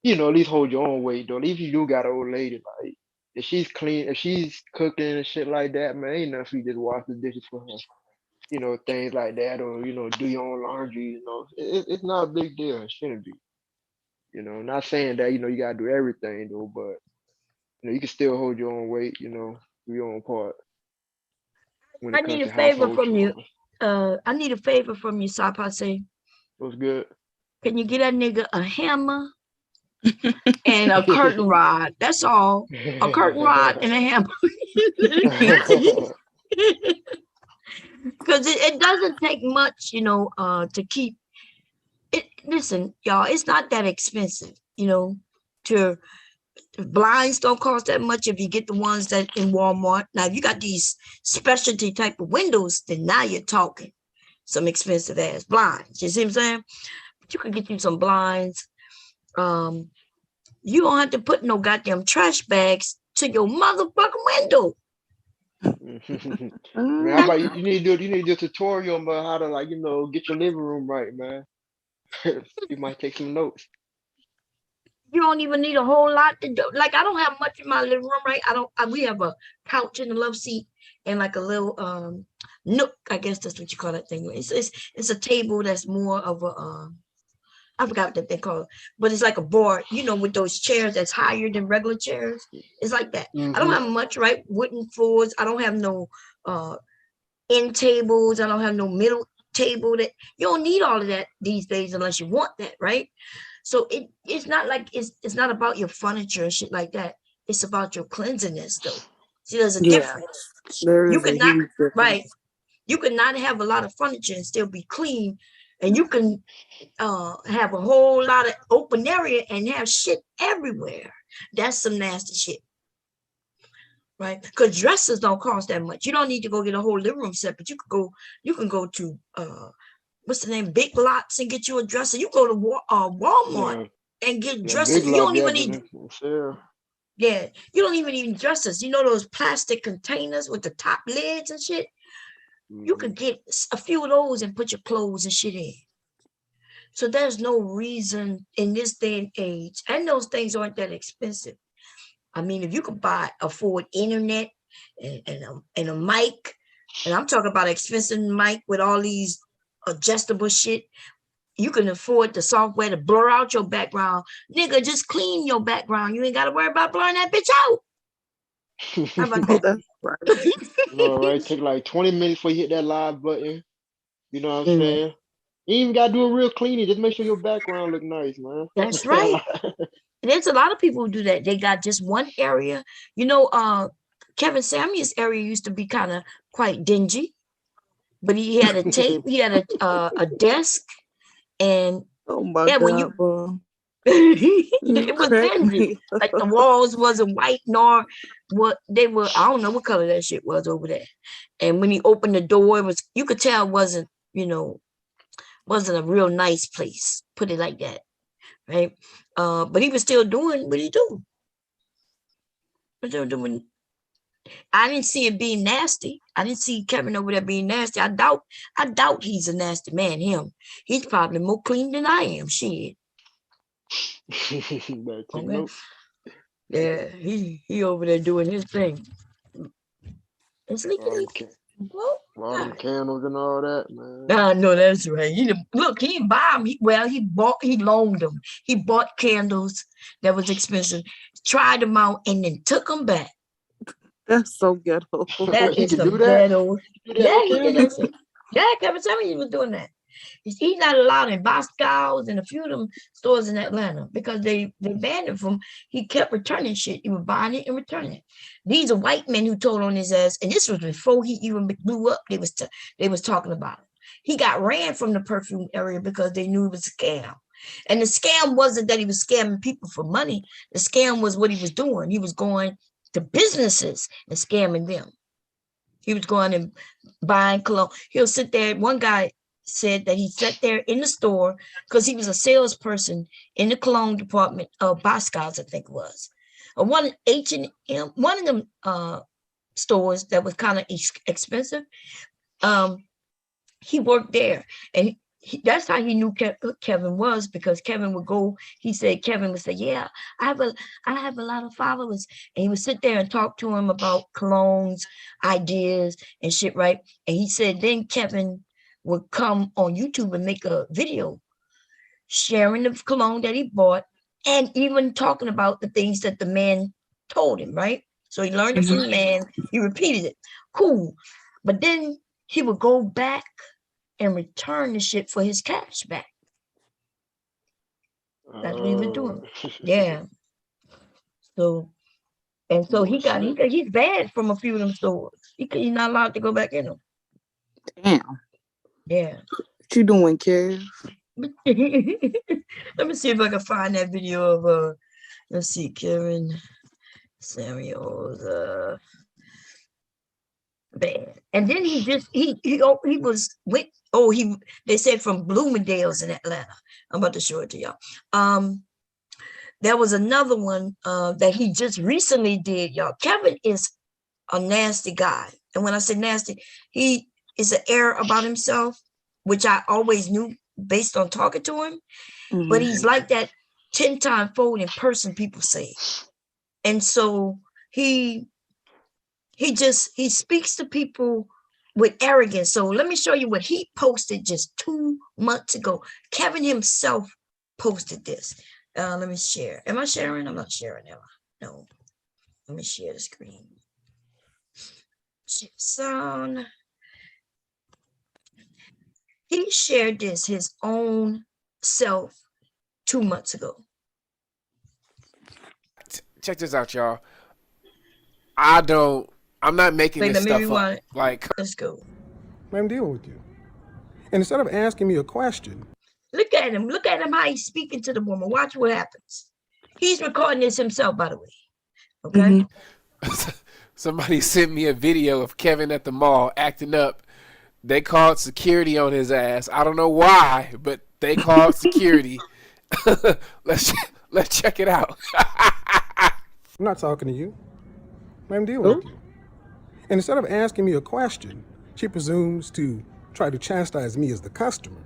at least hold your own weight though. Even if you do got an old lady, like, if she's clean, if she's cooking and shit like that, man, ain't nothing for you just wash the dishes for her. You know, things like that, or do your own laundry. It's not a big deal. It shouldn't be. Not saying that you gotta do everything though, but you can still hold your own weight. Do your own part when I it need comes a to favor household from you. chores. I need a favor from you, Sapase. What's good? Can you get that nigga a hammer and a curtain rod? That's all. A curtain rod and a hammer. Because it doesn't take much, to keep it. Listen, y'all, it's not that expensive, to blinds don't cost that much if you get the ones that in Walmart. Now, if you got these specialty type of windows, then now you're talking some expensive ass blinds. You see what I'm saying? But you can get you some blinds. You don't have to put no goddamn trash bags to your motherfucking window. Man, how about you need to do a tutorial about how to get your living room right, man. You might take some notes. You don't even need a whole lot to do. Like, I don't have much in my living room, right? We have a couch and a love seat and like a little nook. I guess that's what you call that thing. It's a table that's more of a I forgot what that thing called, but it's like a board, with those chairs that's higher than regular chairs. It's like that. I don't have much, right? Wooden floors. I don't have no end tables. I don't have no middle table. That you don't need all of that these days unless you want that, right? So it's not like it's not about your furniture and shit like that. It's about your cleanliness, though. See, there's a difference. There You is a could not, huge difference. right? You could not have a lot of furniture and still be clean, and you can have a whole lot of open area and have shit everywhere. That's some nasty shit, right? Because dresses don't cost that much. You don't need to go get a whole living room set, but you can go to what's the name, Big Lots, and get you a dresser. You go to Walmart and get dresses. Big You Lots, don't even need. sure. Yeah, you don't even need dresses. Those plastic containers with the top lids and shit. You could get a few of those and put your clothes and shit in. So there's no reason in this day and age, and those things aren't that expensive. I mean, if you could afford internet and a mic, and I'm talking about expensive mic with all these adjustable shit, you can afford the software to blur out your background. Nigga, just clean your background. You ain't got to worry about blurring that bitch out. How about that? That's right. Right? Take like 20 minutes before you hit that live button. You know what I'm Mm. saying? You even gotta do a real cleaning. Just make sure your background look nice, man. That's right. There's a lot of people who do that. They got just one area. Kevin Samuel's area used to be kind of quite dingy, but he had a tape. He had a desk, and Oh my yeah, when God, bro. it was dingy. Like the walls wasn't white nor what they were. I don't know what color that shit was over there. And when he opened the door, you could tell it wasn't a real nice place. Put it like that, right? But he was still doing what he do. Still doing. I didn't see it being nasty. I didn't see Kevin over there being nasty. I doubt he's a nasty man. He's probably more clean than I am. Shit. Better take Okay. notes. Yeah, he over there doing his thing. It's like All them candles and all that, man. I know that's right. He didn't buy them. He loaned them. He bought candles that was expensive, tried them out, and then took them back. That's so ghetto. That He is could some do that? ghetto. Yeah, he did that shit. Yeah, Kevin Samuels was doing that. He's not allowed in Boscov's and a few of them stores in Atlanta because they banned him from. He kept returning shit. He was buying it and returning it. These are white men who told on his ass, and this was before he even blew up. They was talking about it. He got ran from the perfume area because they knew it was a scam. And the scam wasn't that he was scamming people for money. The scam was what he was doing. He was going to businesses and scamming them. He was going and buying cologne. He'll sit there. One guy said that he sat there in the store because he was a salesperson in the cologne department of Boscov's, I think it was. One H&M, one of them stores that was kind of expensive. He worked there, and that's how he knew who Kevin was, because Kevin would go, he said, Kevin would say, yeah, I have a lot of followers. And he would sit there and talk to him about colognes, ideas and shit, right? And he said, then Kevin would come on YouTube and make a video sharing the cologne that he bought and even talking about the things that the man told him, right? So he learned it from the man, he repeated it. Cool. But then he would go back and return the shit for his cash back. That's what he was doing. Yeah. So, and so he's banned from a few of them stores. He's not allowed to go back in them. Damn. Yeah. What you doing, Kev? Let me see if I can find that video of let's see, Kevin Samuels banned. And then he they said from Bloomingdale's in Atlanta. I'm about to show it to y'all. There was another one that he just recently did, y'all. Kevin is a nasty guy. And when I say nasty, he is an air about himself, which I always knew based on talking to him. But he's like that 10 times fold in person, people say. And so he speaks to people with arrogance. So let me show you what he posted just 2 months ago. Kevin himself posted this. Let me share. Am I sharing? I'm not sharing, am I? No. Let me share the screen. Share sound. He shared this his own self 2 months ago. Check this out, y'all. I'm not making this stuff up. Like, let's go. I'm dealing with you. And instead of asking me a question. Look at him how he's speaking to the woman. Watch what happens. He's recording this himself, by the way. Okay. Somebody sent me a video of Kevin at the mall acting up. They called security on his ass. I don't know why, but they called security. Let's check it out. I'm not talking to you. I'm dealing with you. And instead of asking me a question, she presumes to try to chastise me as the customer,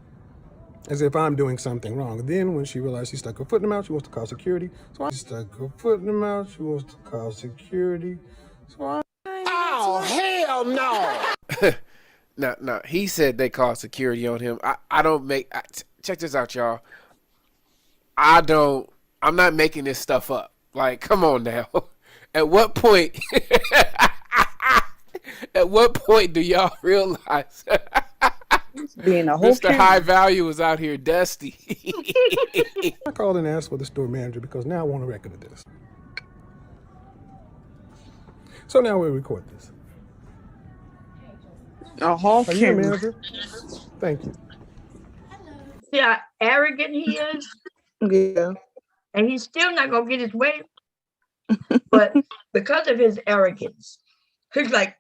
as if I'm doing something wrong. Then when she realized she stuck her foot in the mouth, she wants to call security. So I stuck her foot in the mouth. She wants to call security. So I... Oh, hell no. No, he said they called security on him. I don't make... check this out, y'all. I'm not making this stuff up. Like, come on now. At what point... At what point do y'all realize being a whole Mr. High Value was out here dusty? I called and asked for the store manager because now I want a record of this. So now we'll record this. A whole Are you a manager? Thank you. See how arrogant he is? Yeah. And he's still not going to get his way. But because of his arrogance, he's like,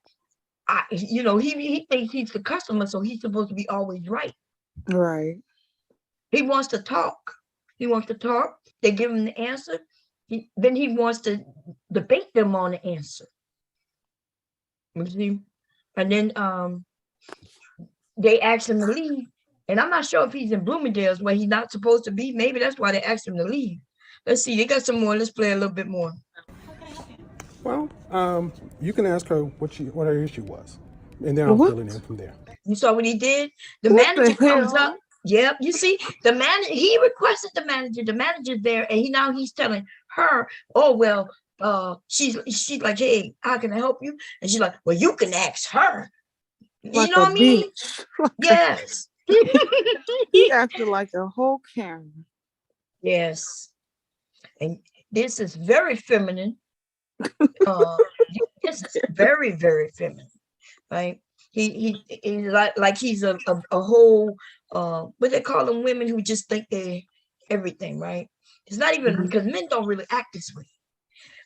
he thinks he's the customer, so he's supposed to be always right. Right. He wants to talk. They give him the answer. Then he wants to debate them on the answer. You see? And then they ask him to leave. And I'm not sure if he's in Bloomingdale's where he's not supposed to be. Maybe that's why they asked him to leave. Let's see. They got some more. Let's play a little bit more. Well, you can ask her what her issue was, and then I'll fill it in from there. You saw what he did? The manager comes up. Yep, you see, the manager, he requested the manager. The manager's there, and he's telling her, oh, well, she's like, hey, how can I help you? And she's like, well, you can ask her. Like you know what I mean? Yes. He acted like a whole Karen. Yes. And this is very feminine. This is very, very feminine, right? He's like he's a whole what they call them, women who just think they everything, right? It's not even because men don't really act this way.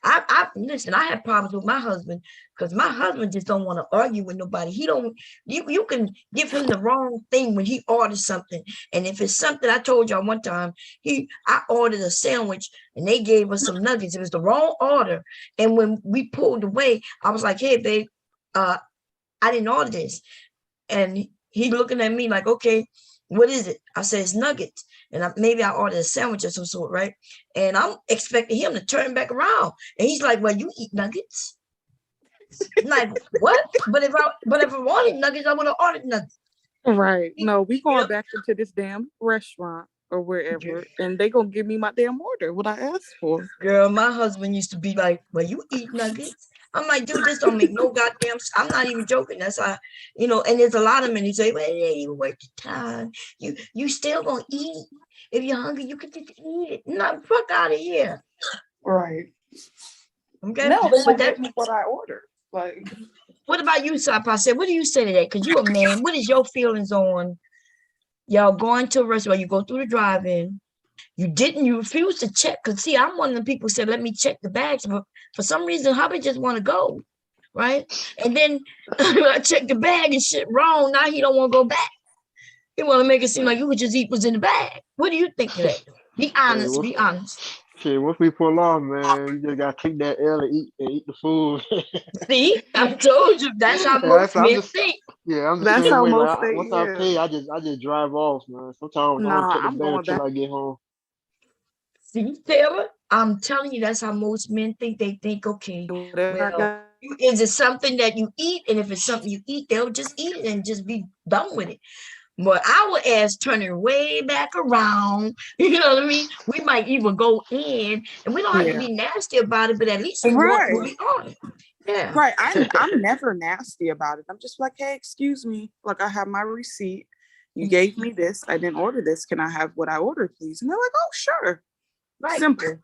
I listen, I have problems with my husband because my husband just don't want to argue with nobody. You can give him the wrong thing when he orders something. And if it's something, I told y'all one time, I ordered a sandwich and they gave us some nuggets. It was the wrong order. And when we pulled away, I was like, hey, babe, I didn't order this. And he looking at me like, okay. What is it? I said, it's nuggets. And maybe I ordered a sandwich of some sort, right? And I'm expecting him to turn back around. And he's like, well, you eat nuggets? I'm like, what? But if I wanted nuggets, I would have ordered nuggets. Right. No, we going back into this damn restaurant or wherever, and they gonna give me my damn order, what I asked for. Girl, my husband used to be like, well, you eat nuggets? I'm like, dude, this don't make no goddamn I'm not even joking. That's how, and there's a lot of men who say, well, it ain't even worth the time. You still gonna eat. If you're hungry, you can just eat it. No, fuck out of here. Right. Okay. No, but that's what I ordered. Like, what about you, Sapa? Said, what do you say to that? Because you a man. What is your feelings on y'all going to a restaurant? You go through the drive-in. You refuse to check. Because, see, I'm one of the people who said, let me check the bags. But for some reason, hubby just want to go, right? And then I check the bag and shit wrong. Now he don't want to go back. He want to make it seem like you could just eat what's in the bag. What do you think of that? Be honest. Be honest. Shit, once we pull off, man, you just gotta take that L and eat the food. See, I told you that's how most men think. Yeah, I'm that's how most like, once I pay, I just drive off, man. Sometimes I don't check the bag until I get home. See, Taylor, I'm telling you, that's how most men think. They think, okay, well, is it something that you eat? And if it's something you eat, they'll just eat it and just be done with it. But our ass turning way back around, you know what I mean? We might even go in, and we don't have to be nasty about it, but at least we want what we on. Yeah. Right. I'm never nasty about it. I'm just like, hey, excuse me. Like, I have my receipt. You gave me this. I didn't order this. Can I have what I ordered, please? And they're like, oh, sure. Right. Simple.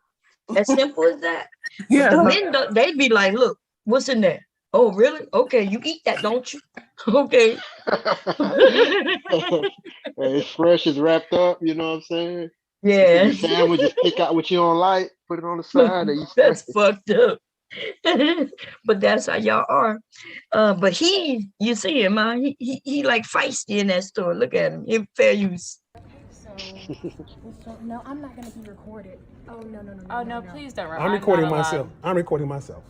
As simple as that. Yeah. The men, they'd be like, look, what's in there? Oh, really? Okay, you eat that, don't you? Okay. It's fresh, it's wrapped up, you know what I'm saying? Yeah. The sandwich, just pick out what you don't like, put it on the side. And that's fucked up. But that's how y'all are. But you see him, huh? He like feisty in that store. Look at him. He fair use. So no, I'm not gonna be recorded. Oh no. Oh no, please don't. I'm recording myself. I'm recording myself.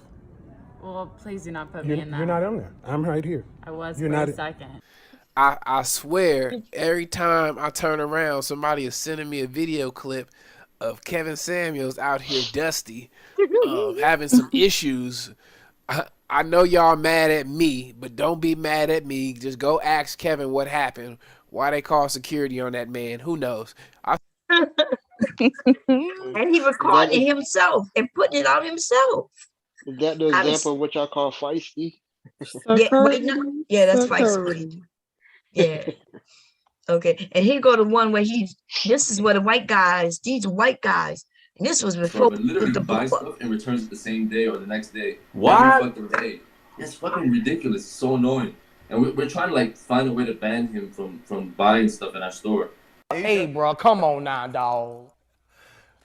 Well, please do not put me in that. You're not on there. I'm right here. I was for a second. I swear, every time I turn around, somebody is sending me a video clip of Kevin Samuels out here dusty, having some issues. I know y'all mad at me, but don't be mad at me. Just go ask Kevin what happened. Why they call security on that man? Who knows? And he recorded himself and putting it out himself. Is that the example of what y'all call feisty? Yeah, that's feisty. Yeah. Okay. And he go to one where this is where the white guys, these are white guys. And this was before. Bro, literally buys stuff and returns it the same day or the next day. What? Every fucking day. It's fucking ridiculous. It's so annoying. And we're trying to like find a way to ban him from buying stuff in our store. Hey, bro, come on now, dog.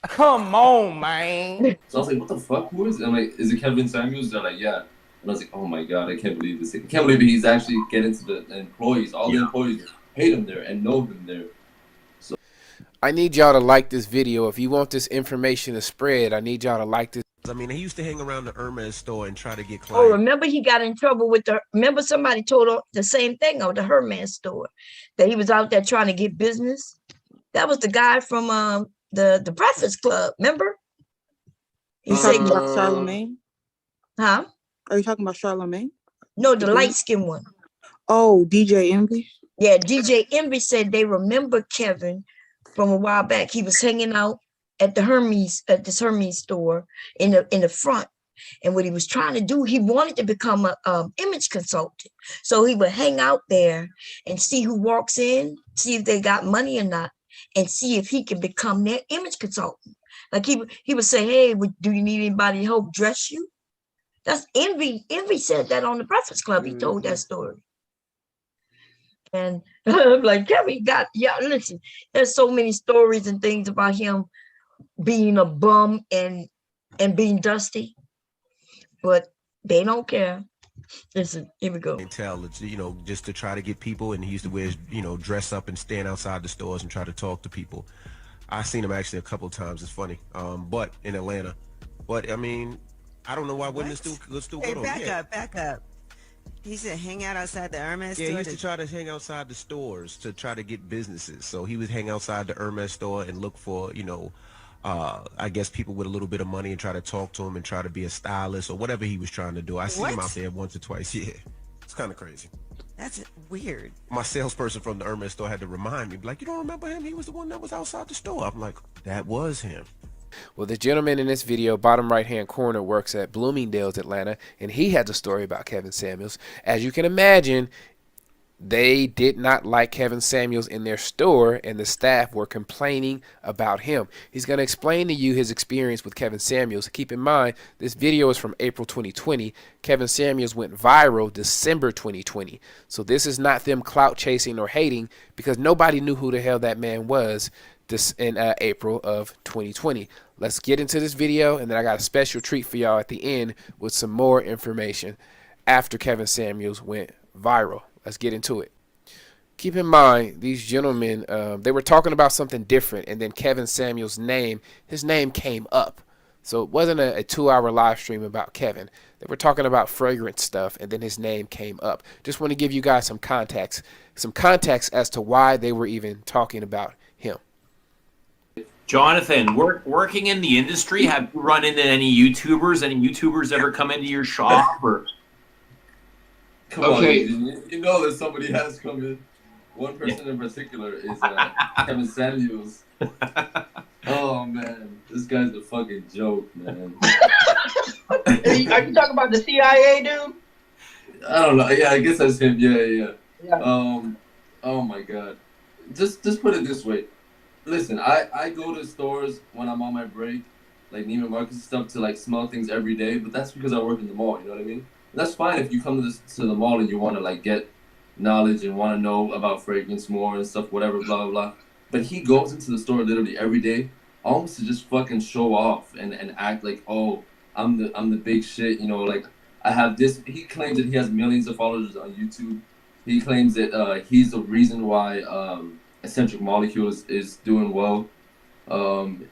Come on, man. So I was like, what the fuck? Who is it? I'm like, is it Kevin Samuels? They're like, yeah. And I was like, oh my God, I can't believe this. I can't believe he's actually getting to the employees. All the employees hate him there and know him there. So I need y'all to like this video. If you want this information to spread, I need y'all to like this. I mean, he used to hang around the Hermes store and try to get clients. Oh, remember he got in trouble with remember somebody told the same thing on the Hermes store, that he was out there trying to get business. That was the guy from the Breakfast Club, remember? He said about Charlemagne? Huh? Are you talking about Charlemagne? No, the light-skinned one. Oh, DJ Envy? Yeah, DJ Envy said they remember Kevin from a while back. He was hanging out at this Hermes store in the front. And what he was trying to do, he wanted to become an image consultant. So he would hang out there and see who walks in, see if they got money or not, and see if he can become their image consultant. Like he would say, hey, do you need anybody to help dress you? That's Envy. Envy said that on the Breakfast Club. He told that story. And I'm like, Kevin listen, there's so many stories and things about him being a bum and being dusty, but they don't care. Listen, here we go. Tell it's, just to try to get people, and he used to wear, dress up and stand outside the stores and try to talk to people. I seen him actually a couple of times. It's funny, but in Atlanta. But I mean, I don't know why wouldn't this still go on. Back up. He said hang out outside the Hermes Yeah, he store. used to try to hang outside the stores to try to get businesses. So he would hang outside the Hermes store and look for, you know, I guess people with a little bit of money and try to talk to him and try to be a stylist or whatever he was trying to do. I seen him out there once or twice. Yeah, it's kind of crazy. That's weird. My salesperson from the Hermes store had to remind me, like, you don't remember him? He was the one that was outside the store. I'm like, that was him. Well, the gentleman in this video, bottom right-hand corner, works at Bloomingdale's, Atlanta, and he has a story about Kevin Samuels. As you can imagine, they did not like Kevin Samuels in their store, and the staff were complaining about him. He's going to explain to you his experience with Kevin Samuels. Keep in mind, this video is from April 2020. Kevin Samuels went viral December 2020. So this is not them clout chasing or hating, because nobody knew who the hell that man was this in April of 2020. Let's get into this video, and then I got a special treat for y'all at the end with some more information after Kevin Samuels went viral. Let's get into it. Keep in mind, these gentlemen, they were talking about something different, and then Kevin Samuels' name, his name came up. So it wasn't a 2-hour live stream about Kevin. They were talking about fragrance stuff, and then his name came up. Just want to give you guys some context as to why they were even talking about him. Jonathan, working in the industry, have you run into any YouTubers? Any YouTubers ever come into your shop? Or? Come on, you know that somebody has come in. One person in particular is Kevin Samuels. Oh man, this guy's a fucking joke, man. Are you talking about the CIA dude? I don't know. Yeah, I guess that's him. Yeah. Oh my god. Just put it this way. Listen, I go to stores when I'm on my break, like Neiman Marcus and stuff, to like smell things every day. But that's because I work in the mall. You know what I mean? And that's fine if you come to the mall and you want to like get knowledge and want to know about fragrance more and stuff, whatever, blah blah blah. But he goes into the store literally every day, almost to just fucking show off and act like, oh, I'm the big shit. You know, like I have this. He claims that he has millions of followers on YouTube. He claims that he's the reason why Eccentric Molecule is doing well.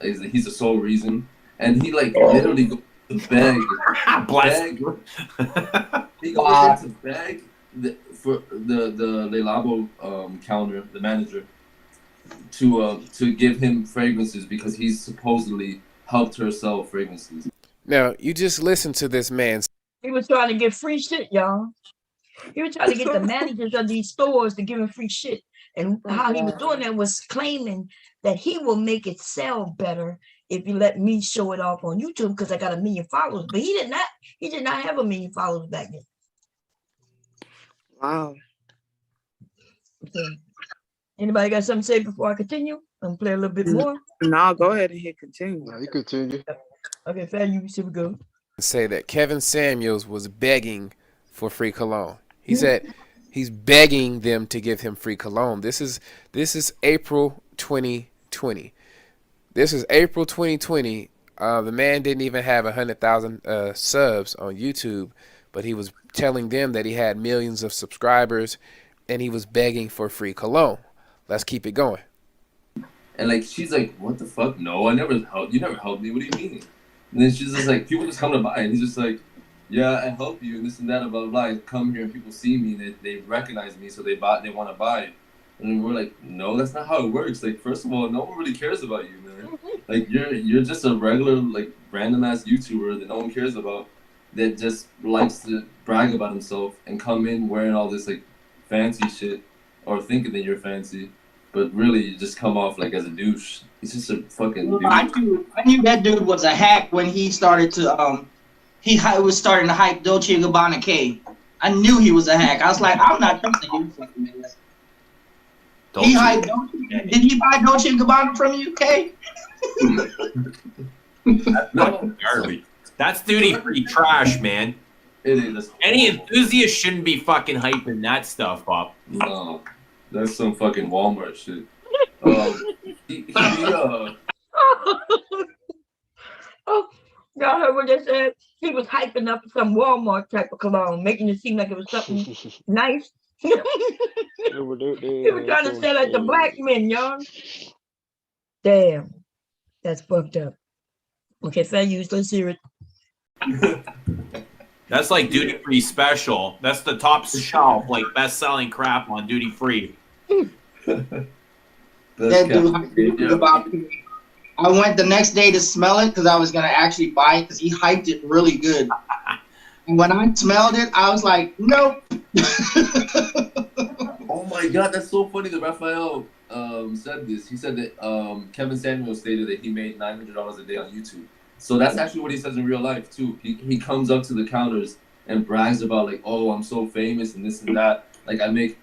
He's the sole reason, and he like literally goes to beg. He goes into beg for the Le Labo counter, the manager, to give him fragrances because he's supposedly helped her sell fragrances. Now you just listen to this man. He was trying to get free shit, y'all. He was trying to get the managers of these stores to give him free shit. And how he was doing that was claiming that he will make it sell better if you let me show it off on YouTube because I got 1 million followers. But he did not have 1 million followers back then. Wow. Okay. Anybody got something to say before I continue? I'm gonna play a little bit more. No, go ahead and hit continue. No, you continue. Okay, fair. You see we go. Say that Kevin Samuels was begging for free cologne. He said he's begging them to give him free cologne. This is April 2020. This is April 2020. The man didn't even have 100,000 subs on YouTube, but he was telling them that he had millions of subscribers, and he was begging for free cologne. Let's keep it going. And like she's like, what the fuck? No, I never helped. You never helped me. What do you mean? And then she's just like, people just come to buy, and he's just like, yeah, I help you, and this and that, and blah blah blah. I come here and people see me, and they recognize me, so they want to buy it. And we're like, no, that's not how it works. Like, first of all, no one really cares about you, man. Like, you're just a regular, like, random ass YouTuber that no one cares about, that just likes to brag about himself and come in wearing all this like fancy shit or thinking that you're fancy, but really you just come off like as a douche. He's just a fucking douche. I knew that dude was a hack when he started to he was starting to hype Dolce & Gabbana K. I knew he was a hack. I was like, I'm not trusting you. He hyped Dolce. Did he buy Dolce & Gabbana from you, K? No, garbage. That's duty-free trash, man. It is. Any enthusiast shouldn't be fucking hyping that stuff up. No, that's some fucking Walmart shit. Oh, y'all heard what they said? He was hyping up some Walmart type of cologne, making it seem like it was something nice. He was trying to sell like the black men, y'all. Damn, that's fucked up. Okay, fair use. Let's hear it. That's like duty free special. That's the top shelf, like best selling crap on duty free. That dude about me. I went the next day to smell it because I was gonna actually buy it because he hyped it really good. And when I smelled it, I was like, nope. Oh my god, that's so funny that Raphael said this. He said that Kevin Samuel stated that he made $900 a day on YouTube. So that's actually what he says in real life too. He comes up to the counters and brags about like, oh, I'm so famous and this and that. Like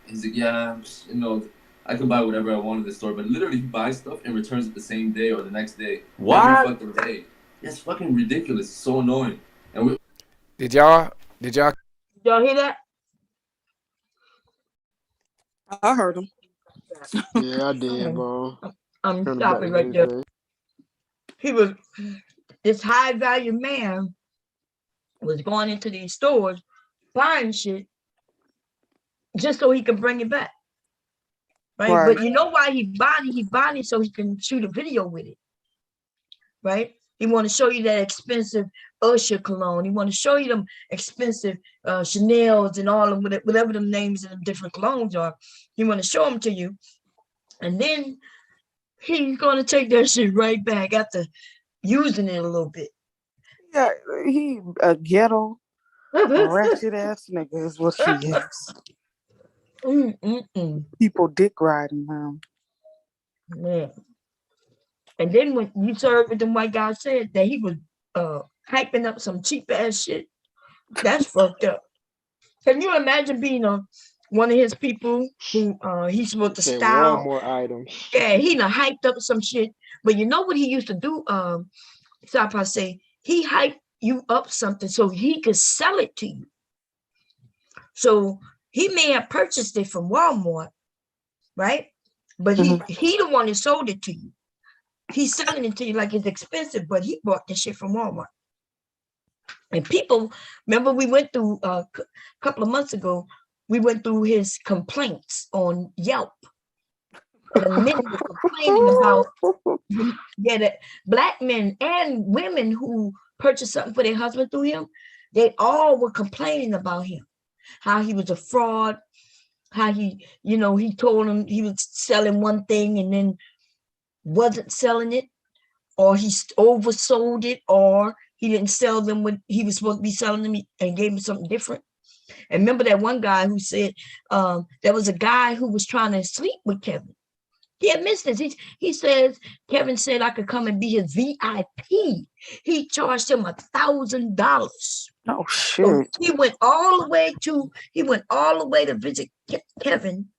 he's like, yeah, you know, I can buy whatever I want in the store. But literally, he buys stuff and returns it the same day or the next day. What? Every fucking day. It's fucking ridiculous. It's so annoying. And Did y'all hear that? I heard him. Yeah, I did, bro. I'm stopping right there. This high value man was going into these stores buying shit just so he could bring it back. Right? But you know why he buying it? He buying it so he can shoot a video with it. Right? He want to show you that expensive Usher cologne. He want to show you them expensive Chanel's and all of whatever the names of the different colognes are. He want to show them to you. And then he's going to take that shit right back after using it a little bit. Yeah, he a ghetto, ratchet ass nigga is what he is. People dick riding him. Man. And then when you served with them white guys said that he was hyping up some cheap ass shit, that's fucked up. Can you imagine being one of his people who he's supposed to style? Walmart items. Yeah, he done hyped up some shit. But you know what he used to do? Sapa say he hyped you up something so he could sell it to you. So he may have purchased it from Walmart, right? But he the one that sold it to you. He's selling it to you like it's expensive, but he bought the shit from Walmart. And people, remember we went through a couple of months ago, we went through his complaints on Yelp. The men were complaining about that black men and women who purchased something for their husband through him, they all were complaining about him, how he was a fraud, how he told them he was selling one thing and then wasn't selling it, or he oversold it, or he didn't sell them what he was supposed to be selling them and gave him something different. And remember that one guy who said there was a guy who was trying to sleep with Kevin. He admits this. He says Kevin said I could come and be his VIP. He charged him $1,000. Oh shit! So he went all the way to visit Kevin.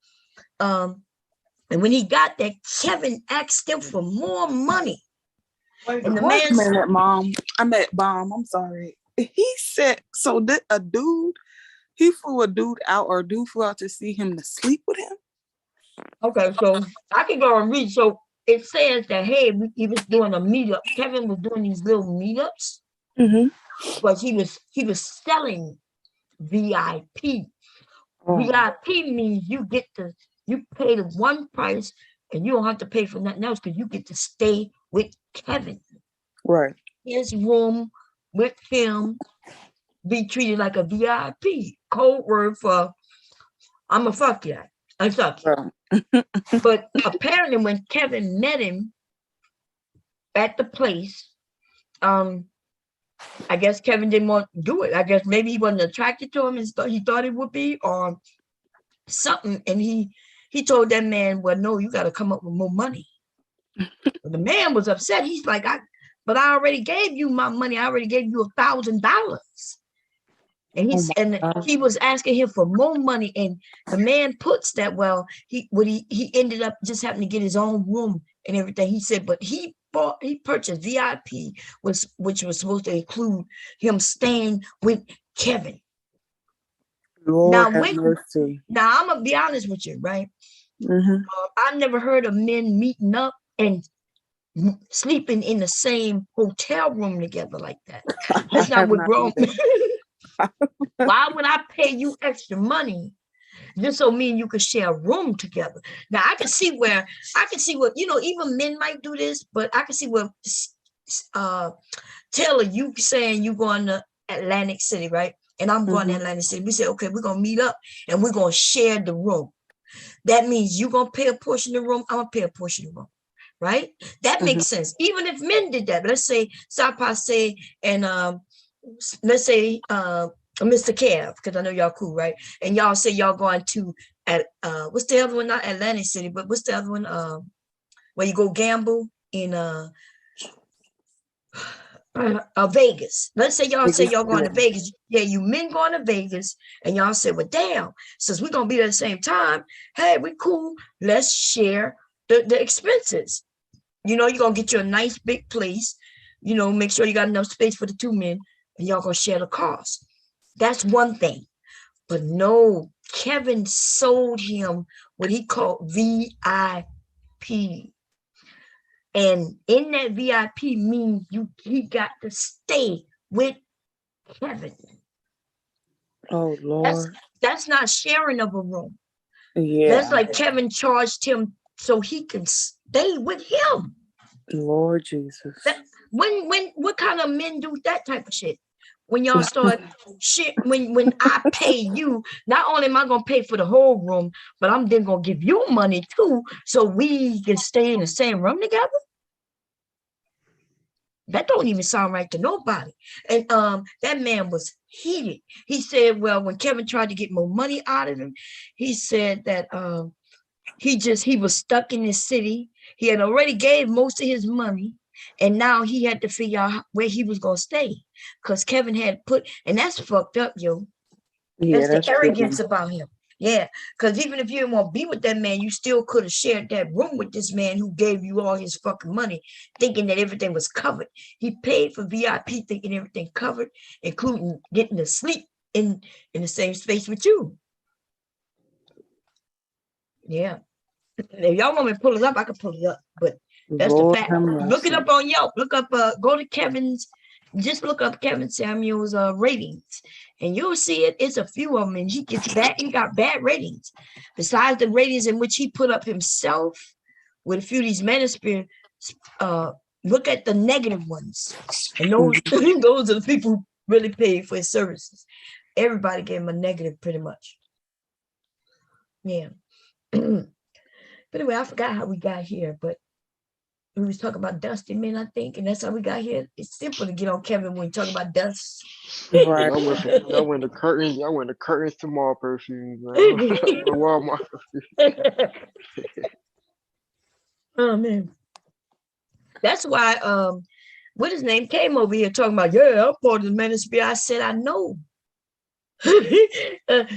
And when he got there, Kevin asked him for more money. And the man said, Mom. I'm sorry. He said, so did a dude, he flew a dude out, or a dude flew out to see him to sleep with him? Okay, so I can go and read. So it says that, hey, he was doing a meetup. Kevin was doing these little meetups. But he was selling VIP. VIP means you pay the one price and you don't have to pay for nothing else because you get to stay with Kevin. Right. His room with him, be treated like a VIP. Code word for I'm a fuck you. I suck you. But apparently when Kevin met him at the place, I guess Kevin didn't want to do it. I guess maybe he wasn't attracted to him and he thought it would be, or something. And he told that man, well, no, you got to come up with more money. The man was upset. He's like, but I already gave you my money. I already gave you $1,000. And he was asking him for more money. And the man puts that, well, he ended up just having to get his own room and everything. He said, but he purchased VIP, which was supposed to include him staying with Kevin. Lord have mercy. Now I'm gonna be honest with you, right? I've never heard of men meeting up and sleeping in the same hotel room together like that. That's not what grown men. Why would I pay you extra money just so me and you could share a room together? Now I can see what, even men might do this, but I can see what Taylor, you saying you going to Atlantic City, right? and I'm going to Atlantic City. We said, okay, we're gonna meet up and we're gonna share the room. That means you're gonna pay a portion of the room, I'm gonna pay a portion of the room, right? That makes sense. Even if men did that, let's say Sapa say and let's say Mr. Kev, because I know y'all cool, right? And y'all say y'all going to at what's the other one? Not Atlantic City, but what's the other one? Where you go gamble in Vegas. Let's say y'all say y'all going to Vegas. Yeah, you men going to Vegas, and y'all say, well, damn, since we're gonna be there at the same time, hey, we cool. Let's share the expenses. You know, you're gonna get you a nice big place, you know, make sure you got enough space for the two men, and y'all gonna share the cost. That's one thing. But no, Kevin sold him what he called VIP. And in that VIP means he got to stay with Kevin. Oh Lord. That's not sharing of a room. Yeah. That's like Kevin charged him so he can stay with him. Lord Jesus. What kind of men do that type of shit? When y'all start shit, when I pay you, not only am I gonna pay for the whole room, but I'm then gonna give you money too, so we can stay in the same room together. That don't even sound right to nobody. And that man was heated. He said, well, when Kevin tried to get more money out of him, he said that he was stuck in his city. He had already gave most of his money, and now he had to figure out where he was gonna stay, because Kevin had put, and that's fucked up, yo. Yeah, That's the arrogance true. about him. Yeah, because even if you didn't want to be with that man, you still could have shared that room with this man who gave you all his fucking money, thinking that everything was covered. He paid for VIP, thinking everything covered, including getting to sleep in the same space with you. Yeah. If y'all want me to pull it up, I can pull it up, but that's Lord the fact. Look it up on Yelp. Look up, go to Kevin's, just look up Kevin Samuel's ratings, and you'll see it. It's a few of them, and he got bad ratings. Besides the ratings in which he put up himself with a few of these manosphere, look at the negative ones. And those, those are the people who really paid for his services. Everybody gave him a negative pretty much. Yeah. But anyway, I forgot how we got here, but we was talking about dusty men, I think, and that's how we got here. It's simple to get on Kevin when you talk about dust. Right. Y'all went to curtains. Y'all went to curtains to mall perfumes, man. Walmart. Oh man. That's why what his name came over here talking about, yeah, I'm part of the manosphere. I said, I know.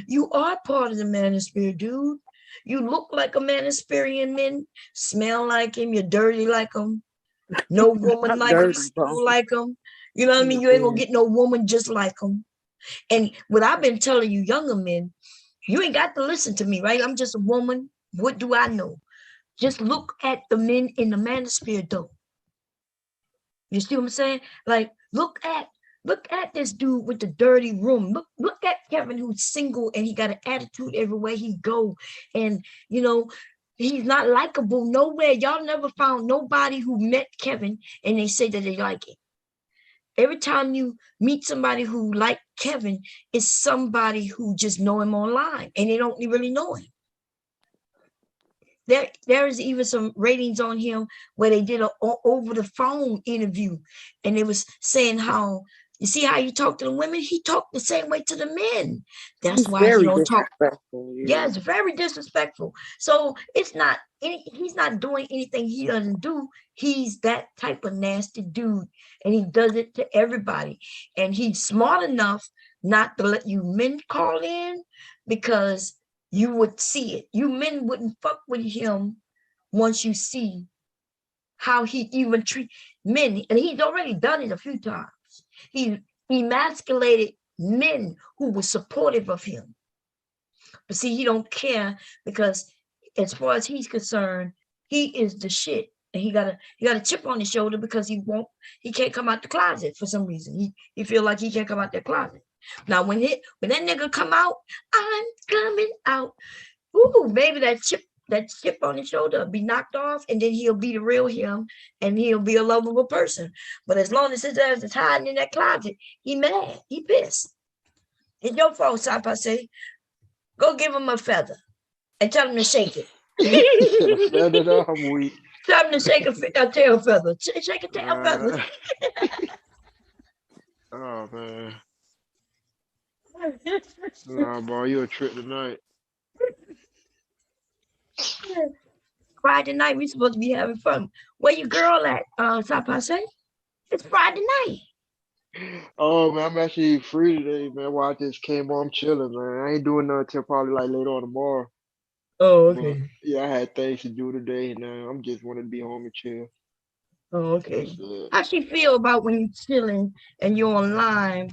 You are part of the manosphere, dude. You look like a Manospirian man, smell like him, you're dirty like him. No woman like him, smell like him. You know what I mean? You ain't gonna get no woman just like him. And what I've been telling you younger men, you ain't got to listen to me, right? I'm just a woman. What do I know? Just look at the men in the manosphere, though. You see what I'm saying? Like, look at this dude with the dirty room. Look at Kevin, who's single and he got an attitude everywhere he go. And, you know, he's not likable nowhere. Y'all never found nobody who met Kevin and they say that they like it. Every time you meet somebody who like Kevin, it's somebody who just know him online and they don't really know him. There is even some ratings on him where they did a over the phone interview, and they was saying how, you see how you talk to the women, he talked the same way to the men. That's why he don't talk. Yeah, it's very disrespectful. So it's not, he's not doing anything he doesn't do. He's that type of nasty dude, and he does it to everybody. And he's smart enough not to let you men call in, because you would see it. You men wouldn't fuck with him once you see how he even treat men. And he's already done it a few times. He emasculated men who were supportive of him. But see, he don't care, because as far as he's concerned, he is the shit. And he got a chip on his shoulder because he can't come out the closet for some reason. He feel like he can't come out the closet. Now, when that nigga come out, I'm coming out. Ooh, maybe that chip on his shoulder will be knocked off, and then he'll be the real him, and he'll be a lovable person. But as long as his ass is hiding in that closet, he mad, he pissed. It's your fault, Sapase. Go give him a feather and tell him to shake it. He said a feather though. I'm weak. Tell him to shake a tail feather. Shake a tail feather. Oh man. Nah, boy, you a trip tonight. Friday night, we supposed to be having fun. Where your girl at, Sapase? It's Friday night. Oh man, I'm actually free today, man. Well, I just came on, I'm chilling, man. I ain't doing nothing till probably like later on tomorrow. Oh, But okay. yeah, I had things to do today, and I'm just want to be home and chill. Oh, okay. That's it. How she feel about when you chilling and you're online?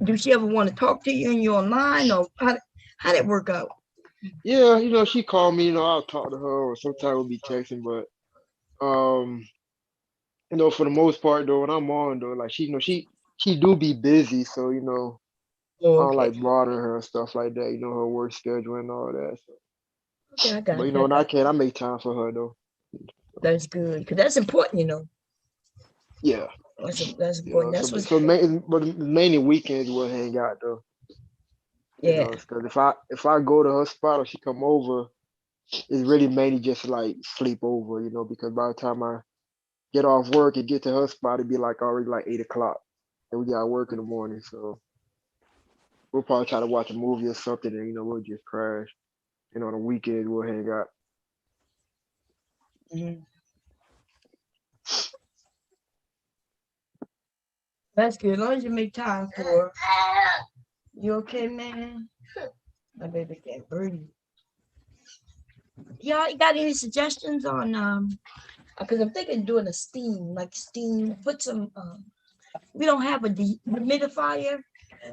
Do she ever want to talk to you and you're online, or how did it work out? Yeah, she called me, I'll talk to her, or sometimes we'll be texting, but for the most part though, when I'm on though, like she do be busy, so Oh, I don't okay. like bothering her and stuff like that, her work schedule and all that. So. Okay, I got But it. when I can, I make time for her though. That's good, because that's important, Yeah. That's important. That's what's But mainly weekends we'll hang out though. yeah. Because if I go to her spot or she come over, it's really mainly just like sleep over, because by the time I get off work and get to her spot, it'd be like already like 8 o'clock, and we got work in the morning. So we'll probably try to watch a movie or something, and we'll just crash. On the weekend we'll hang out. Mm-hmm. That's good. As long as you make time for her. You okay, man? My baby can't breathe. Y'all got any suggestions on because I'm thinking doing a steam, put some we don't have a dehumidifier.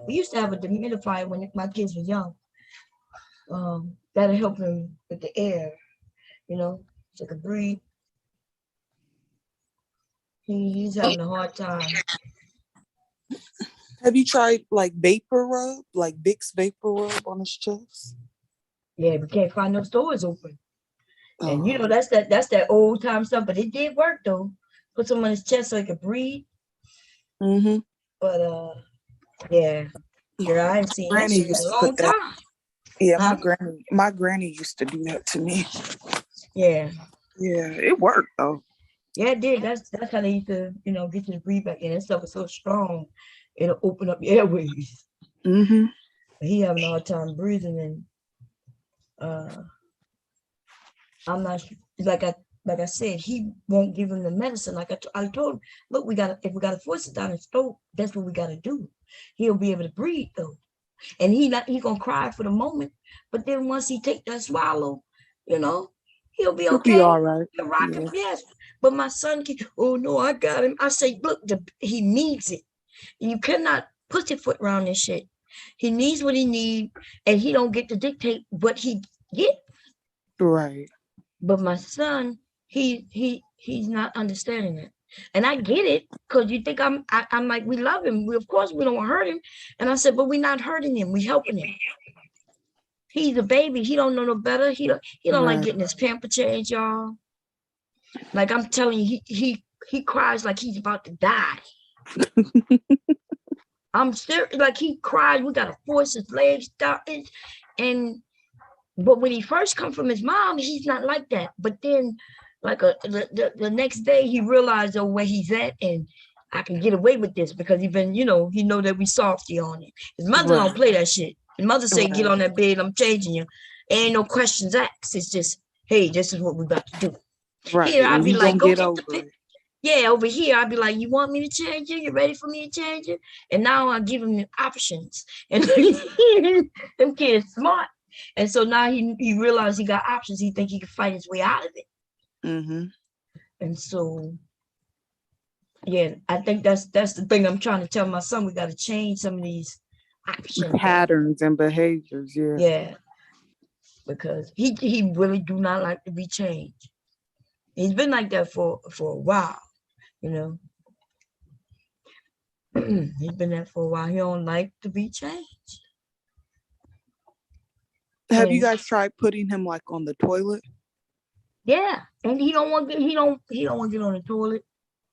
We used to have a dehumidifier when my kids were young. That'll help him with the air, so he can breathe. He's having a hard time. Have you tried like vapor rub, like Vicks vapor rub on his chest? Yeah, we can't find no stores open. And that's that old time stuff, but it did work though. Put some on his chest so he could breathe. Mm-hmm. But yeah, girl, I ain't seen that shit in a long time. Yeah, my granny used to do that to me. Yeah. Yeah, it worked though. Yeah, it did. That's how they used to, get you to breathe back in. That stuff is so strong, it'll open up your airways. Mm-hmm. He having a hard time breathing, and I'm not like I said, he won't give him the medicine. Like I told him, look, if we gotta force it down his throat, that's what we gotta do. He'll be able to breathe though, and he gonna cry for the moment, but then once he take that swallow, he'll be okay. He'll be all right. He'll rock him, yes. But my son, oh no, I got him. I say, look, he needs it. You cannot pussyfoot around this shit. He needs what he needs, and he don't get to dictate what he get. Right. But my son, he's not understanding it. And I get it, because you think I'm like, we love him. Of course we don't hurt him. And I said, but we're not hurting him. We helping him. He's a baby. He don't know no better. He don't like getting his pamper changed, y'all. Like I'm telling you, he cries like he's about to die. I'm serious. Like he cries, we gotta force his legs down. But when he first come from his mom, he's not like that. But then, like the next day, he realized where he's at, and I can get away with this because he know that we softy on it. His mother don't play that shit. His mother say, get on that bed, I'm changing you. Ain't no questions asked. It's just, hey, this is what we about to do. Right. Here I'd be like, go get over the pick. Yeah, over here I'd be like, you want me to change you? You ready for me to change you? And now I give him the options. And them kids smart. And so now he realized he got options. He think he can fight his way out of it. Mm-hmm. And so, yeah, I think that's the thing I'm trying to tell my son. We got to change some of these options, patterns and behaviors. Yeah. Yeah, because he really do not like to be changed. He's been like that for a while, He's been there for a while. He don't like to be changed. Have you guys tried putting him like on the toilet? Yeah, and he don't want to get on the toilet.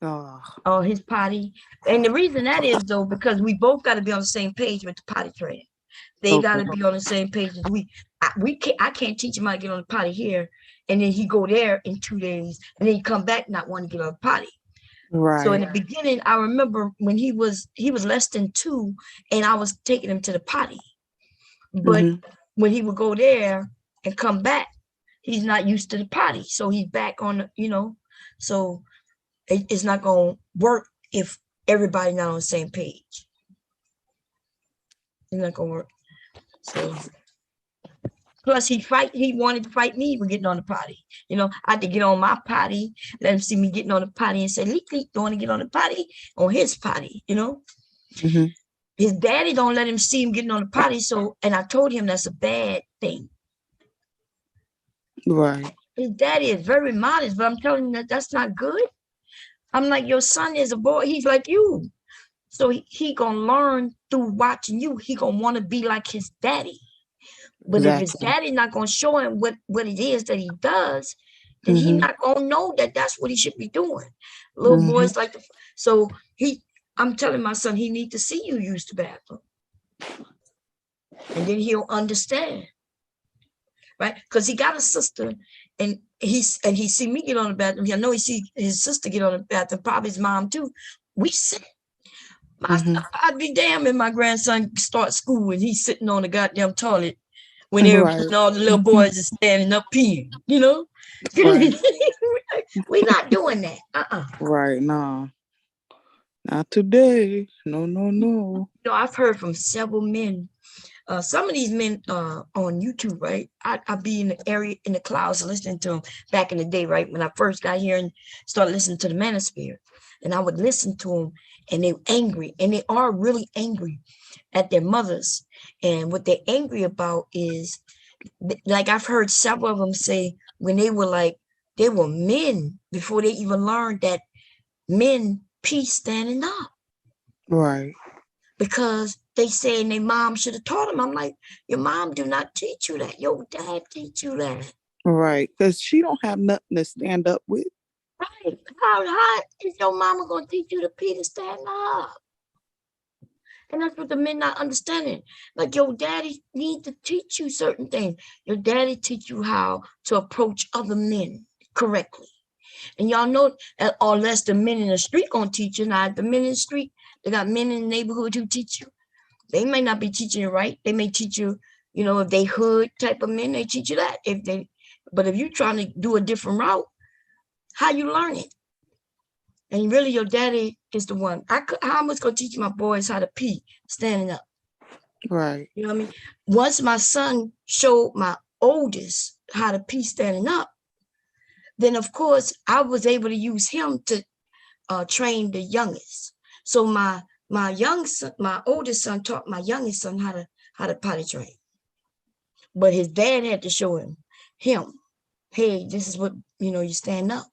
Oh, his potty. And the reason that is though, because we both got to be on the same page with the potty training. They got to be on the same page as we. I can't teach him how to get on the potty here, and then he go there in 2 days, and then he come back not wanting to get on the potty. Right. So in the beginning, I remember when he was less than 2, and I was taking him to the potty. But when he would go there and come back, he's not used to the potty, so he's back on. So it's not gonna work if everybody not on the same page. It's not gonna work. So plus he wanted to fight me for getting on the potty. I had to get on my potty, let him see me getting on the potty and say, Leek, don't want to get on the potty on his potty, His daddy don't let him see him getting on the potty. So, and I told him that's a bad thing. Right. His daddy is very modest, but I'm telling him that's not good. I'm like, your son is a boy. He's like you. So he gonna learn through watching you. He gonna want to be like his daddy. But if his daddy not gonna show him what it is that he does, then he not gonna know that that's what he should be doing. Little boys like so I'm telling my son he need to see you use the bathroom, and then he'll understand, right? Because he got a sister, and he see me get on the bathroom. I know he see his sister get on the bathroom, probably his mom too. We sit. I'd be damned if my grandson start school and he's sitting on the goddamn toilet when all the little boys are standing up peeing, Right. We're not doing that. Right, no. Not today. No. I've heard from several men. Some of these men on YouTube, right? I'd be in the area, in the clouds, listening to them back in the day, right? When I first got here and started listening to the Manosphere. And I would listen to them, and they were angry. And they are really angry at their mothers. And what they're angry about is, like I've heard several of them say, when they were men before they even learned that men pee standing up. Right. Because they saying their mom should have taught them. I'm like, your mom do not teach you that. Your dad teach you that. Right. Because she don't have nothing to stand up with. Right. How is your mama going to teach you to pee to stand up? And that's what the men not understanding. Like your daddy need to teach you certain things. Your daddy teach you how to approach other men correctly. And y'all know, unless the men in the street gonna teach you. Now, the men in the street, they got men in the neighborhood who teach you. They may not be teaching you right. They may teach you, if they hood type of men, they teach you that. But if you're trying to do a different route, how you learn it? And really, your daddy is the one. How am I gonna teach my boys how to pee standing up? Right. You know what I mean? Once my son showed my oldest how to pee standing up, then of course I was able to use him to train the youngest. So my oldest son taught my youngest son how to potty train. But his dad had to show him, hey, this is what, you stand up.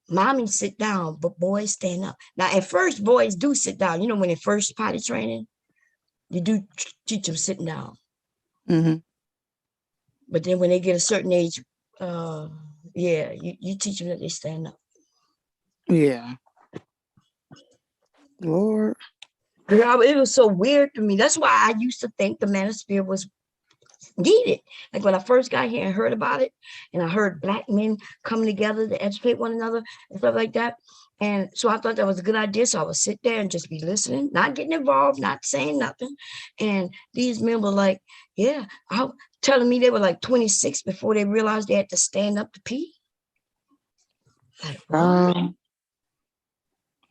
Mommy sit down, but boys stand up. Now, at first, boys do sit down. When they first potty training, you do teach them sitting down. But then when they get a certain age, you teach them that they stand up. Yeah. Lord. Girl, it was so weird to me. That's why I used to think the Manosphere was needed. Like when I first got here and heard about it, and I heard Black men coming together to educate one another and stuff like that. And so I thought that was a good idea. So I would sit there and just be listening, not getting involved, not saying nothing. And these men were like, telling me they were like 26 before they realized they had to stand up to pee. Like,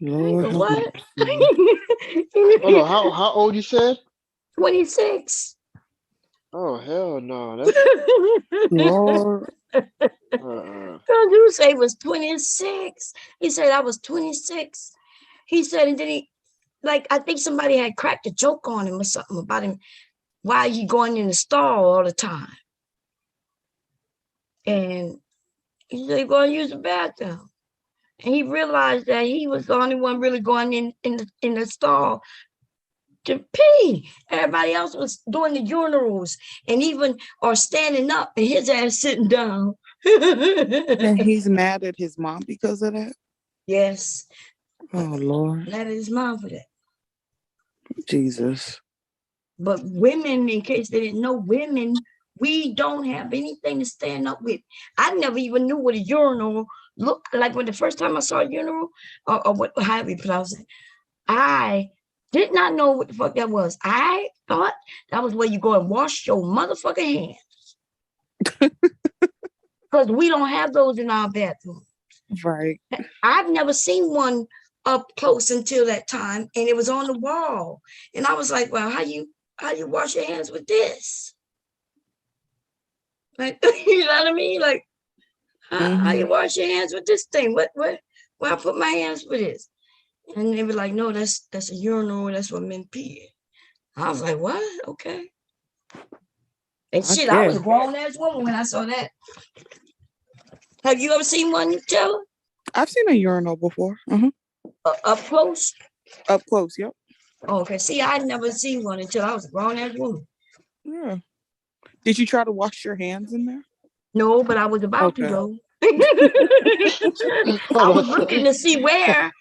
Lord, what? Hold on, how old you said? 26. Oh hell no! That's Lord. You say was 26. He said I was 26. He said, and then I think somebody had cracked a joke on him or something about him. Why are you going in the stall all the time? And he said, going to use the bathroom. And he realized that he was the only one really going in the stall to pee. Everybody else was doing the urinals and even or standing up, and his ass sitting down. And he's mad at his mom because of that? Yes. Oh Lord. That is mine for that. Jesus. But women, in case they didn't know, women, we don't have anything to stand up with. I never even knew what a urinal looked like. When the first time I saw a urinal, or what, how we pronounce it, I did not know what the fuck that was. I thought that was where you go and wash your motherfucking hands. Because we don't have those in our bathroom. Right. I've never seen one up close until that time, and it was on the wall. And I was like, well, how you wash your hands with this? Like, you know what I mean? Like, how you wash your hands with this thing? Where I put my hands with this? And they were like, no, that's a urinal. That's what men pee in. I was like, what? Okay. And shit, I was a grown ass woman when I saw that. Have you ever seen one, Taylor? I've seen a urinal before. Up close? Up close, yep. Oh, okay. See, I'd never seen one until I was a grown ass woman. Yeah. Did you try to wash your hands in there? No, but I was about to go. I was looking to see where.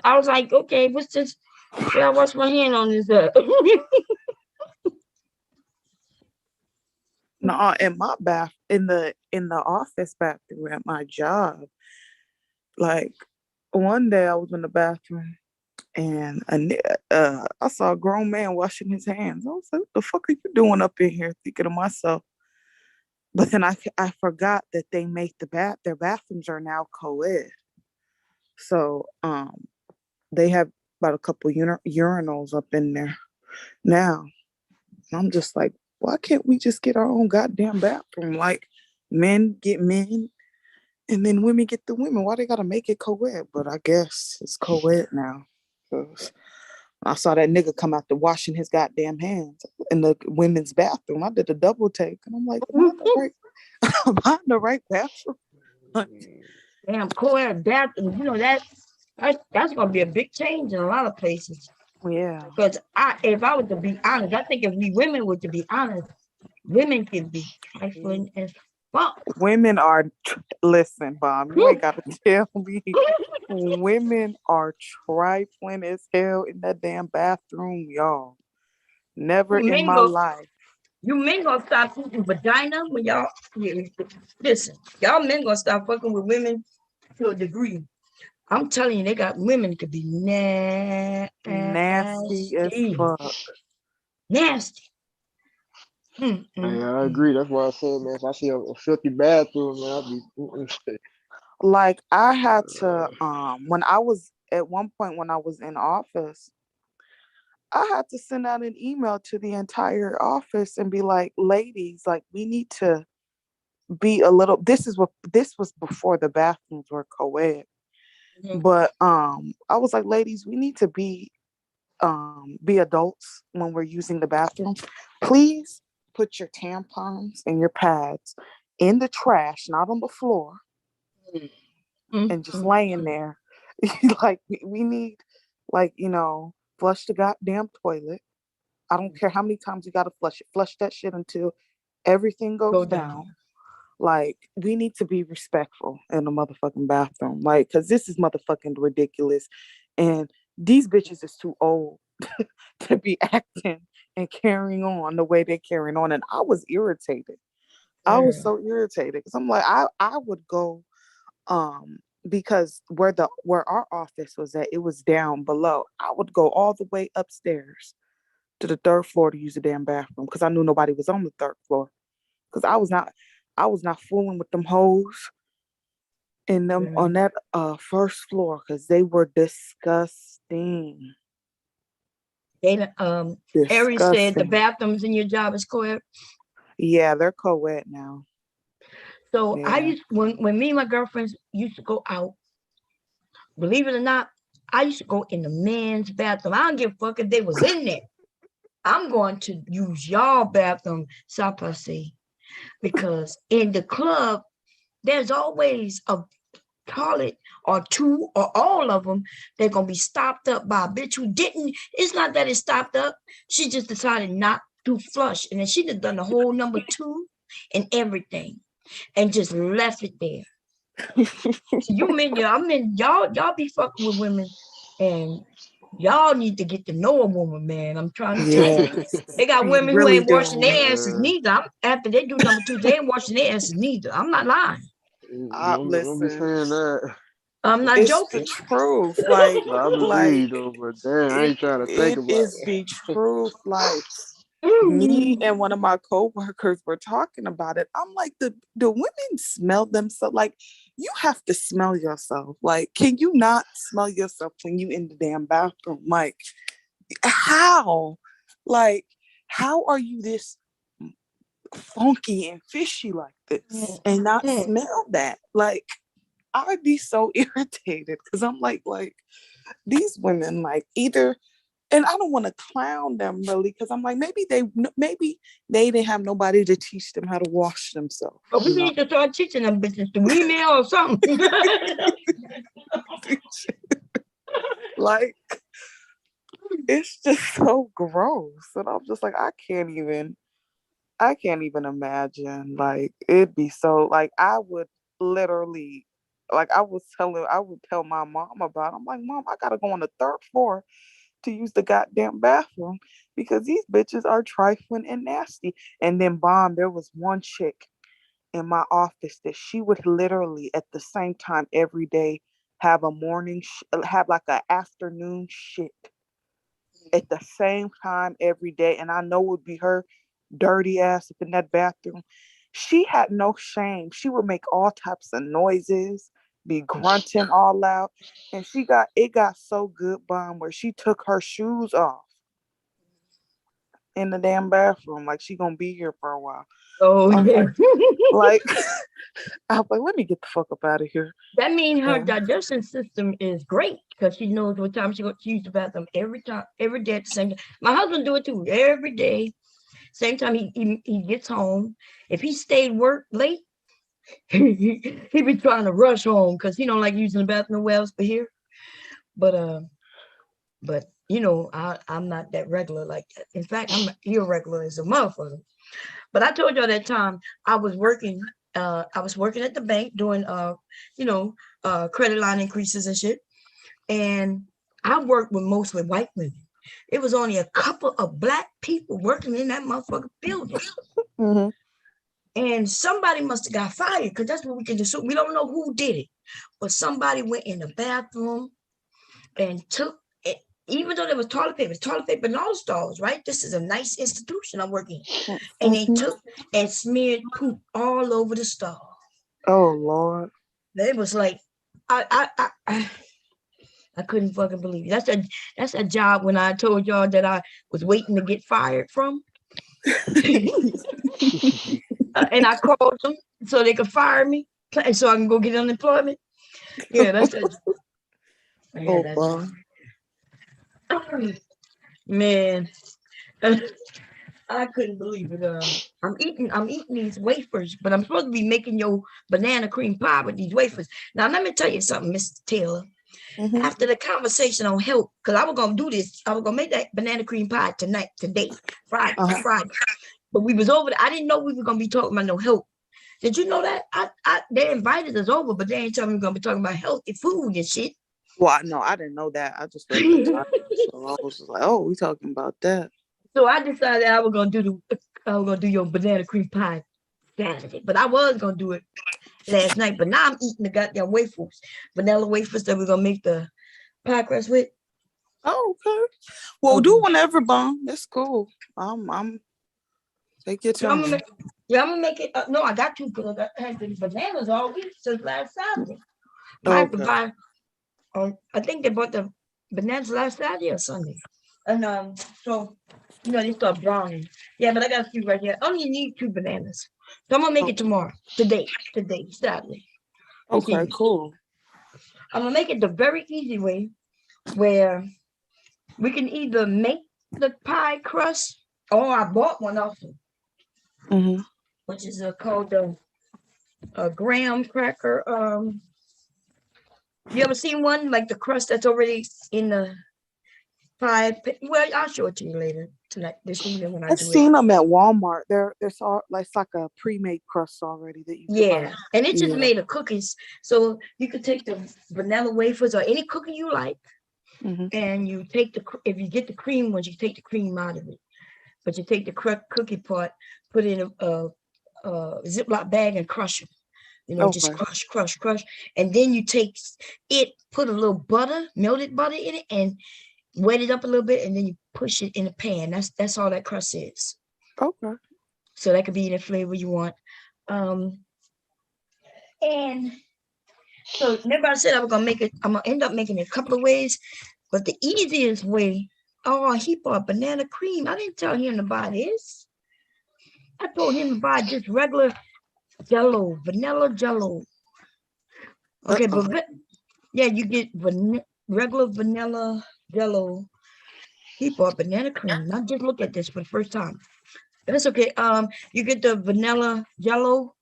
I was like, okay, what's this? Should I wash my hand on this? No, in my in the office bathroom at my job. Like one day I was in the bathroom and I saw a grown man washing his hands. I was like, what the fuck are you doing up in here? Thinking to myself. But then I forgot that they make their bathrooms are now co-ed. So they have about a couple urinals up in there now. I'm just like, why can't we just get our own goddamn bathroom? Like men get men and then women get the women. Why they gotta make it co-ed? But I guess it's co-ed now. I saw that nigga come out to washing his goddamn hands in the women's bathroom. I did a double take and I'm like, am I in the right bathroom? Damn, co-ed bathroom. You know, that's gonna be a big change in a lot of places. Yeah. Because if I was to be honest, I think if we women were to be honest, women can be trifling as fuck. Women are, listen, Bob, you ain't gotta tell me. Women are trifling as hell in that damn bathroom, y'all. Never in my life. You men gonna stop eating vagina when y'all listen. Y'all men gonna stop fucking with women to a degree. I'm telling you, they got women could be nasty as fuck. Nasty. Hey, I agree. That's why I said, man, if I see a filthy bathroom, man, I'll be. Like I had to, when I was at one point when I was in office, I had to send out an email to the entire office and be like, ladies, like we need to be a little. This was before the bathrooms were co-ed. But I was like, ladies, we need to be adults when we're using the bathroom. Please put your tampons and your pads in the trash, not on the floor, and just laying there. Like we need, like, you know, flush the goddamn toilet. I don't care how many times you gotta flush it. Flush that shit until everything goes down. Like, we need to be respectful in the motherfucking bathroom. Like, because this is motherfucking ridiculous. And these bitches is too old to be acting and carrying on the way they're carrying on. And I was irritated. I was so irritated. Because I'm like, I would go, because where our office was at, it was down below. I would go all the way upstairs to the third floor to use the damn bathroom. Because I knew nobody was on the third floor. Because I was not fooling with them hoes in them on that first floor because they were disgusting. Ari said the bathrooms in your job is co-ed. Yeah, they're co-ed now. So I used when me and my girlfriends used to go out, believe it or not, I used to go in the men's bathroom. I don't give a fuck if they was in there. I'm going to use y'all bathroom, South Pacific. Because in the club, there's always a toilet or two or all of them. They're going to be stopped up by a bitch who didn't. It's not that it stopped up. She just decided not to flush. And then she done the whole number 2 and everything. and just left it there. You men, y'all be fucking with women, and y'all need to get to know a woman, man. I'm trying to tell you. They got women who really ain't washing do. their asses neither. After they do number 2, they ain't washing their asses neither. I'm not lying. Don't be Listen, saying that. I'm not it's the joking. truth. Like, No, I believe though, but damn, I ain't trying to think it about is it. the truth. Like, me and one of my coworkers were talking about it. I'm like, the women smell themselves. Like, you have to smell yourself. Like, can you not smell yourself when you in the damn bathroom? Like, how? Like, how are you this funky and fishy like this and not smell that? Like, I'd be so irritated because I'm like these women, like, either, and I don't want to clown them really, because I'm like, maybe they didn't have nobody to teach them how to wash themselves. But we need to start teaching them bitches to email or something. Like, it's just so gross. And I'm just like, I can't even imagine. Like, it'd be so, like, I would literally, like, I would tell my mom about it. I'm like, Mom, I gotta go on the 3rd floor to use the goddamn bathroom because these bitches are trifling and nasty. And then, Bomb, there was one chick in my office that she would literally at the same time every day have a have like an afternoon shit at the same time every day. And I know it would be her dirty ass up in that bathroom. She had no shame. She would make all types of noises, be grunting all out. And it got so good, Bomb, where she took her shoes off in the damn bathroom. Like, she gonna be here for a while. Oh, yeah. Like, I was like, let me get the fuck up out of here. That means her digestion system is great because she knows what time she use the bathroom every day at the same time. My husband do it too every day. Same time he gets home. If he stayed work late, he be trying to rush home because he don't like using the bathroom wells for here. But I'm not that regular like that. In fact, I'm irregular as a motherfucker. But I told y'all that time I was working at the bank doing credit line increases and shit. And I worked with mostly white women. It was only a couple of black people working in that motherfucking building. Mm-hmm. And somebody must have got fired because that's what we can assume. We don't know who did it, but somebody went in the bathroom and took it, even though there was toilet paper in all stalls, right? This is a nice institution I'm working in. And they took and smeared poop all over the stall. Oh, Lord. It was like, I couldn't fucking believe it. That's a job when I told y'all that I was waiting to get fired from. And I called them so they could fire me and so I can go get unemployment. Yeah, that's it. Yeah, wow. Man. I couldn't believe it. I'm eating these wafers, but I'm supposed to be making your banana cream pie with these wafers. Now, let me tell you something, Mr. Taylor. Mm-hmm. After the conversation on health, because I was going to do this, I was going to make that banana cream pie today, Friday. But we was over there. I didn't know we were going to be talking about no health. Did you know that? They invited us over, but they ain't telling me we're going to be talking about healthy food and shit. Well, no, I didn't know that. I just read the title. So I was just like, oh, we talking about that. So I decided I was going to do your banana cream pie Saturday. But I was going to do it last night. But now I'm eating the goddamn wafers. Vanilla wafers that we're going to make the pie crust with. Oh, okay. Well, do whenever, Bomb. That's cool. I'm take your time. I'm gonna make it. No, I got to because I had the bananas all week since last Saturday. I have to buy. I think they bought the bananas last Saturday or Sunday, and so they start browning. Yeah, but I got a few right here. I only need 2 bananas, so I'm gonna make it tomorrow. Today, Saturday. Okay, cool. I'm gonna make it the very easy way, where we can either make the pie crust, or I bought one also. Mm-hmm. Which is called the graham cracker. You ever seen one like the crust that's already in the Well, I'll show it to you later tonight. This evening when I I've do seen it. them at Walmart. There's all like it's like a pre-made crust already that you can Yeah, buy. and it's just Yeah. made of cookies. So you could take the vanilla wafers or any cookie you like, and you take if you get the cream ones, you take the cream out of it. But you take the cookie part, put it in a Ziploc bag and crush them. Just crush. And then you take it, put a little butter, melted butter in it, and wet it up a little bit, and then you push it in a pan. That's all that crust is. Okay. So that could be the flavor you want. And so remember I said I was gonna make it, I'm gonna end up making it a couple of ways, but the easiest way, he bought banana cream. I didn't tell him to buy this. I told him to buy just regular Jello, vanilla Jello. Okay, but you get regular vanilla Jello. He bought banana cream. Now just look at this for the first time. That's okay. You get the vanilla Jello.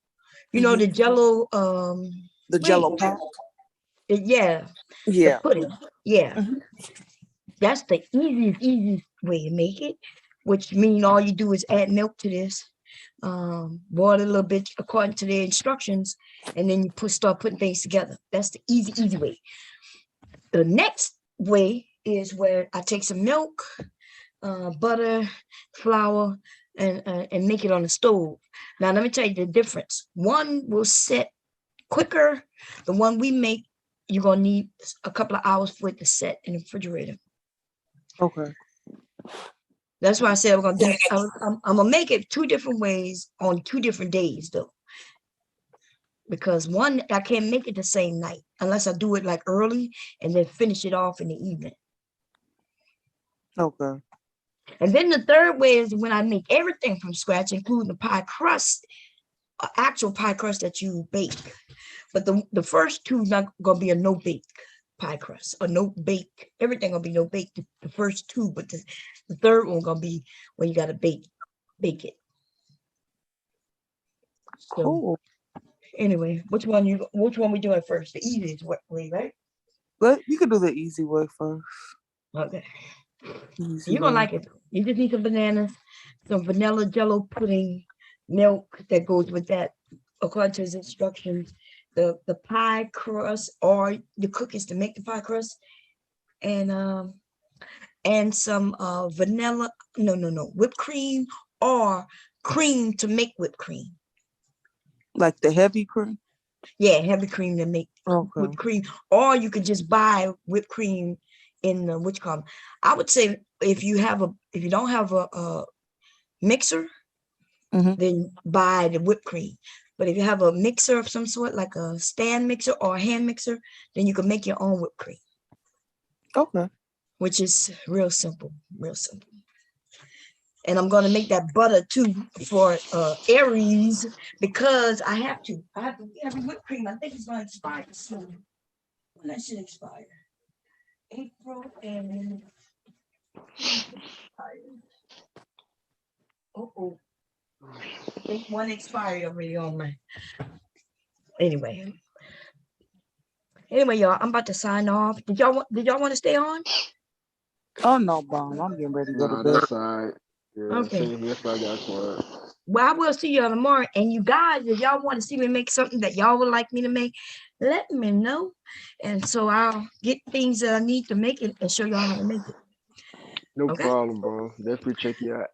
The Jello. The Jello pack. Yeah. Yeah. The pudding. Yeah. That's the easiest way to make it. Which means all you do is add milk to this. Boil it a little bit according to the instructions, and then you start putting things together. That's the easy way. The next way is where I take some milk, butter, flour, and make it on the stove. Now let me tell you the difference. One will set quicker. The one we make, you're gonna need a couple of hours for it to set in the refrigerator. Okay. That's why I said I'm gonna make it 2 different ways on 2 different days though. Because one, I can't make it the same night unless I do it like early and then finish it off in the evening. Okay. And then the third way is when I make everything from scratch, including the pie crust, actual pie crust that you bake. But the first 2 not gonna be a no bake pie crust or no bake. Everything gonna be no bake. The first 2, but the third one gonna be when you gotta bake it. So, cool. Anyway, which one we doing first? The easiest way, right? But you can do the easy way first. Okay. You're gonna like it. You just need some bananas, some vanilla Jello pudding, milk that goes with that, according to his instructions. The pie crust or the cookies to make the pie crust, and some vanilla. No, whipped cream or cream to make whipped cream. Like the heavy cream? Yeah, heavy cream to make whipped cream. Or you could just buy whipped cream in the I would say if you don't have a mixer, then buy the whipped cream. But if you have a mixer of some sort, like a stand mixer or a hand mixer, then you can make your own whipped cream. Okay. Which is real simple. And I'm gonna make that butter too for Aries because I have to every whipped cream. I think it's gonna expire soon. When that should expire? April and I think one expired already on my. Anyway, y'all, I'm about to sign off. Did y'all want to stay on? Oh no, Bomb. I'm getting ready to go to bed. That's all right. Yeah, okay. That's what I got for it. Well, I will see y'all tomorrow. And you guys, if y'all want to see me make something that y'all would like me to make, let me know. And so I'll get things that I need to make it and show y'all how to make it. No problem, bro. Definitely check you out.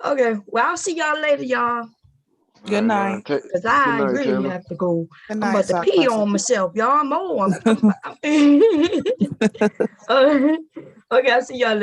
Okay. Well, I'll see y'all later, y'all. Good night. Because I really have to go. I'm about to pee on myself, y'all. I'm on. Okay, I'll see y'all later.